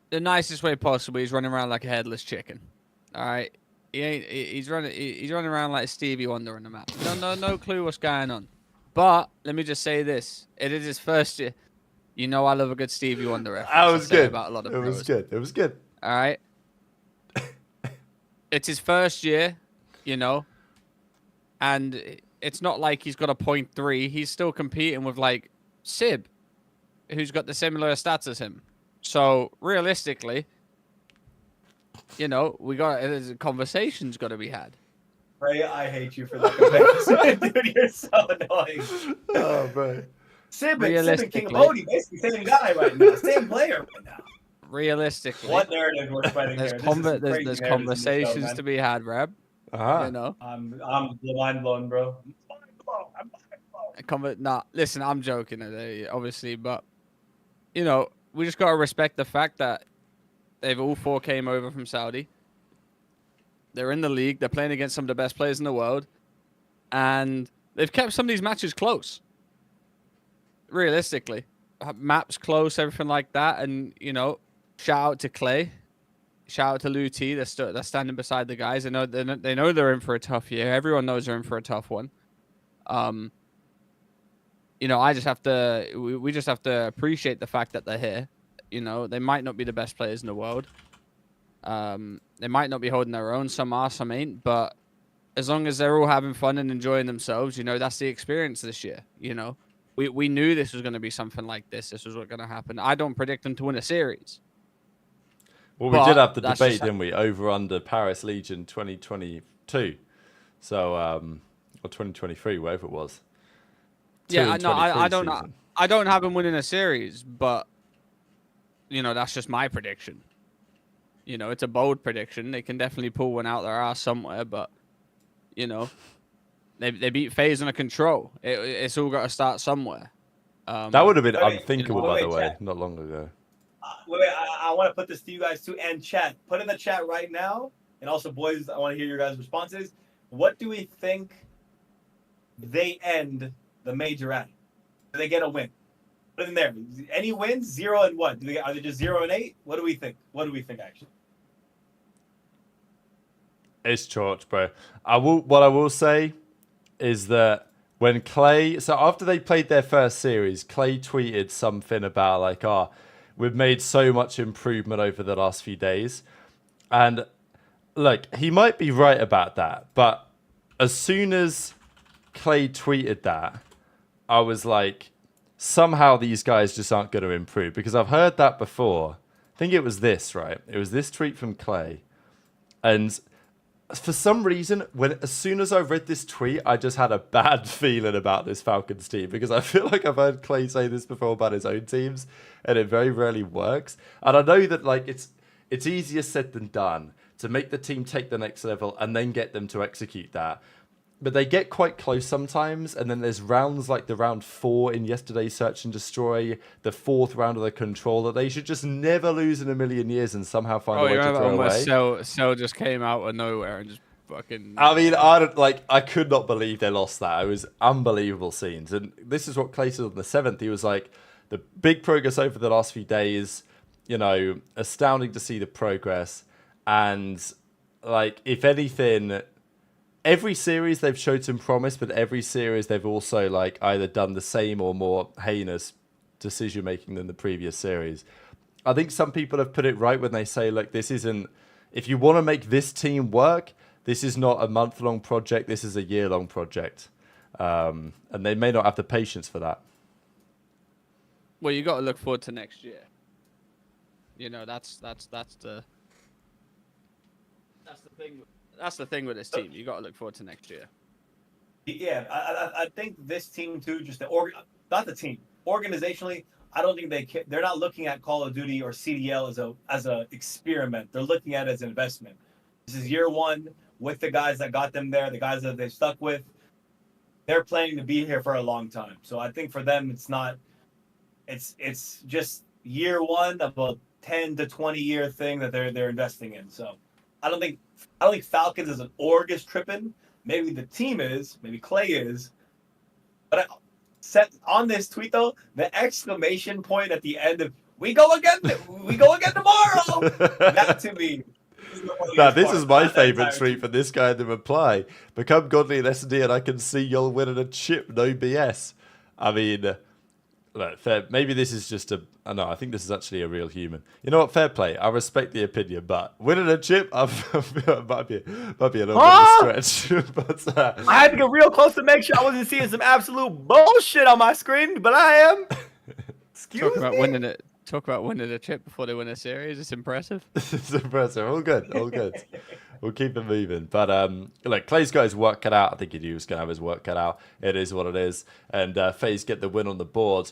the nicest way possible, he's running around like a headless chicken. All right, he's running around like Stevie Wonder on the map. No clue what's going on. But let me just say this: it is his first year. You know I love a good Stevie Wonder reference. That was good. About a lot of it was good. It was good. All right. It's his first year. You know, and it's not like he's got a 0.3. He's still competing with like Sib, who's got the similar stats as him. So realistically, you know, there's a conversation's got to be had. Ray, I hate you for that comparison. Dude, you're so annoying. Oh, bro. Sib and King of Bodhi, basically same guy right now, same player right now. Realistically, what narrative we're fighting there's here? There's conversations to be had, Reb. You know, I'm mind blown, bro. Nah, listen, I'm joking, obviously, but you know, we just got to respect the fact that they've all 4 came over from Saudi. They're in the league. They're playing against some of the best players in the world. And they've kept some of these matches close. Realistically. Maps close, everything like that. And, you know, shout out to Clay. Shout out to Lou T. They're standing beside the guys. They know they're in for a tough year. Everyone knows they're in for a tough one. You know, we just have to appreciate the fact that they're here. You know, they might not be the best players in the world. They might not be holding their own. Some are, some ain't. But as long as they're all having fun and enjoying themselves, you know, that's the experience this year. You know, we knew this was going to be something like this. This was what's going to happen. I don't predict them to win a series. Well, we did have the debate, didn't we? Over under Paris Legion 2022. So, or 2023, whatever it was. Yeah, no, I don't have them winning a series, but you know, that's just my prediction. You know, it's a bold prediction. They can definitely pull one out their ass somewhere, but you know, they beat FaZe under control. It's all got to start somewhere. That would have been unthinkable, by the way, not long ago. Wait, I want to put this to you guys too, and chat. Put in the chat right now, and also, boys, I want to hear your guys' responses. What do we think they end the major at? Do they get a win? Put it in there. Any wins? 0 and what? Are they just 0 and 8? What do we think? What do we think actually? It's church, bro. What I will say is that when Clay, so after they played their first series, Clay tweeted something about like, we've made so much improvement over the last few days. And look, he might be right about that. But as soon as Clay tweeted that, I was like, somehow these guys just aren't going to improve. Because I've heard that before. I think it was this, right? It was this tweet from Clay. And for some reason, as soon as I read this tweet, I just had a bad feeling about this Falcons team. Because I feel like I've heard Clay say this before about his own teams. And it very rarely works. And I know that like it's easier said than done to make the team take the next level and then get them to execute that. But they get quite close sometimes, and then there's rounds like the round 4 in yesterday's Search and Destroy, the 4th round of the Control, that they should just never lose in a million years and somehow find a way to throw away. Cell just came out of nowhere and just fucking... I mean, I could not believe they lost that. It was unbelievable scenes. And this is what Clay said on the 7th. He was like, the big progress over the last few days, you know, astounding to see the progress. And, like, if anything... Every series they've showed some promise, but every series they've also like either done the same or more heinous decision making than the previous series. I think some people have put it right when they say, look, this isn't, if you want to make this team work, this is not a month-long project, this is a year-long project. And they may not have the patience for that. Well, you got to look forward to next year. You know, that's the thing. That's the thing with this team. You got to look forward to next year. Yeah, I think this team too. Just not the team. Organizationally, I don't think they're not looking at Call of Duty or CDL as a experiment. They're looking at it as an investment. This is year 1 with the guys that got them there, the guys that they stuck with. They're planning to be here for a long time. So I think for them, it's not. It's just year 1 of a 10 to 20 year thing that they're investing in. So I don't think Falcons as an org is tripping. Maybe the team is. Maybe Clay is. But on this tweet though, the exclamation point at the end of "We go again tomorrow." That to me. Now, this is my favorite tweet for this guy in the reply. Become godly in SD and I can see you'll win at a chip. No BS. I mean, look, fair. Maybe this is just no, I think this is actually a real human. You know what? Fair play. I respect the opinion, but winning a chip might be a little bit of a stretch. But I had to get real close to make sure I wasn't seeing some absolute bullshit on my screen, but I am. Talk about winning a chip before they win a series. It's impressive. It's impressive. All good. We'll keep it moving. But look, Clay's got his work cut out. I think he knew he was going to have his work cut out. It is what it is. And FaZe get the win on the board.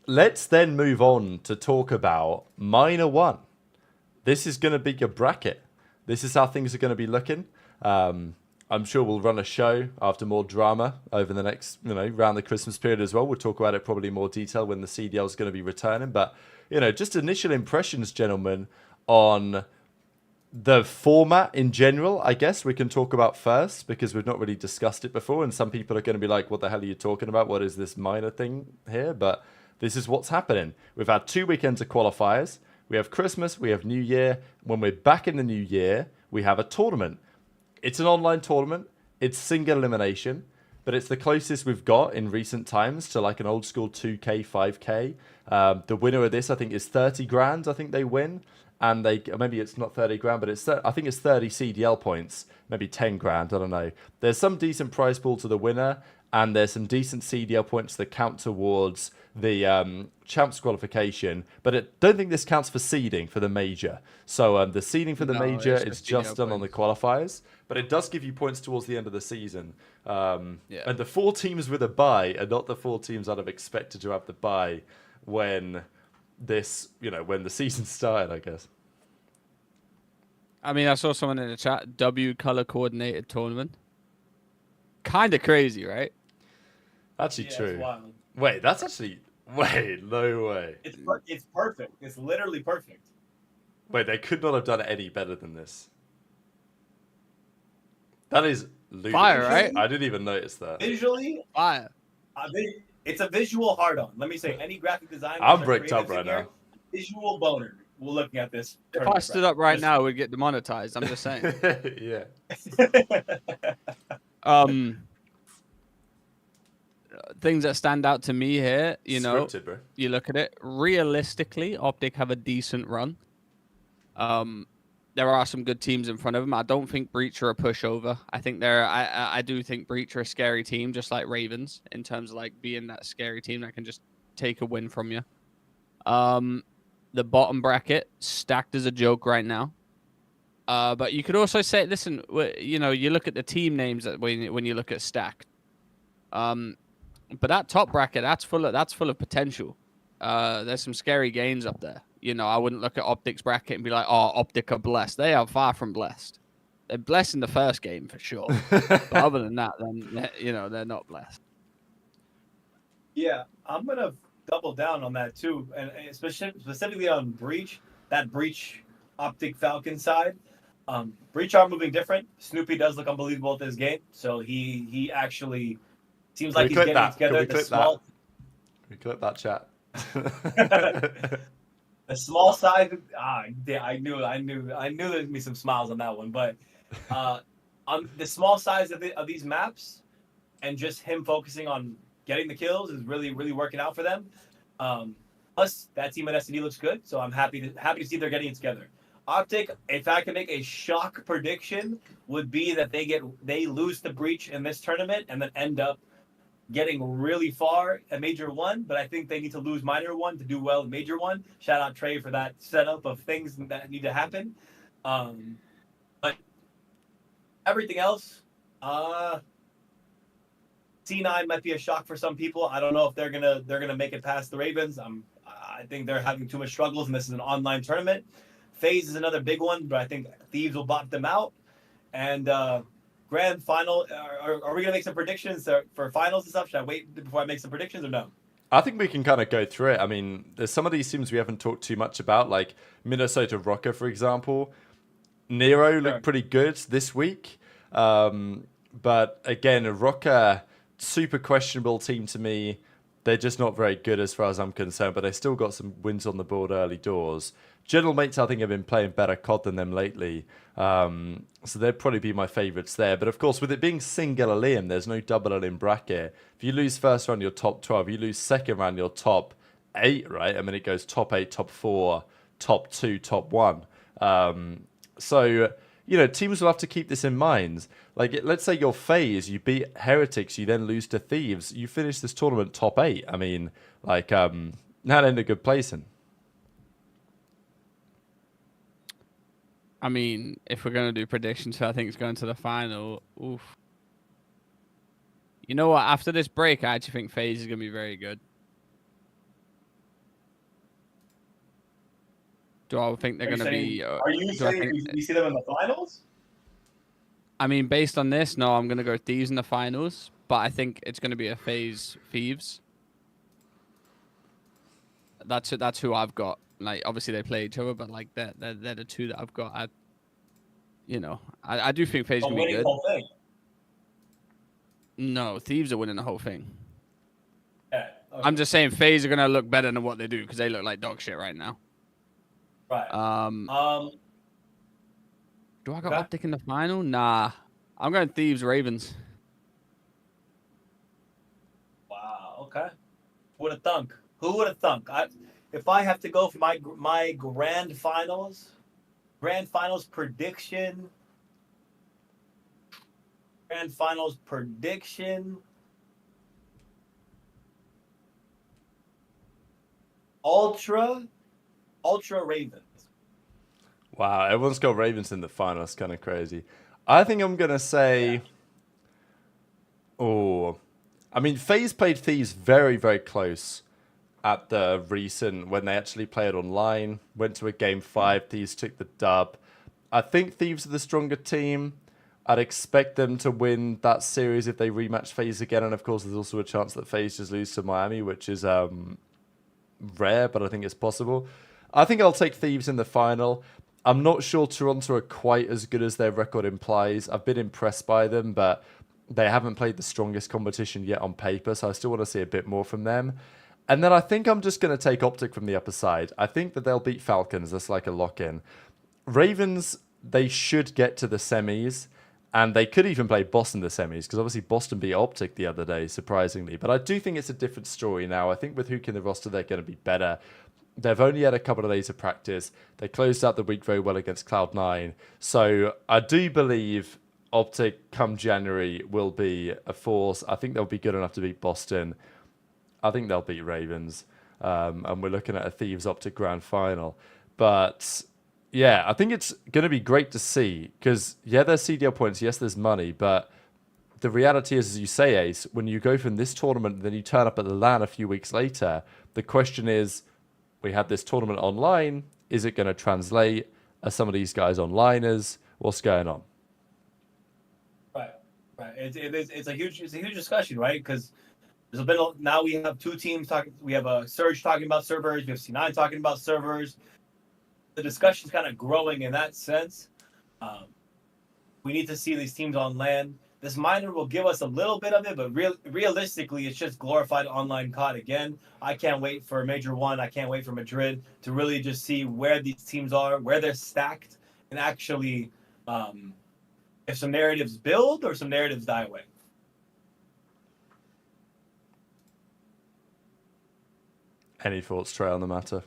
Let's then move on to talk about Minor 1. This is going to be your bracket. This is how things are going to be looking. I'm sure we'll run a show after more drama over the next, around the Christmas period as well. We'll talk about it probably in more detail when the CDL is going to be returning. But, just initial impressions, gentlemen, on the format in general, I guess we can talk about first, because we've not really discussed it before. And some people are going to be like, what the hell are you talking about? What is this minor thing here? But this is what's happening. We've had 2 weekends of qualifiers. We have Christmas, we have New Year. When we're back in the New Year, we have a tournament. It's an online tournament. It's single elimination, but it's the closest we've got in recent times to like an old school 2K, 5K. The winner of this, I think, is 30 grand. I think they win, and maybe it's not 30 grand, but I think it's 30 CDL points, maybe 10 grand. I don't know. There's some decent prize pool to the winner, and there's some decent CDL points that count towards the champs qualification, but I don't think this counts for seeding for the major. So the seeding for the major is just done on the qualifiers, but it does give you points towards the end of the season. And the 4 teams with a bye are not the 4 teams I'd have expected to have the bye when this, when the season started, I guess. I mean, I saw someone in the chat, W color coordinated tournament. Kind of crazy, right? Actually true. It's wild. Wait, that's actually... Wait, no way. It's perfect. It's literally perfect. Wait, they could not have done it any better than this. That is ludicrous. Fire, right? I didn't even notice that. Visually, Fire. it's a visual hard-on. Let me say, any graphic designer... I'm bricked up right now. Visual boner. We're looking at this. If I stood up right now, we'd get demonetized. I'm just saying. Yeah. Things that stand out to me here, Scripted, bro. you look at it, realistically, OpTic have a decent run. There are some good teams in front of them. I don't think Breach are a pushover. I think I do think Breach are a scary team, just like Ravens, in terms of like being that scary team that can just take a win from you. The bottom bracket stacked as a joke right now. But you could also say, listen, you look at the team names that when you look at stacked. But that top bracket, that's full of potential. There's some scary games up there. I wouldn't look at OpTic's bracket and be like, oh, OpTic are blessed. They are far from blessed. They're blessed in the first game for sure. But other than that, then they're not blessed. Yeah, I'm gonna double down on that too, and specifically on Breach. That Breach OpTic Falcon side. Breach are moving different. Snoopy does look unbelievable at this game, so he actually seems like he's getting together. We clip that chat. The small size. I knew there'd be some smiles on that one, but on the small size of these maps, and just him focusing on getting the kills is really, really working out for them. Plus, that team at SD looks good, so I'm happy to see they're getting it together. OpTic, if I could make a shock prediction, would be that they lose the Breach in this tournament and then end up getting really far at Major 1, but I think they need to lose Minor 1 to do well in Major 1. Shout out Trey for that setup of things that need to happen. But everything else, C9 might be a shock for some people. I don't know if they're gonna make it past the Ravens. I think they're having too much struggles, and this is an online tournament. FaZe is another big one, but I think Thieves will bop them out. And grand final, are we gonna make some predictions for finals and stuff? Should I wait before I make some predictions, or no? I think we can kind of go through it. I mean, there's some of these teams we haven't talked too much about, like Minnesota Rocker, for example. Nero looked pretty good this week. But again, Rocker, super questionable team to me. They're just not very good as far as I'm concerned, but they still got some wins on the board early doors. General Mates, I think, have been playing better COD than them lately. So they'd probably be my favourites there. But of course, with it being single elim, there's no double elim bracket. If you lose first round, you're top 12. You lose second round, you're top 8, right? I mean, it goes top 8, top 4, top 2, top 1. So, teams will have to keep this in mind. Like, let's say you're FaZe, you beat Heretics, you then lose to Thieves. You finish this tournament top 8. I mean, like, not in a good placing. I mean, if we're going to do predictions, I think it's going to the final. Oof. You know what? After this break, I actually think FaZe is going to be very good. Do I think they're going to be... Are you saying you see them in the finals? I mean, based on this, no, I'm gonna go Thieves in the finals, but I think it's gonna be a FaZe Thieves. That's who I've got. Like, obviously they play each other, but like they're the two that I've got. I do think FaZe But can be winning the good. whole thing. No, Thieves are winning the whole thing. Yeah. Okay. I'm just saying FaZe are gonna look better than what they do because they look like dog shit right now. Right. Do I got Okay. OpTic in the final? Nah, I'm going Thieves Ravens. Wow. Okay. Who would have thunk? Who would have thunk? If I have to go for my grand finals prediction. Grand finals prediction. Ultra Ravens. Wow, everyone's got Ravens in the final. That's kind of crazy. I think I'm going to say... Oh, I mean, FaZe played Thieves very, very close at the recent, when they actually played online. Went to a game 5. Thieves took the dub. I think Thieves are the stronger team. I'd expect them to win that series if they rematch FaZe again. And of course, there's also a chance that FaZe just lose to Miami, which is rare, but I think it's possible. I think I'll take Thieves in the final. I'm not sure Toronto are quite as good as their record implies. I've been impressed by them, but they haven't played the strongest competition yet on paper, so I still want to see a bit more from them. And then I think I'm just going to take OpTic from the upper side. I think that they'll beat Falcons. That's like a lock-in. Ravens, they should get to the semis, and they could even play Boston in the semis, because obviously Boston beat OpTic the other day, surprisingly. But I do think it's a different story now. I think with Huke in the roster, they're going to be better. They've only had a couple of days of practice. They closed out the week very well against Cloud9. So I do believe OpTic come January will be a force. I think they'll be good enough to beat Boston. I think they'll beat Ravens. And we're looking at a Thieves OpTic grand final. But yeah, I think it's going to be great to see because, yeah, there's CDL points. Yes, there's money. But the reality is, as you say, Ace, when you go from this tournament, then you turn up at the LAN a few weeks later, the question is, we have this tournament online. Is it going to translate? Are some of these guys onliners? What's going on? Right. It's a huge discussion, right? Because there's been now we have two teams talking. We have a Surge talking about servers. We have C9 talking about servers. The discussion's kind of growing in that sense. We need to see these teams on LAN. This minor will give us a little bit of it, but realistically, it's just glorified online COD again. I can't wait for Major 1. I can't wait for Madrid to really just see where these teams are, where they're stacked, and actually if some narratives build or some narratives die away. Any thoughts, Trey, on the matter?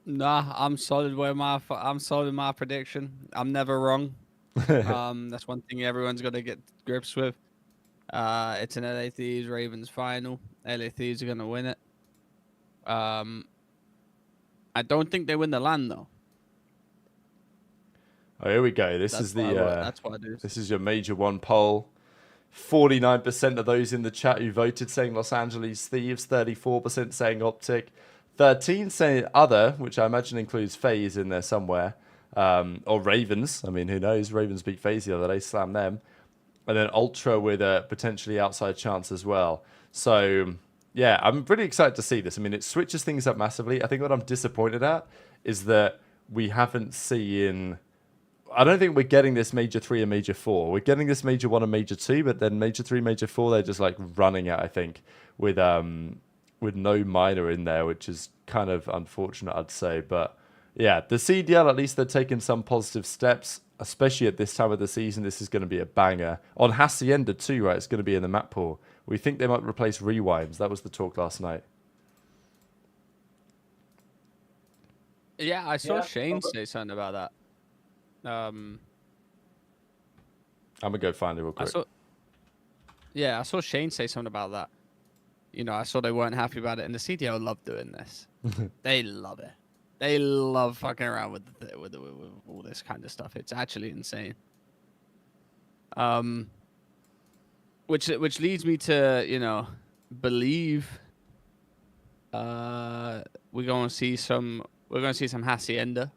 Nah, I'm solid with my prediction. I'm never wrong. That's one thing everyone's got to get grips with. It's an LA Thieves Ravens final. LA Thieves are gonna win it. I don't think they win the LAN though. Oh, here we go. This That's is the that's what I do. this is your Major 1 poll. 49% of those in the chat who voted saying Los Angeles Thieves, 34% saying OpTic, 13 saying other, which I imagine includes FaZe in there somewhere. Or Ravens. I mean, who knows? Ravens beat FaZe the other day, slam them. And then Ultra with a potentially outside chance as well. So, yeah, I'm pretty excited to see this. I mean, it switches things up massively. I think what I'm disappointed at is that we haven't seen... I don't think we're getting this Major 3 and Major 4. We're getting this Major 1 and Major 2, but then Major 3, Major 4, they're just like running it, I think, with no minor in there, which is kind of unfortunate, I'd say. But yeah, the CDL, at least they're taking some positive steps, especially at this time of the season. This is going to be a banger. On Hacienda too, right? It's going to be in the map pool. We think they might replace Rewinds. That was the talk last night. Yeah, I saw Shane say something about that. I'm going to go find it real quick. I saw Shane say something about that. You know, I saw they weren't happy about it, and the CDL love doing this. They love it. They love fucking around with all this kind of stuff. It's actually insane. Which leads me to, you know, believe we're going to see some Hacienda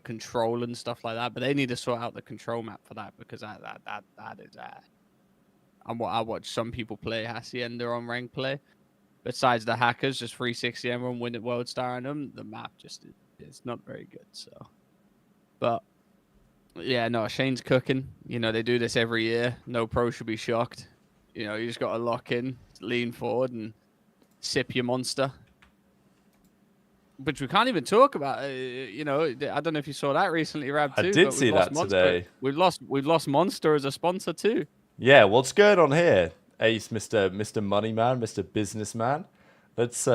control and stuff like that. But they need to sort out the control map for that, because that is I watch some people play Hacienda on rank play. Besides the hackers, just 360 everyone win at World Star on them. The map just is not very good. So, but yeah, no, Shane's cooking. You know, they do this every year. No pro should be shocked. You know, you just got to lock in, lean forward, and sip your monster. Which we can't even talk about. You know, I don't know if you saw that recently, Rab. Too, I did see that today. We've lost Monster as a sponsor too. Yeah, what's going on here, Ace, Mr. Money Man, Mr. Businessman? Let's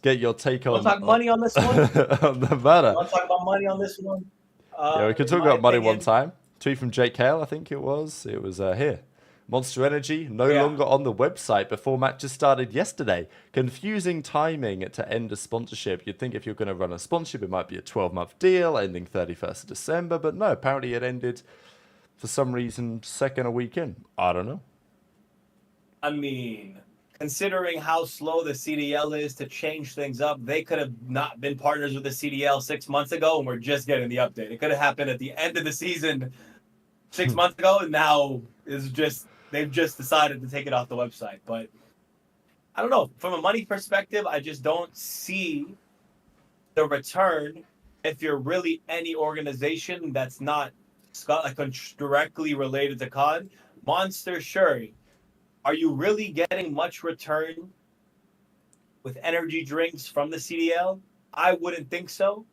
get your take on. Want to talk money on this one? On the matter. Want to talk about money on this one? Yeah, we could talk about money one time. Tweet from Jake Hale, I think it was. It was here. Monster Energy no longer on the website before matches started yesterday. Confusing timing to end a sponsorship. You'd think if you're going to run a sponsorship, it might be a 12-month deal ending 31st of December. But no, apparently it ended for some reason second a week in. I don't know. I mean, considering how slow the CDL is to change things up, they could have not been partners with the CDL 6 months ago, and we're just getting the update. It could have happened at the end of the season 6 months ago, and now they've just decided to take it off the website. But I don't know. From a money perspective, I just don't see the return if you're really any organization that's not directly related to COD. Monster, sure. Are you really getting much return with energy drinks from the CDL? I wouldn't think so.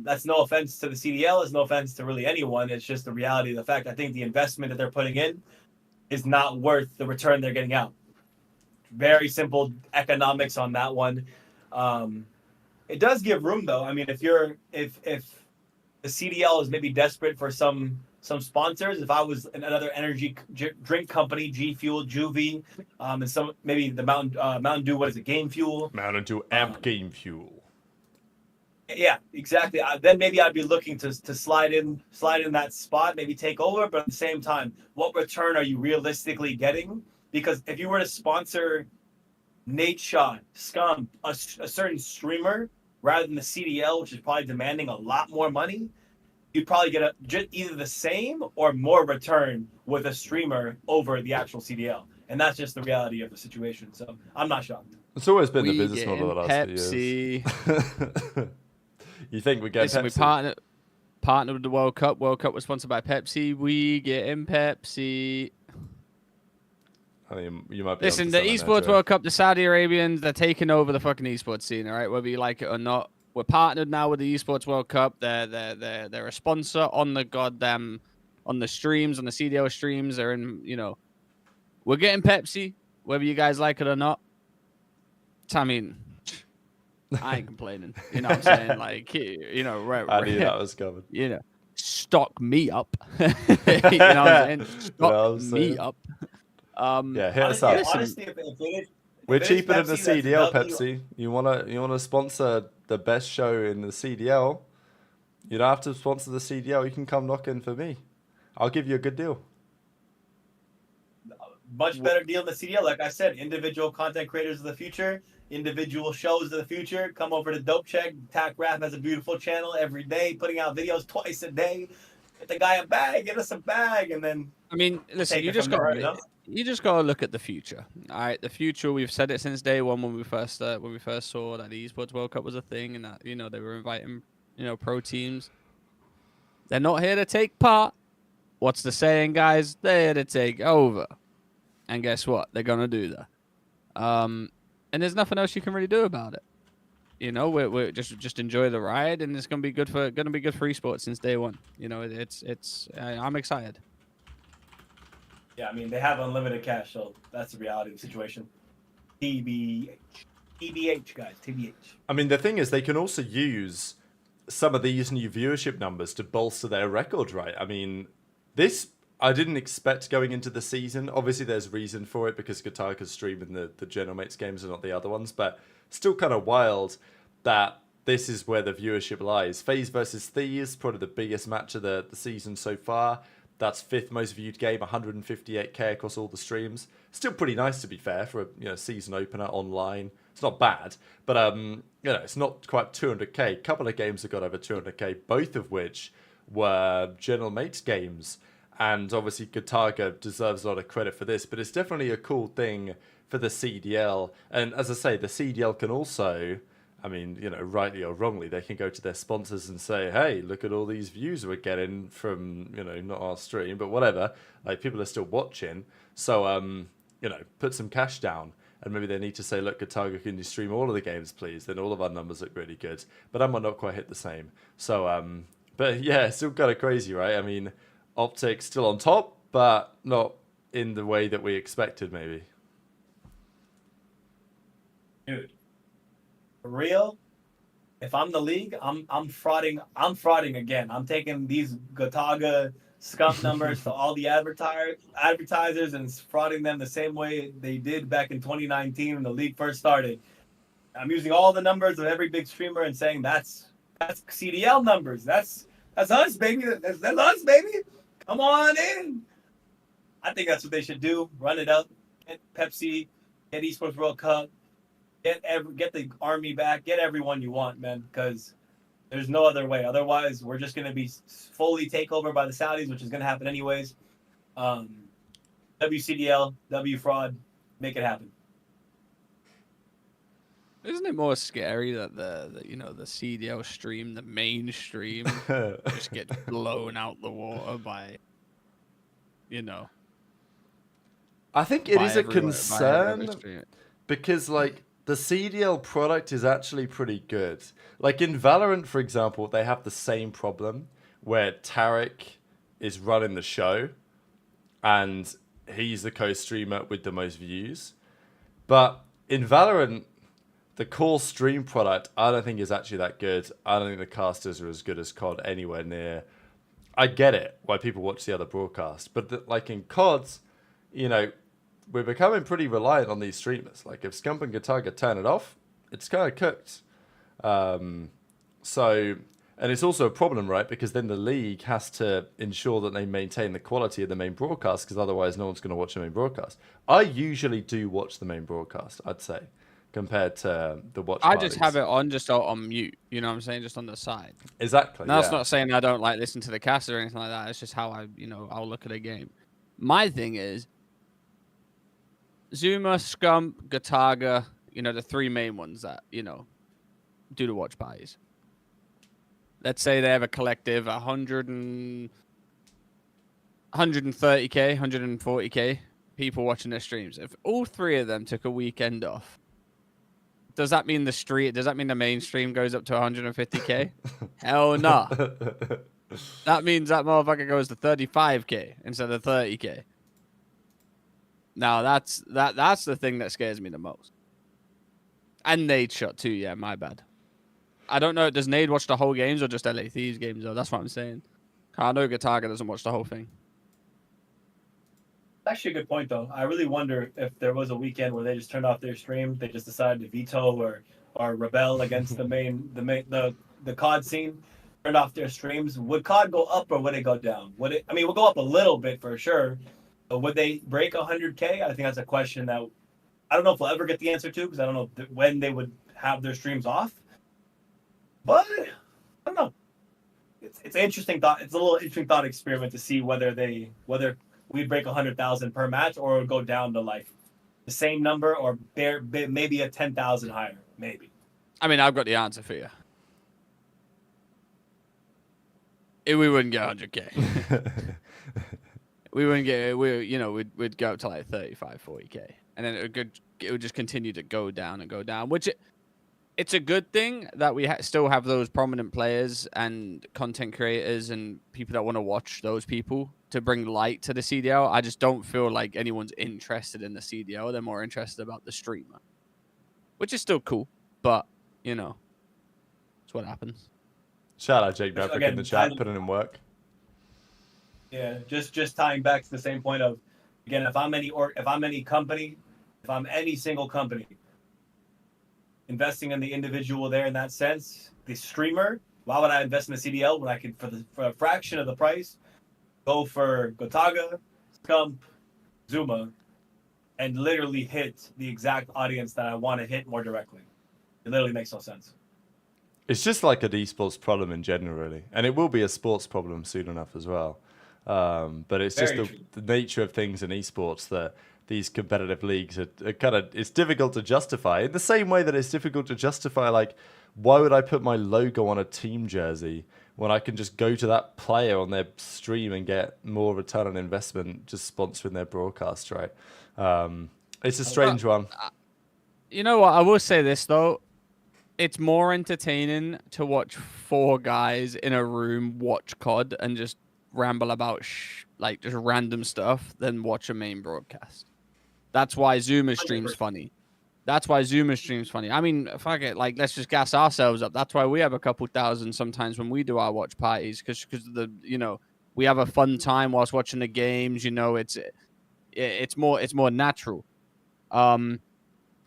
That's no offense to the CDL. It's no offense to really anyone. It's just the reality of the fact. I think the investment that they're putting in is not worth the return they're getting out. Very simple economics on that one. It does give room, though. I mean, if the CDL is maybe desperate for some sponsors, if I was another energy drink company, G Fuel, Juvie, and some maybe the Mountain Dew, what is it, Game Fuel? Mountain Dew Amp Game Fuel. Yeah, exactly. Then maybe I'd be looking to slide in that spot, maybe take over. But at the same time, what return are you realistically getting? Because if you were to sponsor Nate Shot, Scum, a certain streamer, rather than the CDL, which is probably demanding a lot more money, you'd probably get either the same or more return with a streamer over the actual CDL. And that's just the reality of the situation. So I'm not shocked. It's always been the business model the last few years. You think we get Pepsi? We partnered with the World Cup. World Cup was sponsored by Pepsi. We getting Pepsi. I mean, you might be. Listen, the Esports World Cup, the Saudi Arabians, they're taking over the fucking esports scene, all right? Whether you like it or not. We're partnered now with the Esports World Cup. They're a sponsor on the goddamn, on the streams, on the CDL streams. They're in, you know, we're getting Pepsi, whether you guys like it or not. I mean, I ain't complaining. You know what I'm saying? Like, you know, I knew that was coming. You know, stock me up. You know what I'm saying? Stock me up. Yeah, hit us up. Honestly, we're cheaper than the CDL, Pepsi. You wanna sponsor the best show in the CDL? You don't have to sponsor the CDL. You can come knock in for me. I'll give you a good deal. Much better deal than the CDL. Like I said, individual content creators of the future, individual shows of the future. Come over to Dope Check. Tac Rap has a beautiful channel every day, putting out videos twice a day. Get the guy a bag, get us a bag, and then. I mean, listen, you just got to look at the future. All right, the future. We've said it since day one when we first saw that the Esports World Cup was a thing, and that, you know, they were inviting, you know, pro teams. They're not here to take part. What's the saying, guys? They're here to take over. And guess what? They're gonna do that. And there's nothing else you can really do about it. You know, we're just enjoy the ride, and it's gonna be good for esports since day one. You know, I'm excited. Yeah, I mean, they have unlimited cash, so that's the reality of the situation. TBH, guys, TBH. I mean, the thing is, they can also use some of these new viewership numbers to bolster their record, right? I mean, this I didn't expect going into the season. Obviously, there's reason for it because Kotaku's streaming the General Mates games and not the other ones, but still kind of wild that this is where the viewership lies. FaZe versus Thieves, probably the biggest match of the season so far. That's 5th most viewed game, 158k across all the streams. Still pretty nice, to be fair, for a season opener online. It's not bad, but it's not quite 200k. A couple of games have got over 200k, both of which were General Mates games. And obviously, Gataga deserves a lot of credit for this, but it's definitely a cool thing for the CDL. And as I say, the CDL can also, I mean, rightly or wrongly, they can go to their sponsors and say, hey, look at all these views we're getting from, not our stream, but whatever. Like, people are still watching. So, put some cash down. And maybe they need to say, look, Gataga, can you stream all of the games, please? Then all of our numbers look really good. But I might not quite hit the same. So, but yeah, it's still kind of crazy, right? I mean, OpTic still on top, but not in the way that we expected, maybe. Dude, for real, if I'm the league, I'm frauding again. I'm taking these Gataga scum numbers to all the advertisers and frauding them the same way they did back in 2019 when the league first started. I'm using all the numbers of every big streamer and saying that's CDL numbers. That's us, baby. That's us, baby. Come on in. I think that's what they should do. Run it up. Get Pepsi. Get Esports World Cup. Get the army back. Get everyone you want, man. Because there's no other way. Otherwise, we're just going to be fully taken over by the Saudis, which is going to happen anyways. WCDL, W fraud. Make it happen. Isn't it more scary that the CDL stream, the mainstream, just gets blown out the water by, I think it is a everyone, concern because, like, the CDL product is actually pretty good. Like, in Valorant, for example, they have the same problem where Tarek is running the show and he's the co-streamer with the most views. But in Valorant, the core stream product, I don't think is actually that good. I don't think the casters are as good as COD anywhere near. I get it, why people watch the other broadcast. But like in CODs, we're becoming pretty reliant on these streamers. Like, if Scump and Gataga turn it off, it's kind of cooked. And it's also a problem, right? Because then the league has to ensure that they maintain the quality of the main broadcast, because otherwise no one's going to watch the main broadcast. I usually do watch the main broadcast, I'd say, compared to the watch I parties. just have it on, just on mute. You know what I'm saying? Just on the side. Exactly. Now, that's not saying I don't like listen to the cast or anything like that. It's just how I'll look at a game. My thing is, Zuma, Scump, Gataga, the 3 main ones that, do the watch parties. Let's say they have a collective 130k, 140k people watching their streams. If all 3 of them took a weekend off, does that mean the mainstream goes up to 150k? Hell no. That means that motherfucker goes to 35k instead of 30k. Now that's the thing that scares me the most. And Nade shot too, yeah, my bad. I don't know, does Nade watch the whole games or just LA Thieves games though? That's what I'm saying. I know Gataga doesn't watch the whole thing. Actually a good point though. I really wonder if there was a weekend where they just turned off their stream, they just decided to veto or rebel against the COD scene, turned off their streams. Would COD go up or would it go down? We'll go up a little bit for sure. But would they break 100K? I think that's a question that I don't know if we'll ever get the answer to, because I don't know when they would have their streams off. But I don't know. It's an interesting thought. It's a little interesting thought experiment to see whether we'd break 100,000 per match or it would go down to like the same number or maybe a 10,000 higher, maybe. I mean, I've got the answer for you. We wouldn't get 100K. We'd go up to like 35, 40K. And then it would just continue to go down and go down, which it's a good thing that we still have those prominent players and content creators and people that want to watch those people to bring light to the CDL. I just don't feel like anyone's interested in the CDL. They're more interested about the streamer, which is still cool, but it's what happens. Shout out Jake Maverick in the chat, putting in work. Yeah, just tying back to the same point of, again, if I'm any single company investing in the individual there in that sense, the streamer, why would I invest in the CDL when I could, for a fraction of the price, go for Gotaga, Scump, Zuma, and literally hit the exact audience that I want to hit more directly. It literally makes no sense. It's just like an esports problem in general, really. And it will be a sports problem soon enough as well. But it's just the nature of things in esports that these competitive leagues are kind of, it's difficult to justify. In the same way that it's difficult to justify, like, why would I put my logo on a team jersey when I can just go to that player on their stream and get more return on investment just sponsoring their broadcast, right? It's a strange one. You know what? I will say this, though. It's more entertaining to watch 4 guys in a room watch COD and just ramble about like just random stuff than watch a main broadcast. That's why Zuma streams funny. I mean, fuck it. Like, let's just gas ourselves up. That's why we have a couple thousand sometimes when we do our watch parties, because we have a fun time whilst watching the games. It's more natural.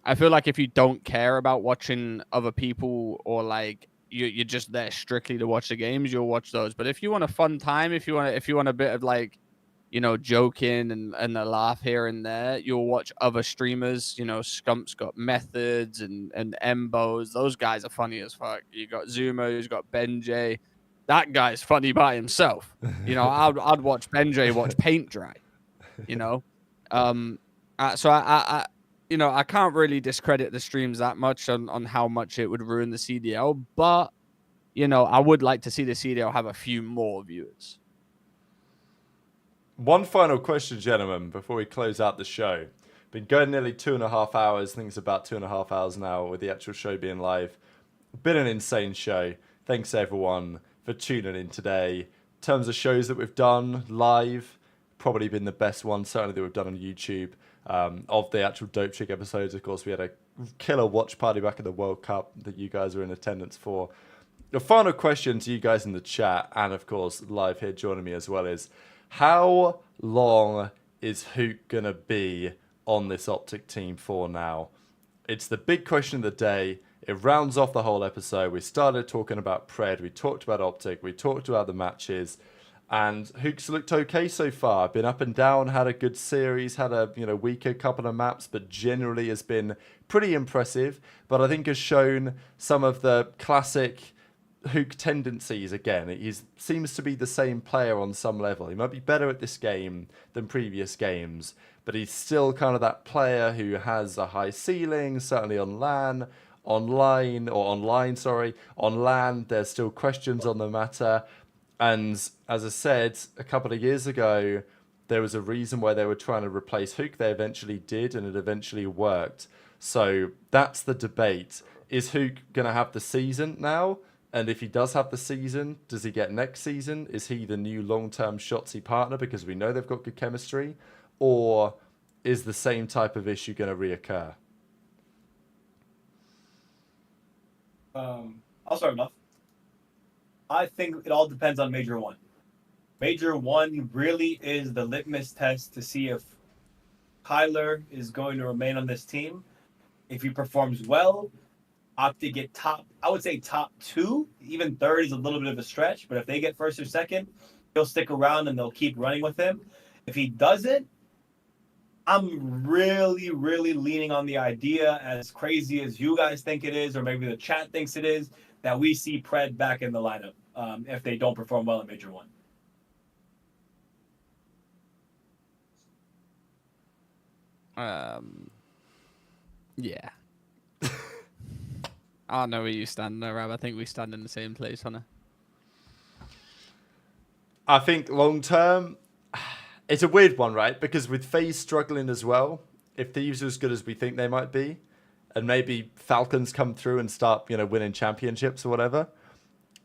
I feel like if you don't care about watching other people, or like you're just there strictly to watch the games, you'll watch those. But if you want a fun time, if you want a bit of like, joking and a laugh here and there, you'll watch other streamers. Scump's got Methods and Embos. Those guys are funny as fuck. You got Zuma, who's got Benjay. That guy's funny by himself. I'd watch Benjay watch paint dry. I can't really discredit the streams that much on how much it would ruin the CDL, but, I would like to see the CDL have a few more viewers. One final question, gentlemen, before we close out the show. Been going nearly 2.5 hours. I think it's about 2.5 hours now with the actual show being live. Been an insane show. Thanks, everyone, for tuning in today. In terms of shows that we've done live, probably been the best one, certainly that we've done on YouTube. Of the actual Dope Chick episodes, of course, we had a killer watch party back at the World Cup that you guys were in attendance for. The final question to you guys in the chat, and of course live here joining me as well, is how long is Huke going to be on this OpTic team for now? It's the big question of the day. It rounds off the whole episode. We started talking about PRED, we talked about OpTic, we talked about the matches. And Huke's looked okay so far. Been up and down, had a good series, had a weaker couple of maps, but generally has been pretty impressive. But I think has shown some of the classic Huke tendencies again. He seems to be the same player on some level. He might be better at this game than previous games, but he's still kind of that player who has a high ceiling, certainly on LAN. On LAN, there's still questions on the matter. And as I said, a couple of years ago, there was a reason why they were trying to replace Huke. They eventually did, and it eventually worked. So that's the debate. Is Huke going to have the season now? And if he does have the season, does he get next season? Is he the new long-term Shotzzy partner because we know they've got good chemistry? Or is the same type of issue going to reoccur? I'll start enough. I think it all depends on Major 1. Major 1 really is the litmus test to see if Kyler is going to remain on this team. If he performs well, OpTic get top 2, even third is a little bit of a stretch, but if they get first or second, he'll stick around and they'll keep running with him. If he doesn't, I'm really, really leaning on the idea, as crazy as you guys think it is, or maybe the chat thinks it is, that we see PRED back in the lineup if they don't perform well in Major 1. Yeah. I don't know where you stand there, Rab. I think we stand in the same place, Hunter. I think long term, it's a weird one, right? Because with FaZe struggling as well, if Thieves are as good as we think they might be, and maybe Falcons come through and start, winning championships or whatever,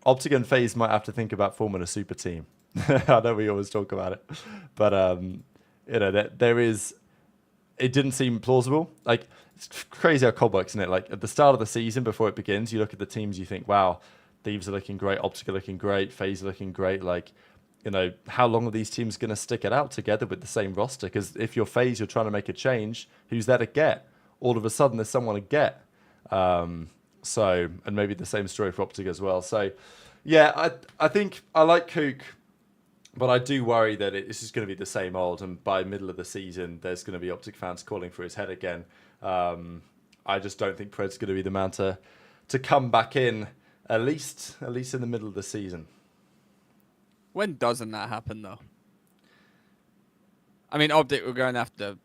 OpTic and FaZe might have to think about forming a super team. I know we always talk about it, but there is. It didn't seem plausible. Like, it's crazy how COD works, isn't it? Like, at the start of the season, before it begins, you look at the teams, you think, wow, Thieves are looking great, OpTic are looking great, FaZe are looking great. Like, how long are these teams going to stick it out together with the same roster? Because if you're FaZe, you're trying to make a change, who's there to get? All of a sudden, there's someone to get. And maybe the same story for OpTic as well. So, yeah, I think I like Huke But I do worry that it's just going to be the same old, and by middle of the season, there's going to be OpTic fans calling for his head again. I just don't think PRED's going to be the man to come back in, at least in the middle of the season. When doesn't that happen, though? I mean, OpTic were going after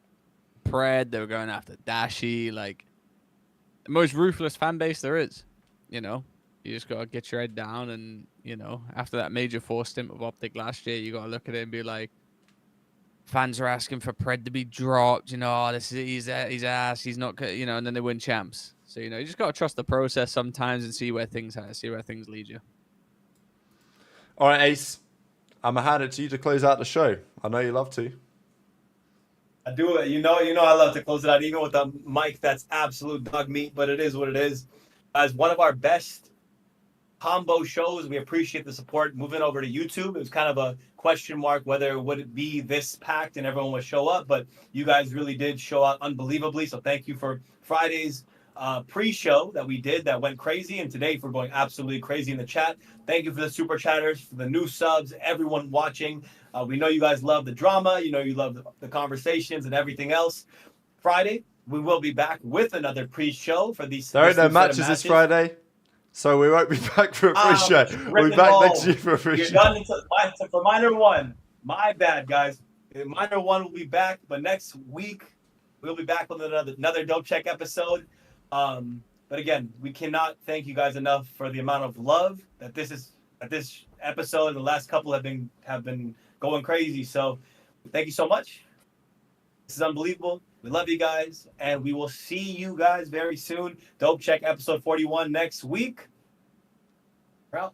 PRED, they were going after Dashi, like, the most ruthless fan base there is, you know? You just got to get your head down and, you know, after that Major 4 stint with OpTic last year, you got to look at it and be like, fans are asking for PRED to be dropped, you know, oh, this is he's ass, he's not, you know, and then they win champs. So, you know, you just got to trust the process sometimes and see where things lead you. All right, Ace, I'm going to hand it to you to close out the show. I know you love to. I do it. You know, I love to close it out, even with a mic that's absolute dog meat, but it is what it is. As one of our best combo shows, we appreciate the support. Moving over to YouTube, it was kind of a question mark whether would it be this packed and everyone would show up, but you guys really did show up unbelievably. So thank you for Friday's pre-show that we did that went crazy, and today for going absolutely crazy in the chat. Thank you for the super chatters, for the new subs, everyone watching. We know you guys love the drama. You know you love the conversations and everything else. Friday, we will be back with another pre-show for these. There ain't no matches this Friday, so we won't be back for a pre-show. We'll be back next year for a pre-show. You're done for Minor 1. My bad, guys. Minor 1 will be back, but next week we'll be back with another Dope Check episode. But again, we cannot thank you guys enough for the amount of love that this episode and the last couple have been going crazy. So thank you so much. This is unbelievable. We love you guys, and we will see you guys very soon. Dope Check episode 41 next week. We're out.